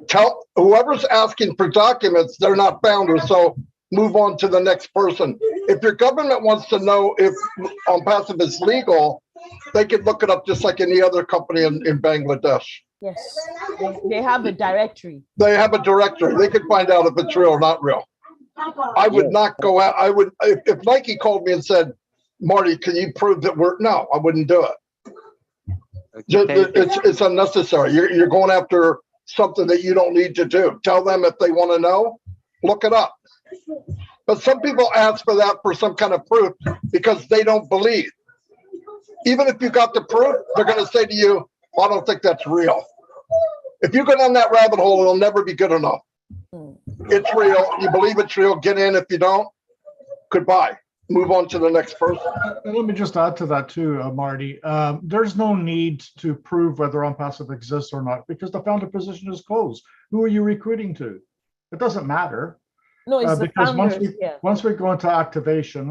tell whoever's asking for documents, they're not founders. So move on to the next person. If your government wants to know if ONPASSIVE is legal, they could look it up just like any other company in Bangladesh. Yes, they have a directory. They have a directory. They could find out if it's real or not real. I would not go out. I would, if Nike called me and said, Marty, can you prove that we're, no, I wouldn't do it. It's unnecessary. You're going after something that you don't need to do. Tell them if they want to know, look it up. But some people ask for that for some kind of proof because they don't believe. Even if you got the proof, they're going to say to you, I don't think that's real. If you go down that rabbit hole, it'll never be good enough. It's real. You believe it's real, get in. If you don't, goodbye. Move on to the next person. Let me just add to that too, Marty. There's no need to prove whether ONPASSIVE exists or not because the founder position is closed. Who are you recruiting to? It doesn't matter. No, it's the because founders, once we go into activation,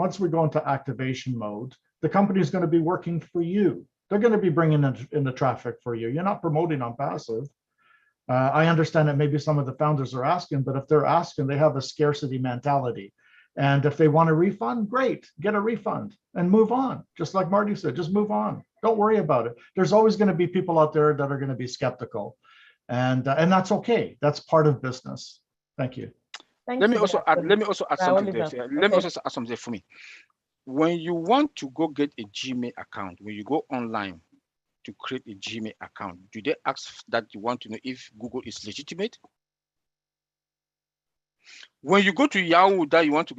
mode, the company is going to be working for you. They're going to be bringing in the traffic for you. You're not promoting ONPASSIVE. I understand that maybe some of the founders are asking, but if they're asking, they have a scarcity mentality. And if they want a refund, great, get a refund and move on. Just like Marty said, just move on. Don't worry about it. There's always going to be people out there that are going to be skeptical. And that's okay. That's part of business. Thank you. Let me also add something there. Let me also add something for me. When you want to go get a Gmail account, when you go online to create a Gmail account, do they ask that you want to know if Google is legitimate? When you go to Yahoo that you want to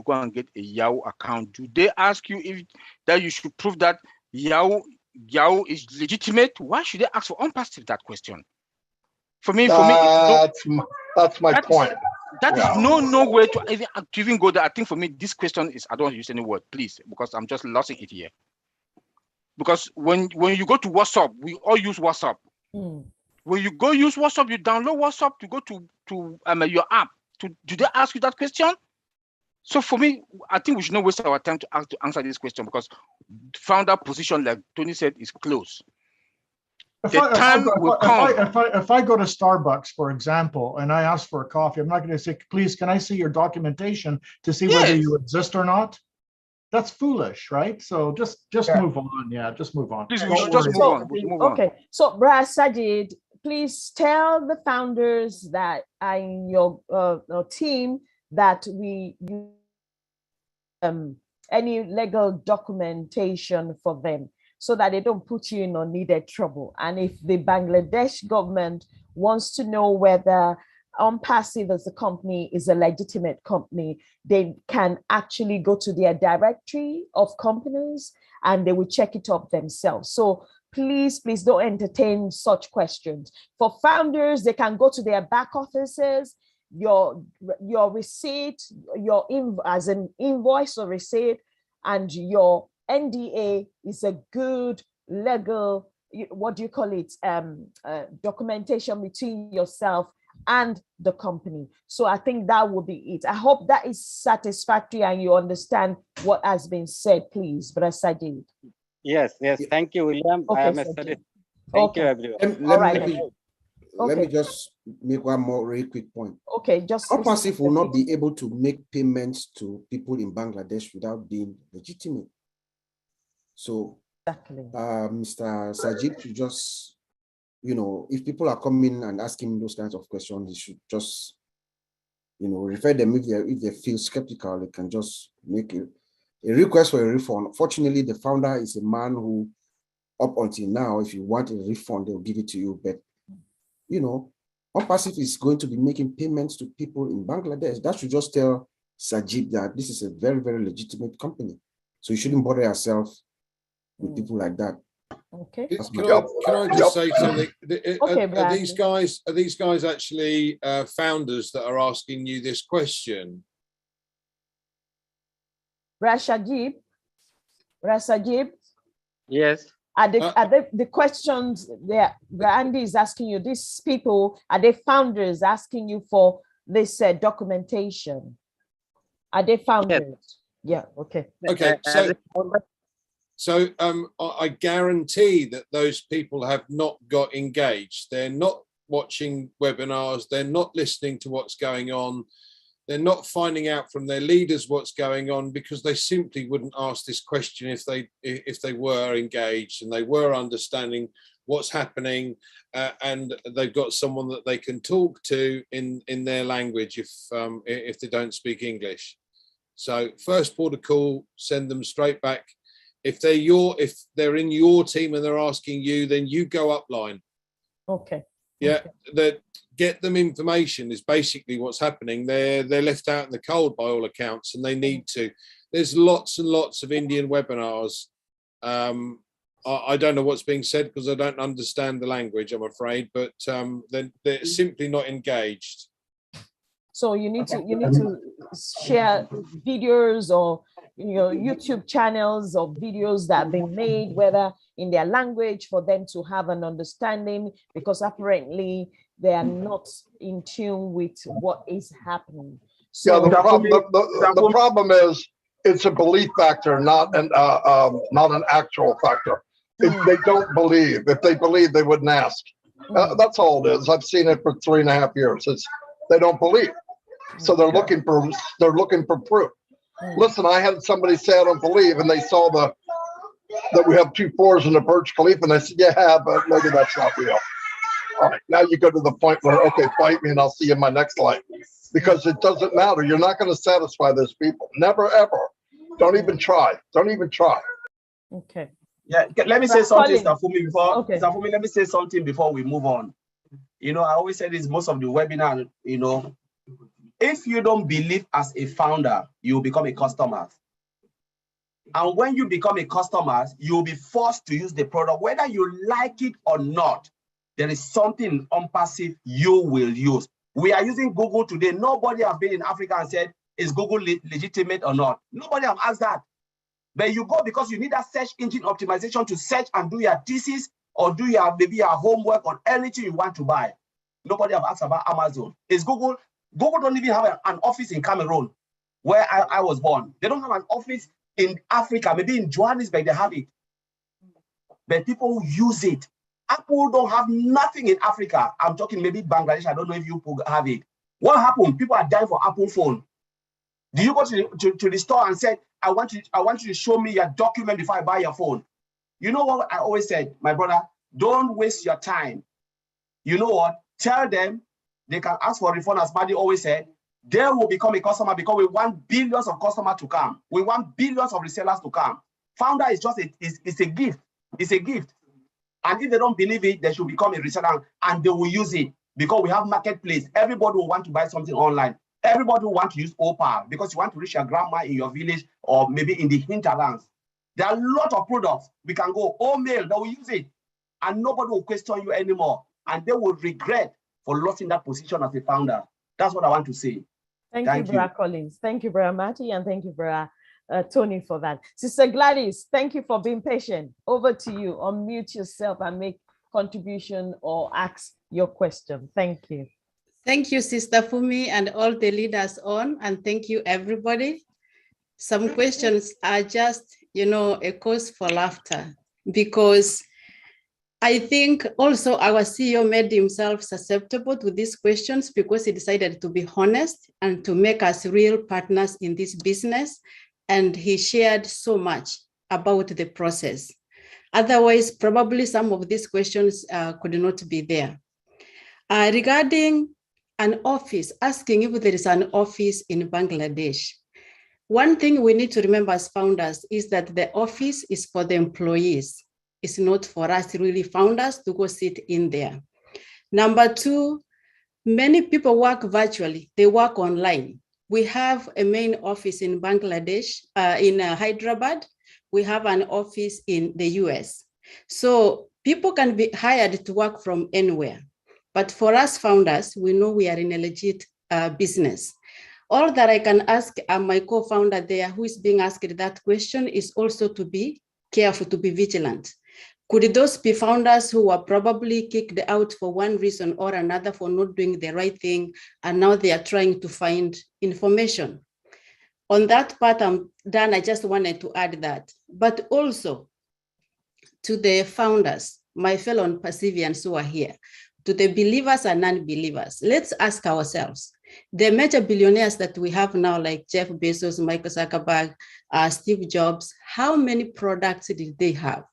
go and get a Yahoo account, do they ask you if that you should prove that Yahoo is legitimate? Why should they ask for ONPASSIVE that question? For me, that's my point. That is no way to even go there. I think for me, this question is, I don't use any word, please, because I'm just losing it here. Because when you go to WhatsApp, we all use WhatsApp. When you go use WhatsApp, you download WhatsApp to go to your app. Do they ask you that question? So for me, I think we should not waste our time to answer this question because founder position, like Tony said, is close. If I go to Starbucks, for example, and I ask for a coffee, I'm not going to say, please, can I see your documentation to see whether you exist or not? That's foolish, right? So just move on. Yeah, just move on. Please, just move on. Okay. So, Brad Sajid, please tell the founders that are in your team that we use any legal documentation for them so that they don't put you in unneeded trouble. And if the Bangladesh government wants to know whether ONPASSIVE as a company is a legitimate company, they can actually go to their directory of companies and they will check it up themselves. So please don't entertain such questions. For founders, they can go to their back offices, your receipt, as an invoice or receipt, and your NDA is a good legal, what do you call it, documentation between yourself and the company. So I think that will be it. I hope that is satisfactory and you understand what has been said, please, Brother Sajid. Yes. Thank you, William. Okay, I am excited. Thank you, everyone. Let me just make one more really quick point. Okay, just ONPASSIVE will not be able to make payments to people in Bangladesh without being legitimate. So, exactly. Mr. Sajid should just, if people are coming and asking those kinds of questions, he should just, refer them if they feel skeptical. They can just make a request for a refund. Fortunately, the founder is a man who, up until now, if you want a refund, they'll give it to you. But ONPASSIVE is going to be making payments to people in Bangladesh. That should just tell Sajid that this is a very, very legitimate company. So you shouldn't bother yourself with people like that. Okay. Can I just say something? Okay, are these guys actually founders that are asking you this question? Rashagib? Yes. Are the questions that Andy is asking you, these people, are they founders asking you for this documentation? Are they founders? Yes. Yeah, okay. Okay, so I guarantee that those people have not got engaged. They're not watching webinars. They're not listening to what's going on. they're not finding out from their leaders what's going on, because they simply wouldn't ask this question if they were engaged and they were understanding what's happening, and they've got someone that they can talk to in their language if they don't speak English. So first port of call, send them straight back. If they're in your team and they're asking you, then you go upline. Okay. Yeah, that get them information is basically what's happening. They're left out in the cold by all accounts, and they need to. There's lots and lots of Indian webinars. I don't know what's being said because I don't understand the language, I'm afraid, but they're simply not engaged. So you need to share videos or YouTube channels or videos that have been made, whether in their language, for them to have an understanding, because apparently they are not in tune with what is happening. So yeah, the problem is it's a belief factor, not an actual factor. They don't believe. If they believe, they wouldn't ask. That's all it is. I've seen it for 3.5 years. They don't believe, so they're looking for proof. Listen, I had somebody say I don't believe, and they saw that we have 2 floors in the Burj Khalifa, and I said, yeah, but maybe that's not real. All right, now you go to the point where, okay, fight me and I'll see you in my next life, because it doesn't matter. You're not going to satisfy those people. Never, ever. Don't even try. Don't even try. Okay. Yeah, let me say something, Stafumi, before. Okay. Stafumi, let me say something before we move on. I always say this most of the webinar, if you don't believe as a founder, you become a customer. And when you become a customer, you'll be forced to use the product, whether you like it or not. There is something ONPASSIVE you will use. We are using Google today. Nobody has been in Africa and said, is Google legitimate or not? Nobody has asked that. But you go because you need a search engine optimization to search and do your thesis or do maybe your homework on anything you want to buy. Nobody have asked about Amazon. Is Google don't even have an office in Cameroon, where I was born. They don't have an office in Africa. Maybe in Johannesburg they have it. But people use it. Apple don't have nothing in Africa. I'm talking maybe Bangladesh. I don't know if you have it. What happened? People are dying for Apple phone. Do you go to the store and say, I want you to show me your document before I buy your phone? You know what I always said, my brother? Don't waste your time. You know what? Tell them they can ask for a refund, as Madi always said. They will become a customer because we want billions of customers to come. We want billions of resellers to come. Founder is just it's a gift. It's a gift. And if they don't believe it, they should become a reseller and they will use it, because we have marketplace. Everybody will want to buy something online. Everybody will want to use OPA because you want to reach your grandma in your village or maybe in the hinterlands. There are a lot of products. We can go mail, they will use it. And nobody will question you anymore. And they will regret for losing that position as a founder. That's what I want to say. Thank you, Brother Collins. Thank you, Brother Matty, and thank you, Brother Tony, for that. Sister Gladys, thank you for being patient. Over to you. Unmute yourself and make contribution or ask your question. Thank you. Thank you, Sister Fumi, and all the leaders on, and thank you, everybody. Some questions are just, a cause for laughter, because I think also our CEO made himself susceptible to these questions because he decided to be honest and to make us real partners in this business. And he shared so much about the process. Otherwise, probably some of these questions could not be there. Regarding an office, asking if there is an office in Bangladesh. One thing we need to remember as founders is that the office is for the employees. It's not for us really founders to go sit in there. Number two, many people work virtually, they work online. We have a main office in Bangladesh, in Hyderabad. We have an office in the US. So people can be hired to work from anywhere. But for us founders, we know we are in a legit business. All that I can ask my co-founder there who is being asked that question is also to be careful, to be vigilant. Could those be founders who were probably kicked out for one reason or another for not doing the right thing, and now they are trying to find information? On that part, I'm done. I just wanted to add that. But also to the founders, my fellow ONPASSIVians who are here, to the believers and non-believers, let's ask ourselves, The major billionaires that we have now, like Jeff Bezos, Michael Zuckerberg, Steve Jobs, how many products did they have?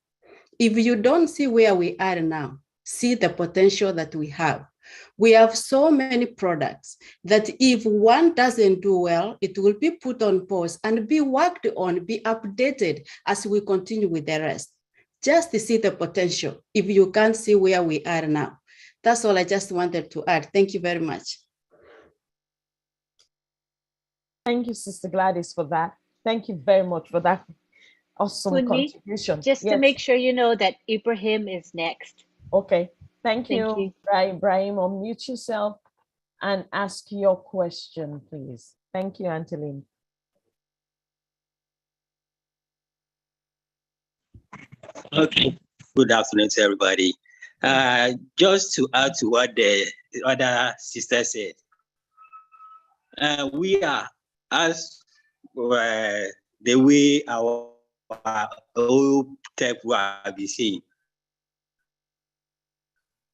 If you don't see where we are now, see the potential that we have. We have so many products that if one doesn't do well, it will be put on pause and be worked on, be updated as we continue with the rest. Just to see the potential, if you can't see where we are now. That's all I just wanted to add. Thank you very much. Thank you, Sister Gladys, for that. Thank you very much for that awesome Kunmi, contribution. just to Yes. make sure you know that Ibrahim is next. Okay. Thank you. Thank you. Ibrahim, unmute yourself and ask your question, please. Thank you, Anteline. Okay. Good afternoon to everybody. Just to add to what the other sister said, we are, as the way our old tech will be saying,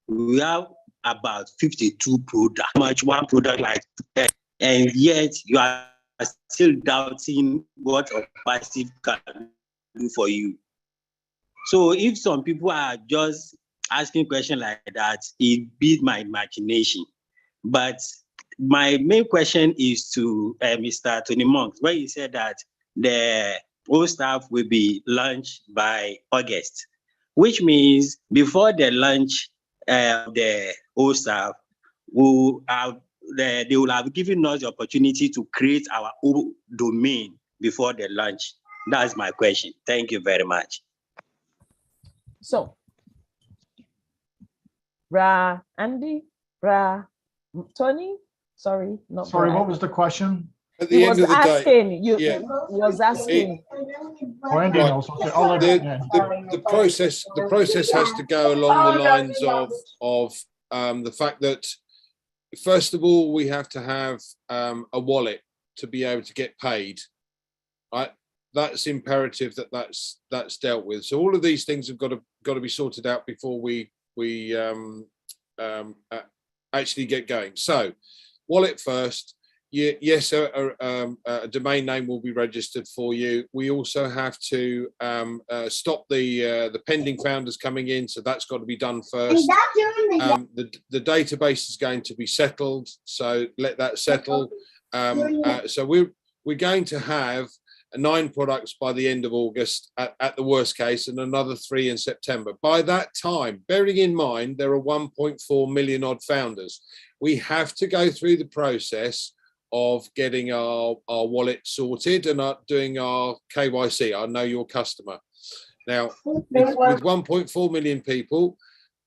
we have about 52 products, much one product like that, and yet you are still doubting what ONPASSIVE can do for you. So if some people are just asking questions like that, it beats my imagination. But my main question is to Mr. Tony Monk, where he said that the old staff will be launched by August, which means before the launch the old staff, they will have given us the opportunity to create our own domain before the launch. That's my question. Thank you very much. So, Andy, Tony, sorry, not Sorry, Bra. what was the question? At the end of the day, he was asking. Andy knows. Okay, I'll let the process has to go along the lines of the fact that, first of all, we have to have a wallet to be able to get paid, right? That's imperative that's dealt with. So all of these things have got to be sorted out before we actually get going. So wallet first. Yes, a domain name will be registered for you. We also have to stop the pending founders coming in, so that's got to be done first. The database is going to be settled, so let that settle. So we're going to have 9 products by the end of August at the worst case, and another 3 in September. By that time, bearing in mind there are 1.4 million odd founders, we have to go through the process of getting our wallet sorted and doing our KYC, our Know Your Customer. Now, with 1.4 million people,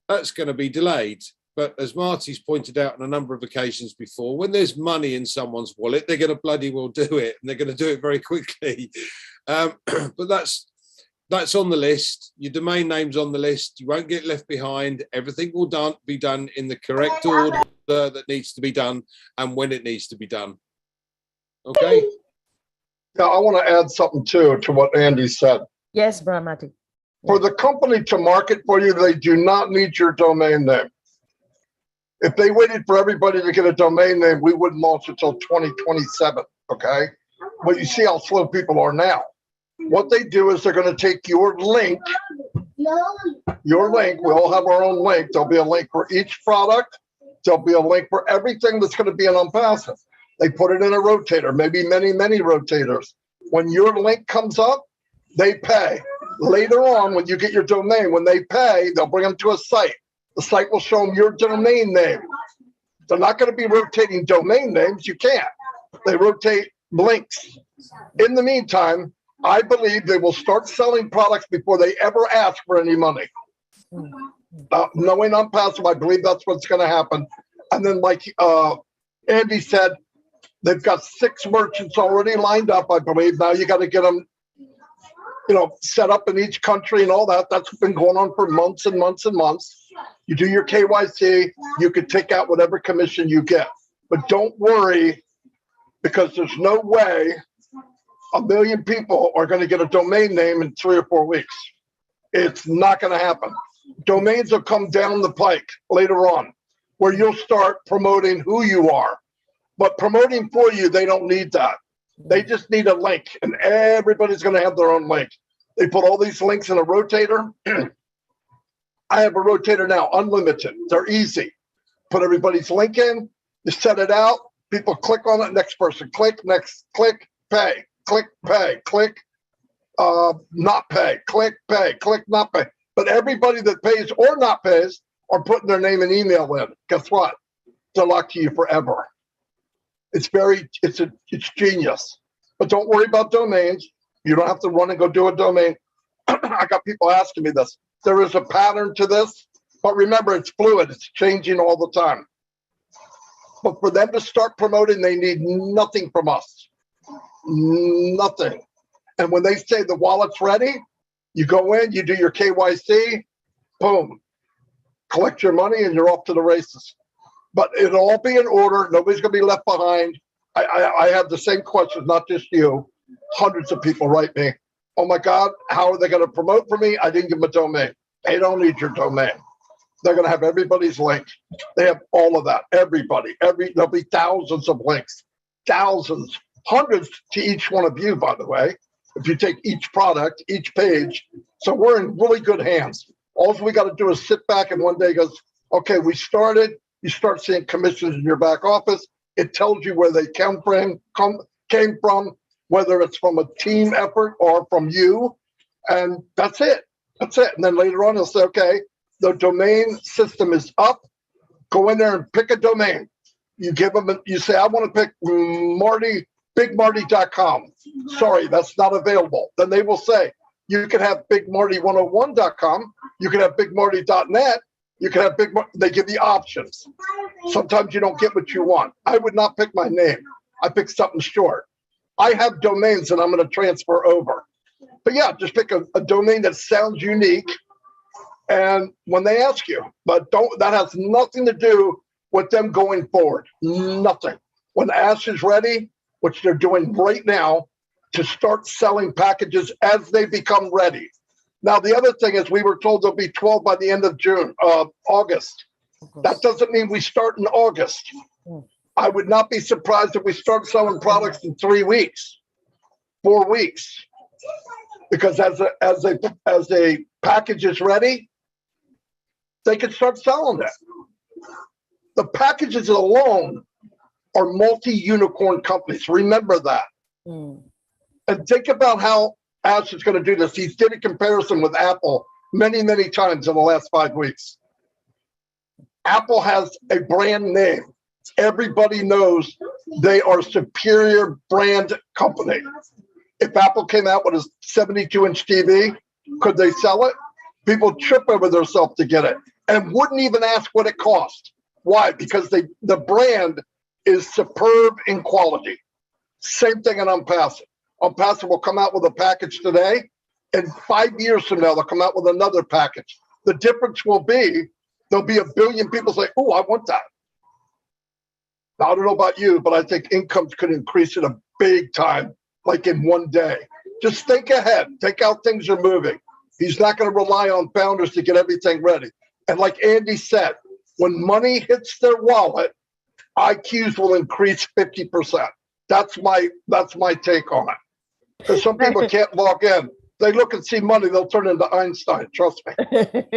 that's going to be delayed. But as Marty's pointed out on a number of occasions before, when there's money in someone's wallet, they're going to bloody well do it, and they're going to do it very quickly. But that's on the list. Your domain name's on the list. You won't get left behind. Everything will be done in the correct order that needs to be done and when it needs to be done. Okay? Yeah, I want to add something too to what Andy said. Yes, Bramati. For the company to market for you, they do not need your domain name. If they waited for everybody to get a domain name, we wouldn't launch until 2027, okay? But you see how slow people are now. What they do is they're going to take your link, we all have our own link. There'll be a link for each product. There'll be a link for everything that's going to be an ONPASSIVE. They put it in a rotator, maybe many, many rotators. When your link comes up, they pay. Later on, when you get your domain, when they pay, they'll bring them to a site. The site will show them your domain name. They're not going to be rotating domain names. You can't. They rotate links. In the meantime, I believe they will start selling products before they ever ask for any money. Knowing ONPASSIVE, I believe that's what's going to happen. And then, like Andy said, they've got 6 merchants already lined up, I believe. Now you got to get them, set up in each country and all that. That's been going on for months and months and months. You do your KYC, you could take out whatever commission you get. But don't worry, because there's no way 1 million people are going to get a domain name in 3 or 4 weeks. It's not going to happen. Domains will come down the pike later on, where you'll start promoting who you are. But promoting for you, they don't need that. They just need a link, and everybody's going to have their own link. They put all these links in a rotator. I have a rotator now, unlimited. They're easy. Put everybody's link in, you set it out, people click on it, next person, click, next, click, pay, click, not pay, click, not pay. But everybody that pays or not pays are putting their name and email in. Guess what? They're locked to you forever. It's genius. But don't worry about domains. You don't have to run and go do a domain. I got people asking me this. There is a pattern to this, but remember, it's fluid. It's changing all the time. But for them to start promoting, they need nothing from us. Nothing. And when they say the wallet's ready, you go in, you do your KYC, boom, collect your money, and you're off to the races. But it'll all be in order. Nobody's going to be left behind. I have the same questions, not just you. Hundreds of people write me, oh my God, how are they going to promote for me? I didn't give them a domain. They don't need your domain. They're going to have everybody's link. They have all of that. Everybody. There'll be thousands of links. Thousands. Hundreds to each one of you, by the way. If you take each product, each page. So we're in really good hands. All we got to do is sit back and one day goes, okay, we started. You start seeing commissions in your back office. It tells you where they came from, whether it's from a team effort or from you. And that's it. That's it. And then later on, you'll say, okay, the domain system is up. Go in there and pick a domain. You give them, you say, I want to pick bigmarty.com. Sorry, that's not available. Then they will say, you can have bigmarty101.com. You can have bigmarty.net. You can have they give you options. Sometimes you don't get what you want. I would not pick my name. I pick something short. I have domains that I'm going to transfer over. But yeah, just pick a domain that sounds unique. And when they ask you, but that has nothing to do with them going forward. Nothing. When Ash is ready, which they're doing right now, to start selling packages as they become ready. Now, the other thing is we were told there'll be 12 by the end of August. That doesn't mean we start in August. I would not be surprised if we start selling products in 3 weeks, 4 weeks. Because as a package is ready, they can start selling it. The packages alone are multi-unicorn companies. Remember that. And think about how Ash is going to do this. He did a comparison with Apple many, many times in the last 5 weeks. Apple has a brand name. Everybody knows they are a superior brand company. If Apple came out with a 72-inch TV, could they sell it? People trip over themselves to get it and wouldn't even ask what it cost. Why? Because the brand is superb in quality. Same thing in ONPASSIVE. ONPASSIVE will come out with a package today, and 5 years from now, they'll come out with another package. The difference will be, there'll be 1 billion people say, oh, I want that. Now, I don't know about you, but I think incomes could increase in a big time, like in one day. Just think ahead. Think how things are moving. He's not going to rely on founders to get everything ready. And like Andy said, when money hits their wallet, IQs will increase 50%. That's my take on it. Because some people can't log in. They look and see money, they'll turn into Einstein. Trust me. Let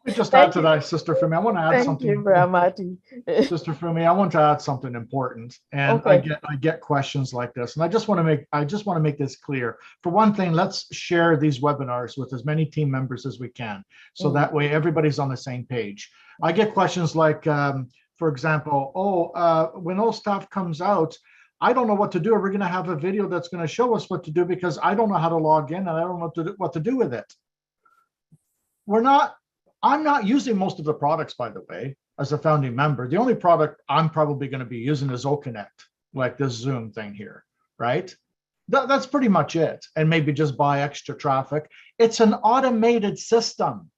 me just add to that, Sister Fumi. I want to add something. Thank you, Brahmati. Sister Fumi, I want to add something important. And Okay. I get questions like this. And I just want to make this clear. For one thing, let's share these webinars with as many team members as we can. So that way everybody's on the same page. I get questions like, for example, when all stuff comes out, I don't know what to do. Are we going to have a video that's going to show us what to do because I don't know how to log in and I don't know what to do with it. I'm not using most of the products, by the way, as a founding member. The only product I'm probably going to be using is OConnect, like this Zoom thing here, right? That's pretty much it. And maybe just buy extra traffic. It's an automated system.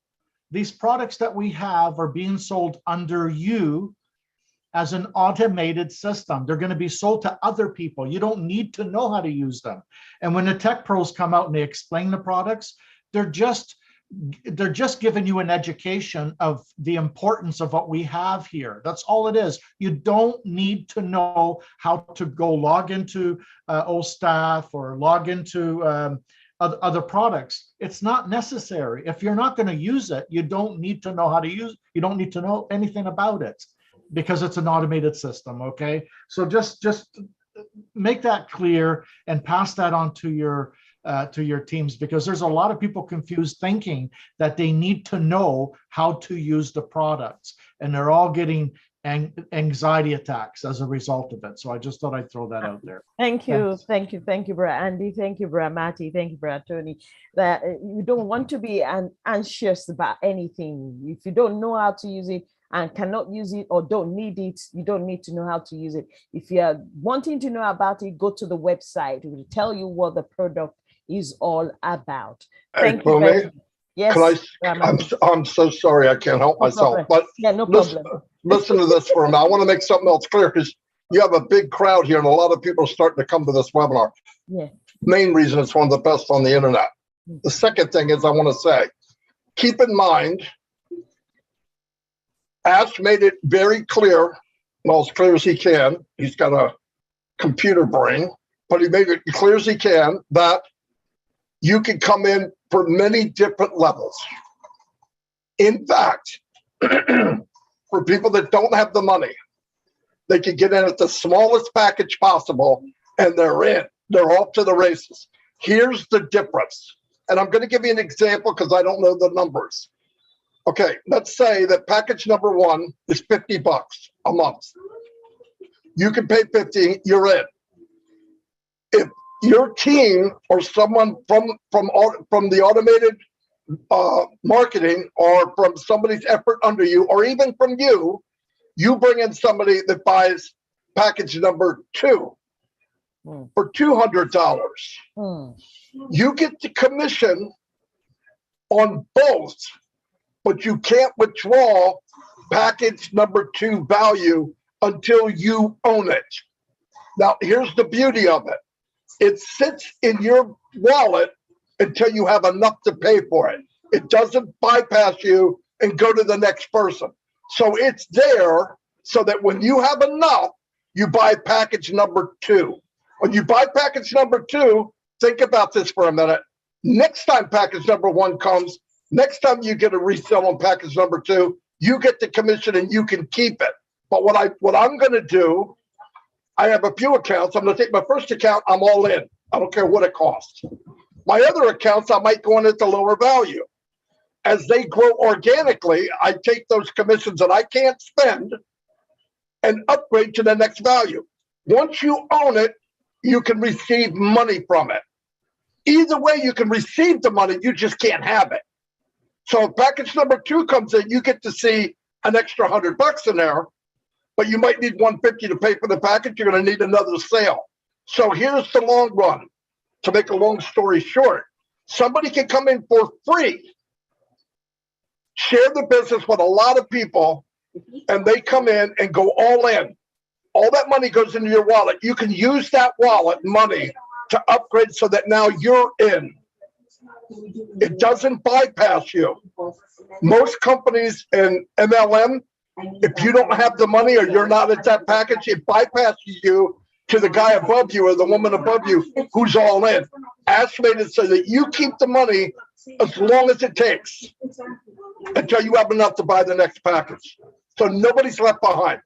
These products that we have are being sold under you as an automated system. They're going to be sold to other people. You don't need to know how to use them. And when the tech pros come out and they explain the products, they're just they're just giving you an education of the importance of what we have here. That's all it is. You don't need to know how to go log into OSTAF or log into other products. It's not necessary. If you're not going to use it, you don't need to know how to use it. You don't need to know anything about it because it's an automated system, okay? So just make that clear and pass that on to your teams, because there's a lot of people confused thinking that they need to know how to use the products, and they're all getting anxiety attacks as a result of it. So I just thought I'd throw that out there. Thank you, thank you, thank you, Brother Andy. Thank you, Brother Matty. Thank you, Brother Tony. That you don't want to be anxious about anything. If you don't know how to use it and cannot use it or don't need it, you don't need to know how to use it. If you're wanting to know about it, go to the website. It will tell you what the product is all about. Thank you very much. Yes. I'm so sorry, I can't help myself. But yeah, no problem. Listen to this for a minute. I want to make something else clear, because you have a big crowd here and a lot of people are starting to come to this webinar. Yeah. Main reason it's one of the best on the internet. The second thing is I want to say, keep in mind, Ash made it very clear, well, as clear as he can. He's got a computer brain, but he made it clear as he can that you can come in for many different levels. In fact, for people that don't have the money, they can get in at the smallest package possible and they're in. They're off to the races. Here's the difference. And I'm going to give you an example because I don't know the numbers. Okay, let's say that package number 1 is $50 a month. You can pay 50, you're in. If your team or someone from the automated marketing or from somebody's effort under you, or even from you bring in somebody that buys package number 2 for $200. You get the commission on both, but you can't withdraw package number 2 value until you own it. Now, here's the beauty of it. It sits in your wallet until you have enough to pay for it. It doesn't bypass you and go to the next person. So it's there so that when you have enough, you buy package number 2. When you buy package number 2, think about this for a minute. Next time package number 1 comes, next time you get a resale on package number 2, you get the commission and you can keep it. But what I'm going to do, I have a few accounts. I'm going to take my first account. I'm all in. I don't care what it costs. My other accounts, I might go in at the lower value. As they grow organically, I take those commissions that I can't spend and upgrade to the next value. Once you own it, you can receive money from it. Either way, you can receive the money, you just can't have it. So if package number 2 comes in, you get to see an extra $100 in there, but you might need $150 to pay for the package. You're going to need another sale. So here's the long run. To make a long story short, somebody can come in for free, share the business with a lot of people, and they come in and go all in. All that money goes into your wallet. You can use that wallet money to upgrade so that now you're in. It doesn't bypass you. Most companies in MLM, if you don't have the money or you're not at that package, it bypasses you to the guy above you or the woman above you who's all in. Ash made it so that you keep the money as long as it takes until you have enough to buy the next package. So nobody's left behind.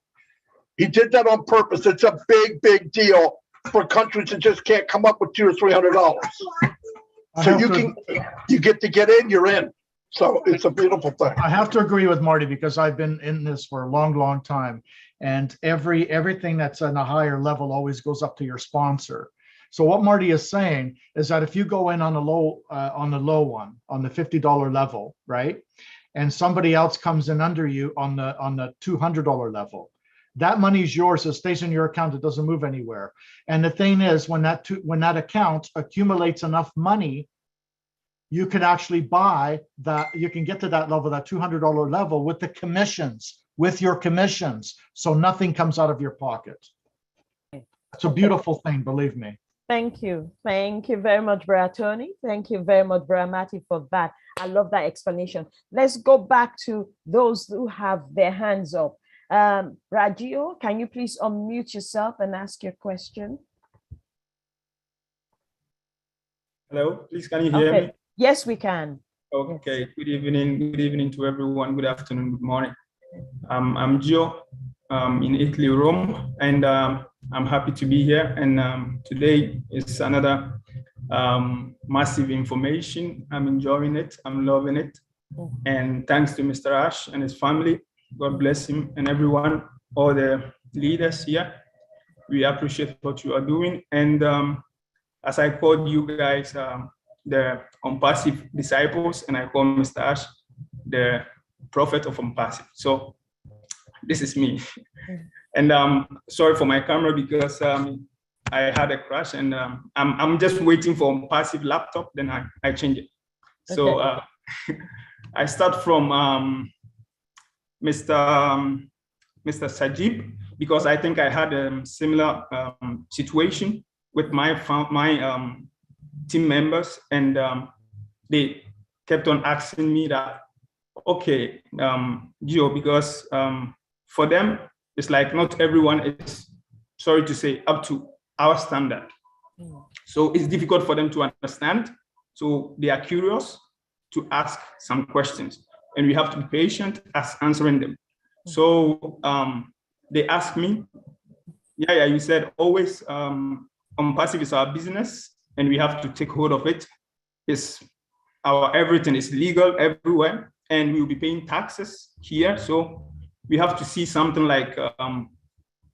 He did that on purpose. It's a big, big deal for countries that just can't come up with $200 or $300. So you get to get in, you're in. So it's a beautiful thing. I have to agree with Marty because I've been in this for a long, long time. And everything that's on a higher level always goes up to your sponsor. So what Marty is saying is that if you go in on the low one, on the $50 level, right, and somebody else comes in under you on the $200 level, that money is yours. It stays in your account. It doesn't move anywhere. And the thing is, when that account accumulates enough money, you can actually buy that. You can get to that level, that $200 level, with the commissions, with your commissions. So nothing comes out of your pocket. It's a beautiful thing, believe me. Thank you. Thank you very much, Brother Tony. Thank you very much, Brother Matty, for that. I love that explanation. Let's go back to those who have their hands up. Ragio, can you please unmute yourself and ask your question? Hello, please, can you hear me? Yes, we can. Okay, yes. Good evening to everyone. Good afternoon, good morning. I'm Gio in Italy, Rome, and I'm happy to be here. And today is another massive information. I'm enjoying it. I'm loving it. And thanks to Mr. Ash and his family. God bless him and everyone, all the leaders here. We appreciate what you are doing. And as I called you guys, the ONPASSIVE disciples, and I call Mr. Ash the prophet of ONPASSIVE. So this is me. And sorry for my camera because I had a crash, and I'm just waiting for ONPASSIVE laptop, then I change it. So I start from Mr. Sajib, because I think I had a similar situation with my team members, and they kept on asking me that, okay, Gio, because for them, it's like not everyone is, sorry to say, up to our standard. So it's difficult for them to understand. So they are curious to ask some questions, and we have to be patient as answering them. So they asked me, yeah, you said always ONPASSIVE is our business, and we have to take hold of it. It's everything is legal everywhere, and we will be paying taxes here. So we have to see something like,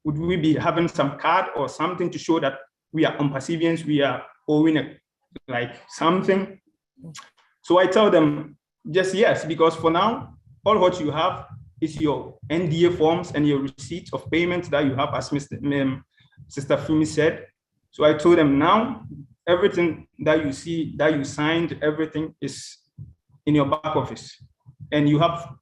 would we be having some card or something to show that we are ONPASSIVians, we are owing like something. So I tell them just yes, because for now, all what you have is your NDA forms and your receipt of payments that you have, as Sister Fumi said. So I told them now, everything that you see, that you signed, everything is in your back office, and you have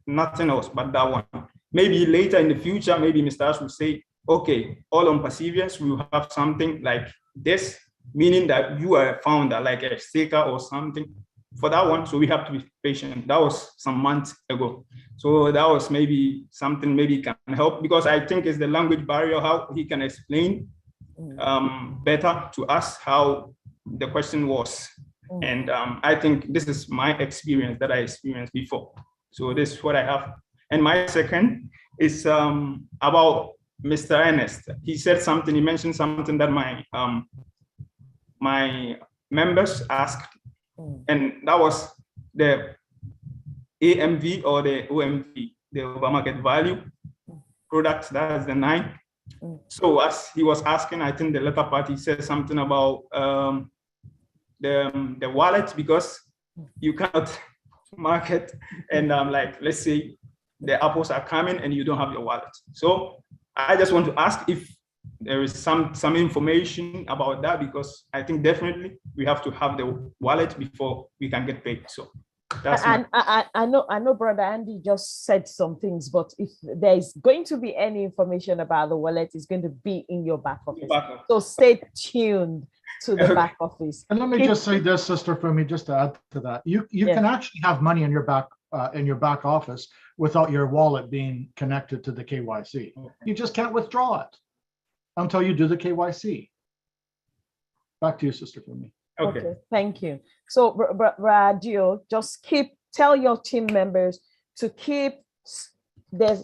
nothing else but that one. Maybe later in the future, maybe Mr. Ash will say, okay, all ONPASSIVians will have something like this, meaning that you are a founder, like a staker or something for that one. So we have to be patient. That was some months ago. So that was maybe something maybe can help, because I think it's the language barrier, how he can explain better to us how the question was. And I think this is my experience that I experienced before. So this is what I have. And my second is about Mr. Ernest. He said something, he mentioned something that my members asked, and that was the AMV or the OMV, the overmarket value products, that is the 9. So as he was asking, I think the latter part, he said something about the wallet, because you cannot market, and like, let's say the apples are coming and you don't have your wallet. So I just want to ask if there is some information about that, because I think definitely we have to have the wallet before we can get paid. So that's I know Brother Andy just said some things, but if there is going to be any information about the wallet, it's going to be in your back office. So stay tuned to the back office. And let me just say this, Sister Fumi, just to add to that, you can actually have money in your back office without your wallet being connected to the KYC. You just can't withdraw it until you do the KYC. Back to you, Sister Fumi. Okay, thank you. So Radio, just tell your team members to keep their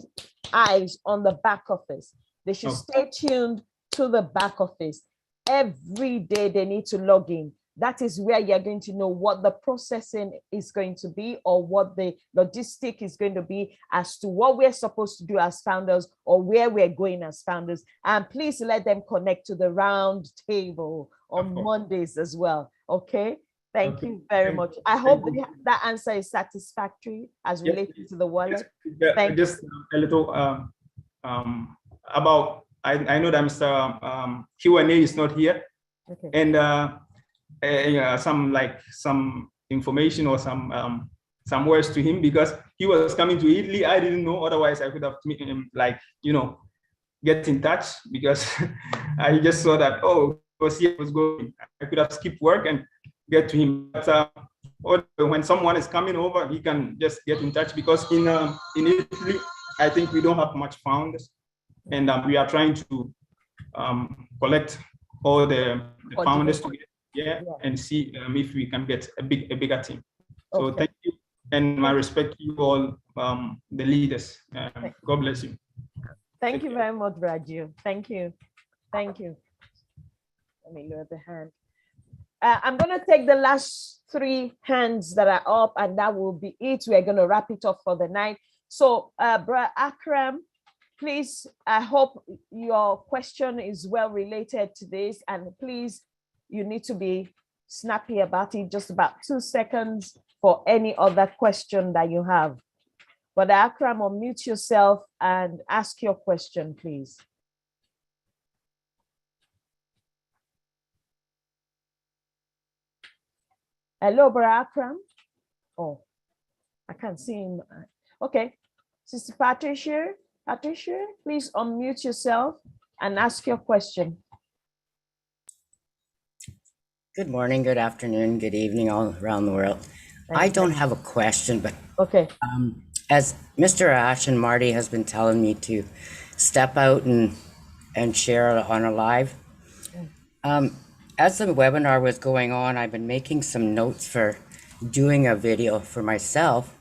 eyes on the back office. They should stay tuned to the back office. Every day they need to log in. That is where you're going to know what the processing is going to be, or what the logistic is going to be, as to what we're supposed to do as founders, or where we're going as founders. And please let them connect to the round table on Mondays as well. Okay. Thank you very much. I hope that answer is satisfactory as related to the wallet. Just a little about, I know that Mr. Q&A is not here. Okay. And some information or some words to him, because he was coming to Italy. I didn't know, otherwise I could have met him, like, get in touch, because I just saw that, oh, because he was going. I could have skipped work and get to him. But or when someone is coming over, he can just get in touch, because in Italy, I think we don't have much founders, and we are trying to collect all the founders together, and see if we can get a bigger team. So thank you, and my respect to you all, the leaders. God bless you. Thank you very much, Raju. Thank you. Thank you. Let me lower the hand. I'm going to take the last 3 hands that are up, and that will be it. We're going to wrap it up for the night. So, Bra Akram, please, I hope your question is well related to this, and please, you need to be snappy about it, just about 2 seconds for any other question that you have. But Akram, unmute yourself and ask your question, please. Hello, Brother Akram. Oh, I can't see him. Okay, Sister Patricia, please unmute yourself and ask your question. Good morning, good afternoon, good evening, all around the world. I don't have a question, but as Mr. Ash and Marty has been telling me to step out and share on a live, as the webinar was going on, I've been making some notes for doing a video for myself.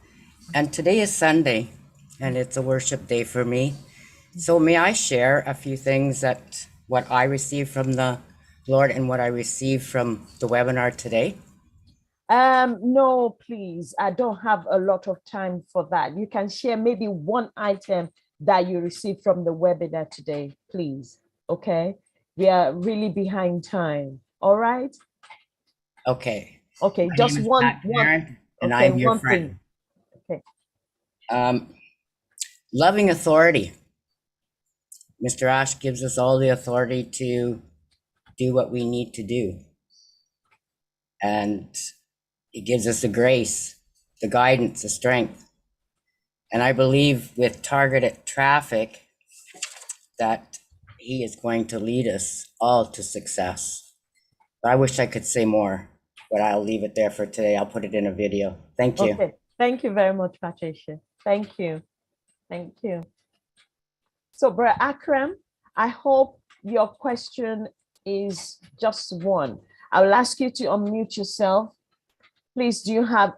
And today is Sunday, and it's a worship day for me. So may I share a few things that what I received from the Lord and what I received from the webinar today? No, please. I don't have a lot of time for that. You can share maybe one item that you received from the webinar today, please. Okay. We are really behind time. All right. Okay. Okay. My Just name is one. Pat Parent, and Okay. I'm your One friend. thing. Okay. Loving authority. Mr. Ash gives us all the authority to do what we need to do. And he gives us the grace, the guidance, the strength. And I believe with targeted traffic that he is going to lead us all to success. But I wish I could say more, but I'll leave it there for today. I'll put it in a video. Thank you. Okay. Thank you very much, Patricia. Thank you. Thank you. So, Brother Akram, I hope your question is just one. I will ask you to unmute yourself. Please, do you have,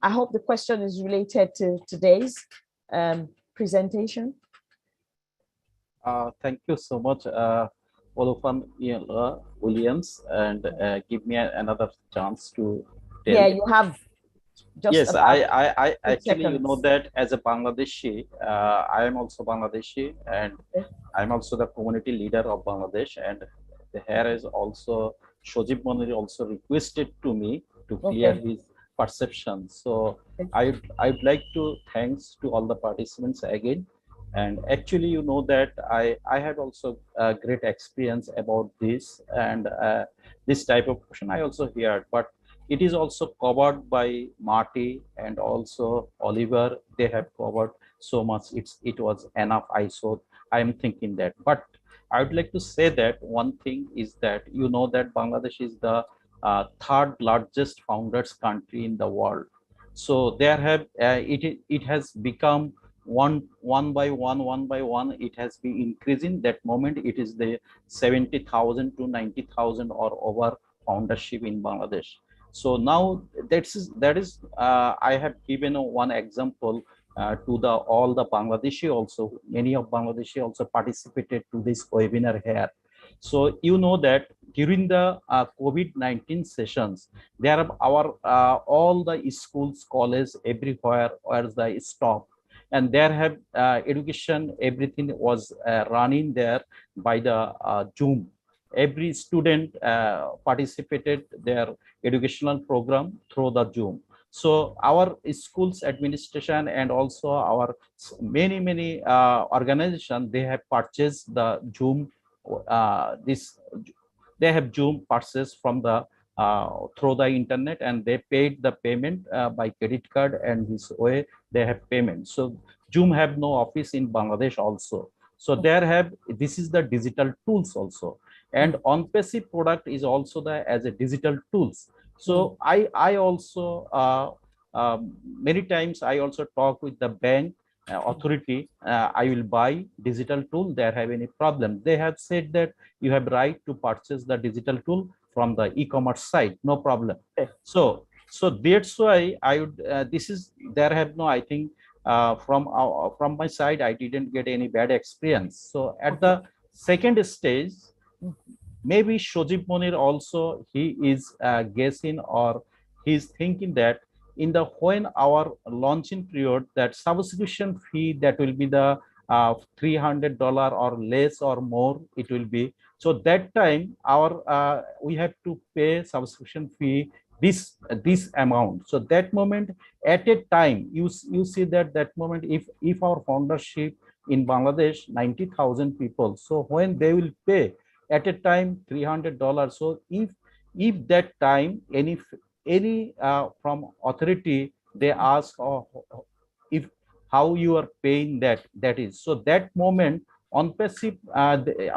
I hope the question is related to today's presentation. Thank you so much, Olufan Williams, and give me another chance to tell. Yeah, you have just yes, I actually, seconds. you know that as a Bangladeshi, I am also Bangladeshi, and I'm also the community leader of Bangladesh, and here is also Shojib Moniri also requested to me to clear his perception. So I'd like to thanks to all the participants again. And actually, you know that I had also a great experience about this, and this type of question I also heard, but it is also covered by Marty and also Oliver. They have covered so much. It was enough. I am thinking that. But I would like to say that one thing is that you know that Bangladesh is the 3rd largest founders country in the world. So there have it has become one by one. It has been increasing. That moment it is the 70,000 to 90,000 or over foundership in Bangladesh. So now that is I have given one example to all the Bangladeshi also. Many of Bangladeshi also participated to this webinar here. So you know that during the COVID-19 sessions, there are all the schools, colleges, everywhere where they stop, and there have education, everything was running there by the Zoom. Every student participated their educational program through the Zoom. So our schools administration and also our many organizations, they have purchased the Zoom. They have Zoom purchase from the through the internet, and they paid the payment by credit card, and this way they have payment. So Zoom have no office in Bangladesh also. So there have, this is the digital tools also. And ONPASSIVE product is also the as a digital tools. So I also many times I also talk with the bank authority. I will buy digital tool. They have any problem? They have said that you have right to purchase the digital tool from the e-commerce site, no problem. So that's why I would. This is there have no. I think from my side, I didn't get any bad experience. So at the second stage, maybe Shojib Monir also he is guessing or he's thinking that in the when our launching period, that subscription fee that will be the $300 or less or more it will be. So that time our we have to pay subscription fee this amount. So that moment at a time you see that moment if our foundership in Bangladesh 90,000 people, so when they will pay at a time $300, so if that time any from authority they ask if how you are paying that is, so that moment ONPASSIVE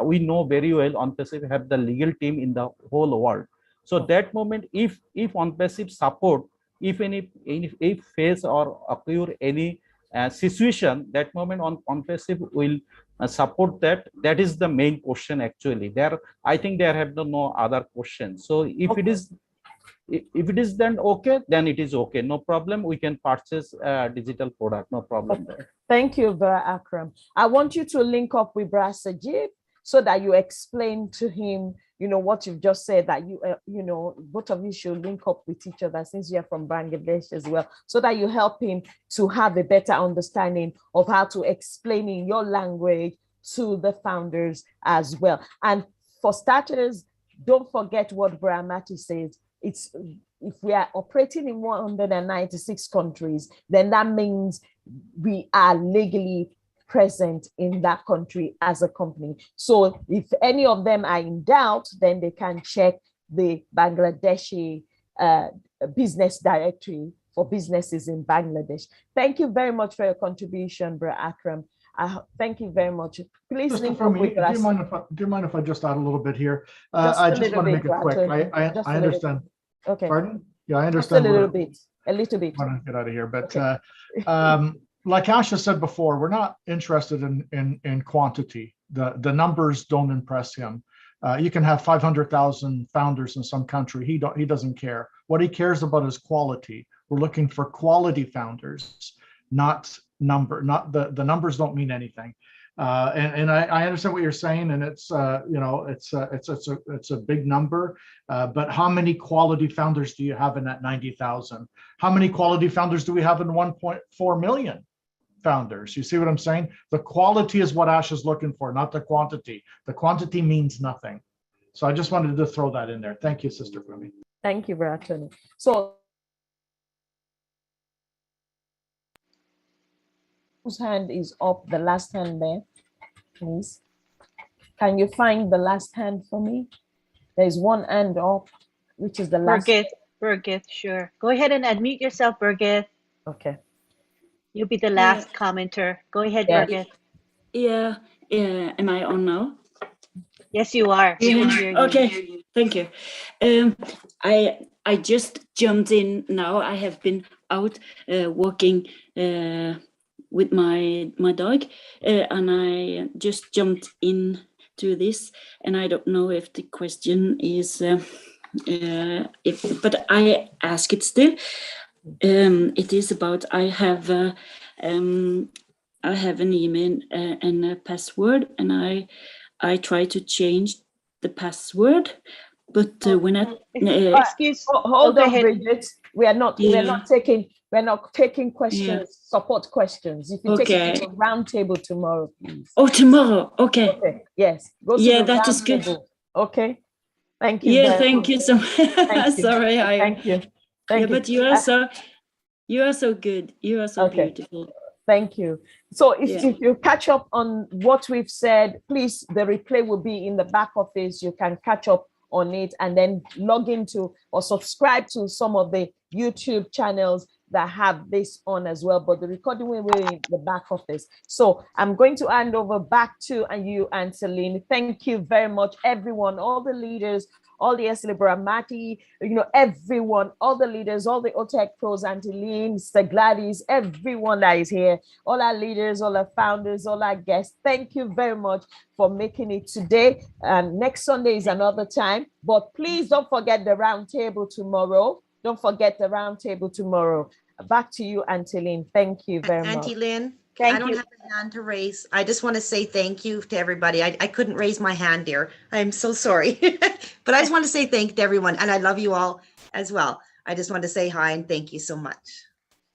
we know very well ONPASSIVE have the legal team in the whole world. So that moment if ONPASSIVE support, if if face or occur any situation, that moment ONPASSIVE will support that. That is the main question actually. There I think there have no other questions. So if it is then okay, then it is okay, no problem. We can purchase a digital product, no problem there. Thank you, Bra Akram. I want you to link up with Bra Sajib so that you explain to him, you know, what you've just said, that you know, both of you should link up with each other since you're from Bangladesh as well, so that you help him to have a better understanding of how to explain in your language to the founders as well. And for starters, don't forget what Bra Mati says. It's if we are operating in 196 countries, then that means we are legally present in that country as a company. So if any of them are in doubt, then they can check the Bangladeshi business directory for businesses in Bangladesh. Thank you very much for your contribution, Bra Akram. Thank you very much. Please link up with us. Do you mind if I just add a little bit here? I just want to make it quick. I understand. Okay. Pardon? Yeah, I understand. Just a little bit. I want to get out of here, but like Asha said before, we're not interested in quantity. The numbers don't impress him. You can have 500,000 founders in some country. He doesn't care. What he cares about is quality. We're looking for quality founders, not number. Not the numbers don't mean anything. And I understand what you're saying, and it's you know, it's a big number. But how many quality founders do you have in that 90,000? How many quality founders do we have in 1.4 million founders? You see what I'm saying? The quality is what Ash is looking for, not the quantity. The quantity means nothing. So I just wanted to throw that in there. Thank you, Sister Fumi. Thank you, Bratton. So whose hand is up? The last hand there, please. Can you find the last hand for me? There's one hand up, which is the last. Birgit, sure. Go ahead and unmute yourself, Birgit. Okay. You'll be the last commenter. Go ahead, Birgit. Yeah. Am I on now? Yes, you are. We can hear you. Okay. Thank you. I just jumped in now. I have been out walking with my dog, and I just jumped into this, and I don't know if the question is but I ask it still. It is about I have an email and a password, and I try to change the password, but when I hold on, Bridget. We're not taking questions, support questions. If you take it to the round table tomorrow, please. Oh, tomorrow. Okay. Yes. Go to the that is good. table. Okay. Thank you. Yeah, thank you so much. Sorry, thank you. Thank you. But you are so good. You are so beautiful. Thank you. So if you catch up on what we've said, please, the replay will be in the back office. You can catch up on it and then log into or subscribe to some of the YouTube channels that have this on as well, but the recording will be in the back office. So I'm going to hand over back to you, Angeline. Thank you very much, everyone, all the leaders, all the Eslibra, Mati, everyone, all the leaders, all the OTEC pros, Angeline, Mr. Gladys, everyone that is here, all our leaders, all our founders, all our guests. Thank you very much for making it today. And next Sunday is another time, but please don't forget the round table tomorrow. Don't forget the round table tomorrow. Back to you, Auntie Lynn. Thank you very much. Auntie Lynn, Thank I don't you. have a hand to raise. I just want to say thank you to everybody. I couldn't raise my hand, dear. I'm so sorry. But I just want to say thank you to everyone. And I love you all as well. I just want to say hi and thank you so much.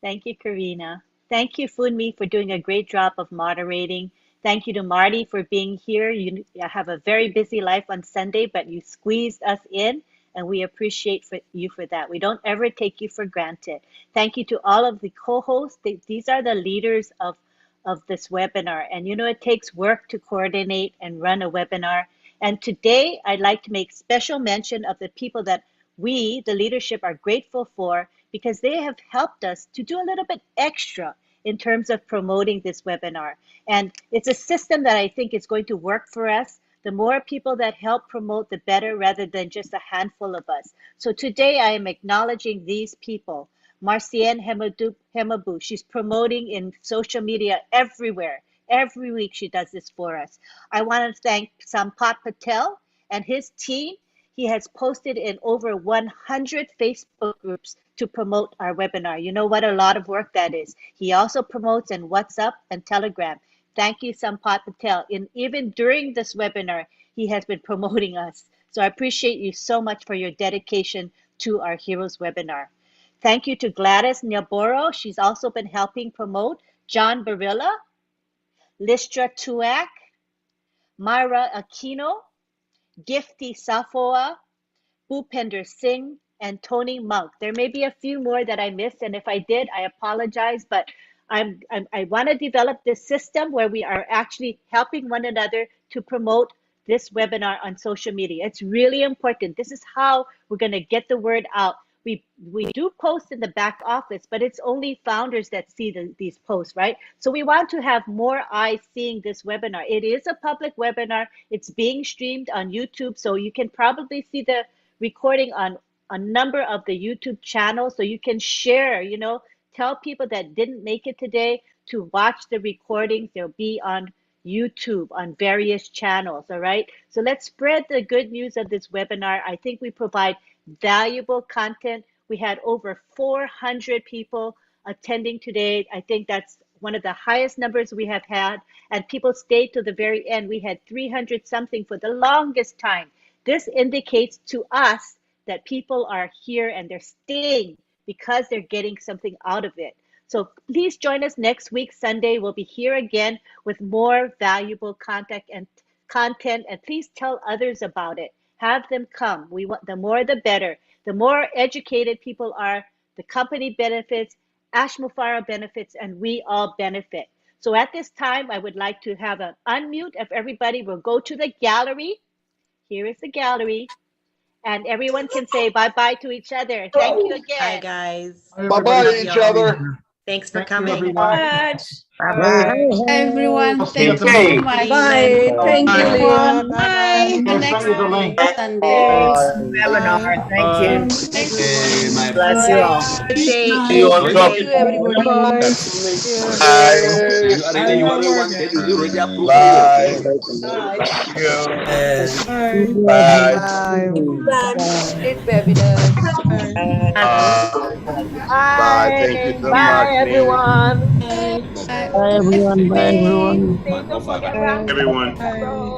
Thank you, Karina. Thank you, Funmi, for doing a great job of moderating. Thank you to Marty for being here. You have a very busy life on Sunday, but you squeezed us in, and we appreciate you for that. We don't ever take you for granted. Thank you to all of the co-hosts. These are the leaders of this webinar. And it takes work to coordinate and run a webinar. And today, I'd like to make special mention of the people that we, the leadership, are grateful for, because they have helped us to do a little bit extra in terms of promoting this webinar. And it's a system that I think is going to work for us. The more people that help promote, the better, rather than just a handful of us. So today I am acknowledging these people. Marcienne Hemabu, she's promoting in social media everywhere. Every week she does this for us. I want to thank Sampat Patel and his team. He has posted in over 100 Facebook groups to promote our webinar. You know what a lot of work that is. He also promotes in WhatsApp and Telegram. Thank you, Sampat Patel. Even during this webinar, he has been promoting us. So I appreciate you so much for your dedication to our Heroes webinar. Thank you to Gladys Nyaboro. She's also been helping promote. John Barilla, Listra Tuak, Myra Aquino, Gifty Safoa, Bhupender Singh, and Tony Monk. There may be a few more that I missed, and if I did, I apologize, but I want to develop this system where we are actually helping one another to promote this webinar on social media. It's really important. This is how we're going to get the word out. We do post in the back office, but it's only founders that see these posts, right? So we want to have more eyes seeing this webinar. It is a public webinar. It's being streamed on YouTube, so you can probably see the recording on a number of the YouTube channels, so you can share, tell people that didn't make it today to watch the recordings. They'll be on YouTube on various channels, all right? So let's spread the good news of this webinar. I think we provide valuable content. We had over 400 people attending today. I think that's one of the highest numbers we have had, and people stayed to the very end. We had 300 something for the longest time. This indicates to us that people are here and they're staying because they're getting something out of it. So please join us next week, Sunday. We'll be here again with more valuable content, and please tell others about it. Have them come. We want the more, the better. The more educated people are, the company benefits, Ash Mufara benefits, and we all benefit. So at this time, I would like to have an unmute of everybody. We'll go to the gallery. Here is the gallery. And everyone can say bye-bye to each other. Thank you again. Hi, guys. Bye-bye, each other. Thanks for Thank you, coming. everyone. Bye-bye. Everyone, I'll see you thank you tomorrow. so much. Bye. Thank you, Everyone, Lynn. bye. I'll Next send you the link. Sunday. Webinar. Thank you. Okay, my Bless you all. See you on top. Thank you, everybody. Bye. You are really wanted. You already approved Bye. Bye. Thank you. Bye. Bye. Great webinar. Bye. Thank you Bye. so much, Bye, Lynn. everyone. Bye. Bye, everyone. Bye, everyone. Don't forget round Everyone. tomorrow.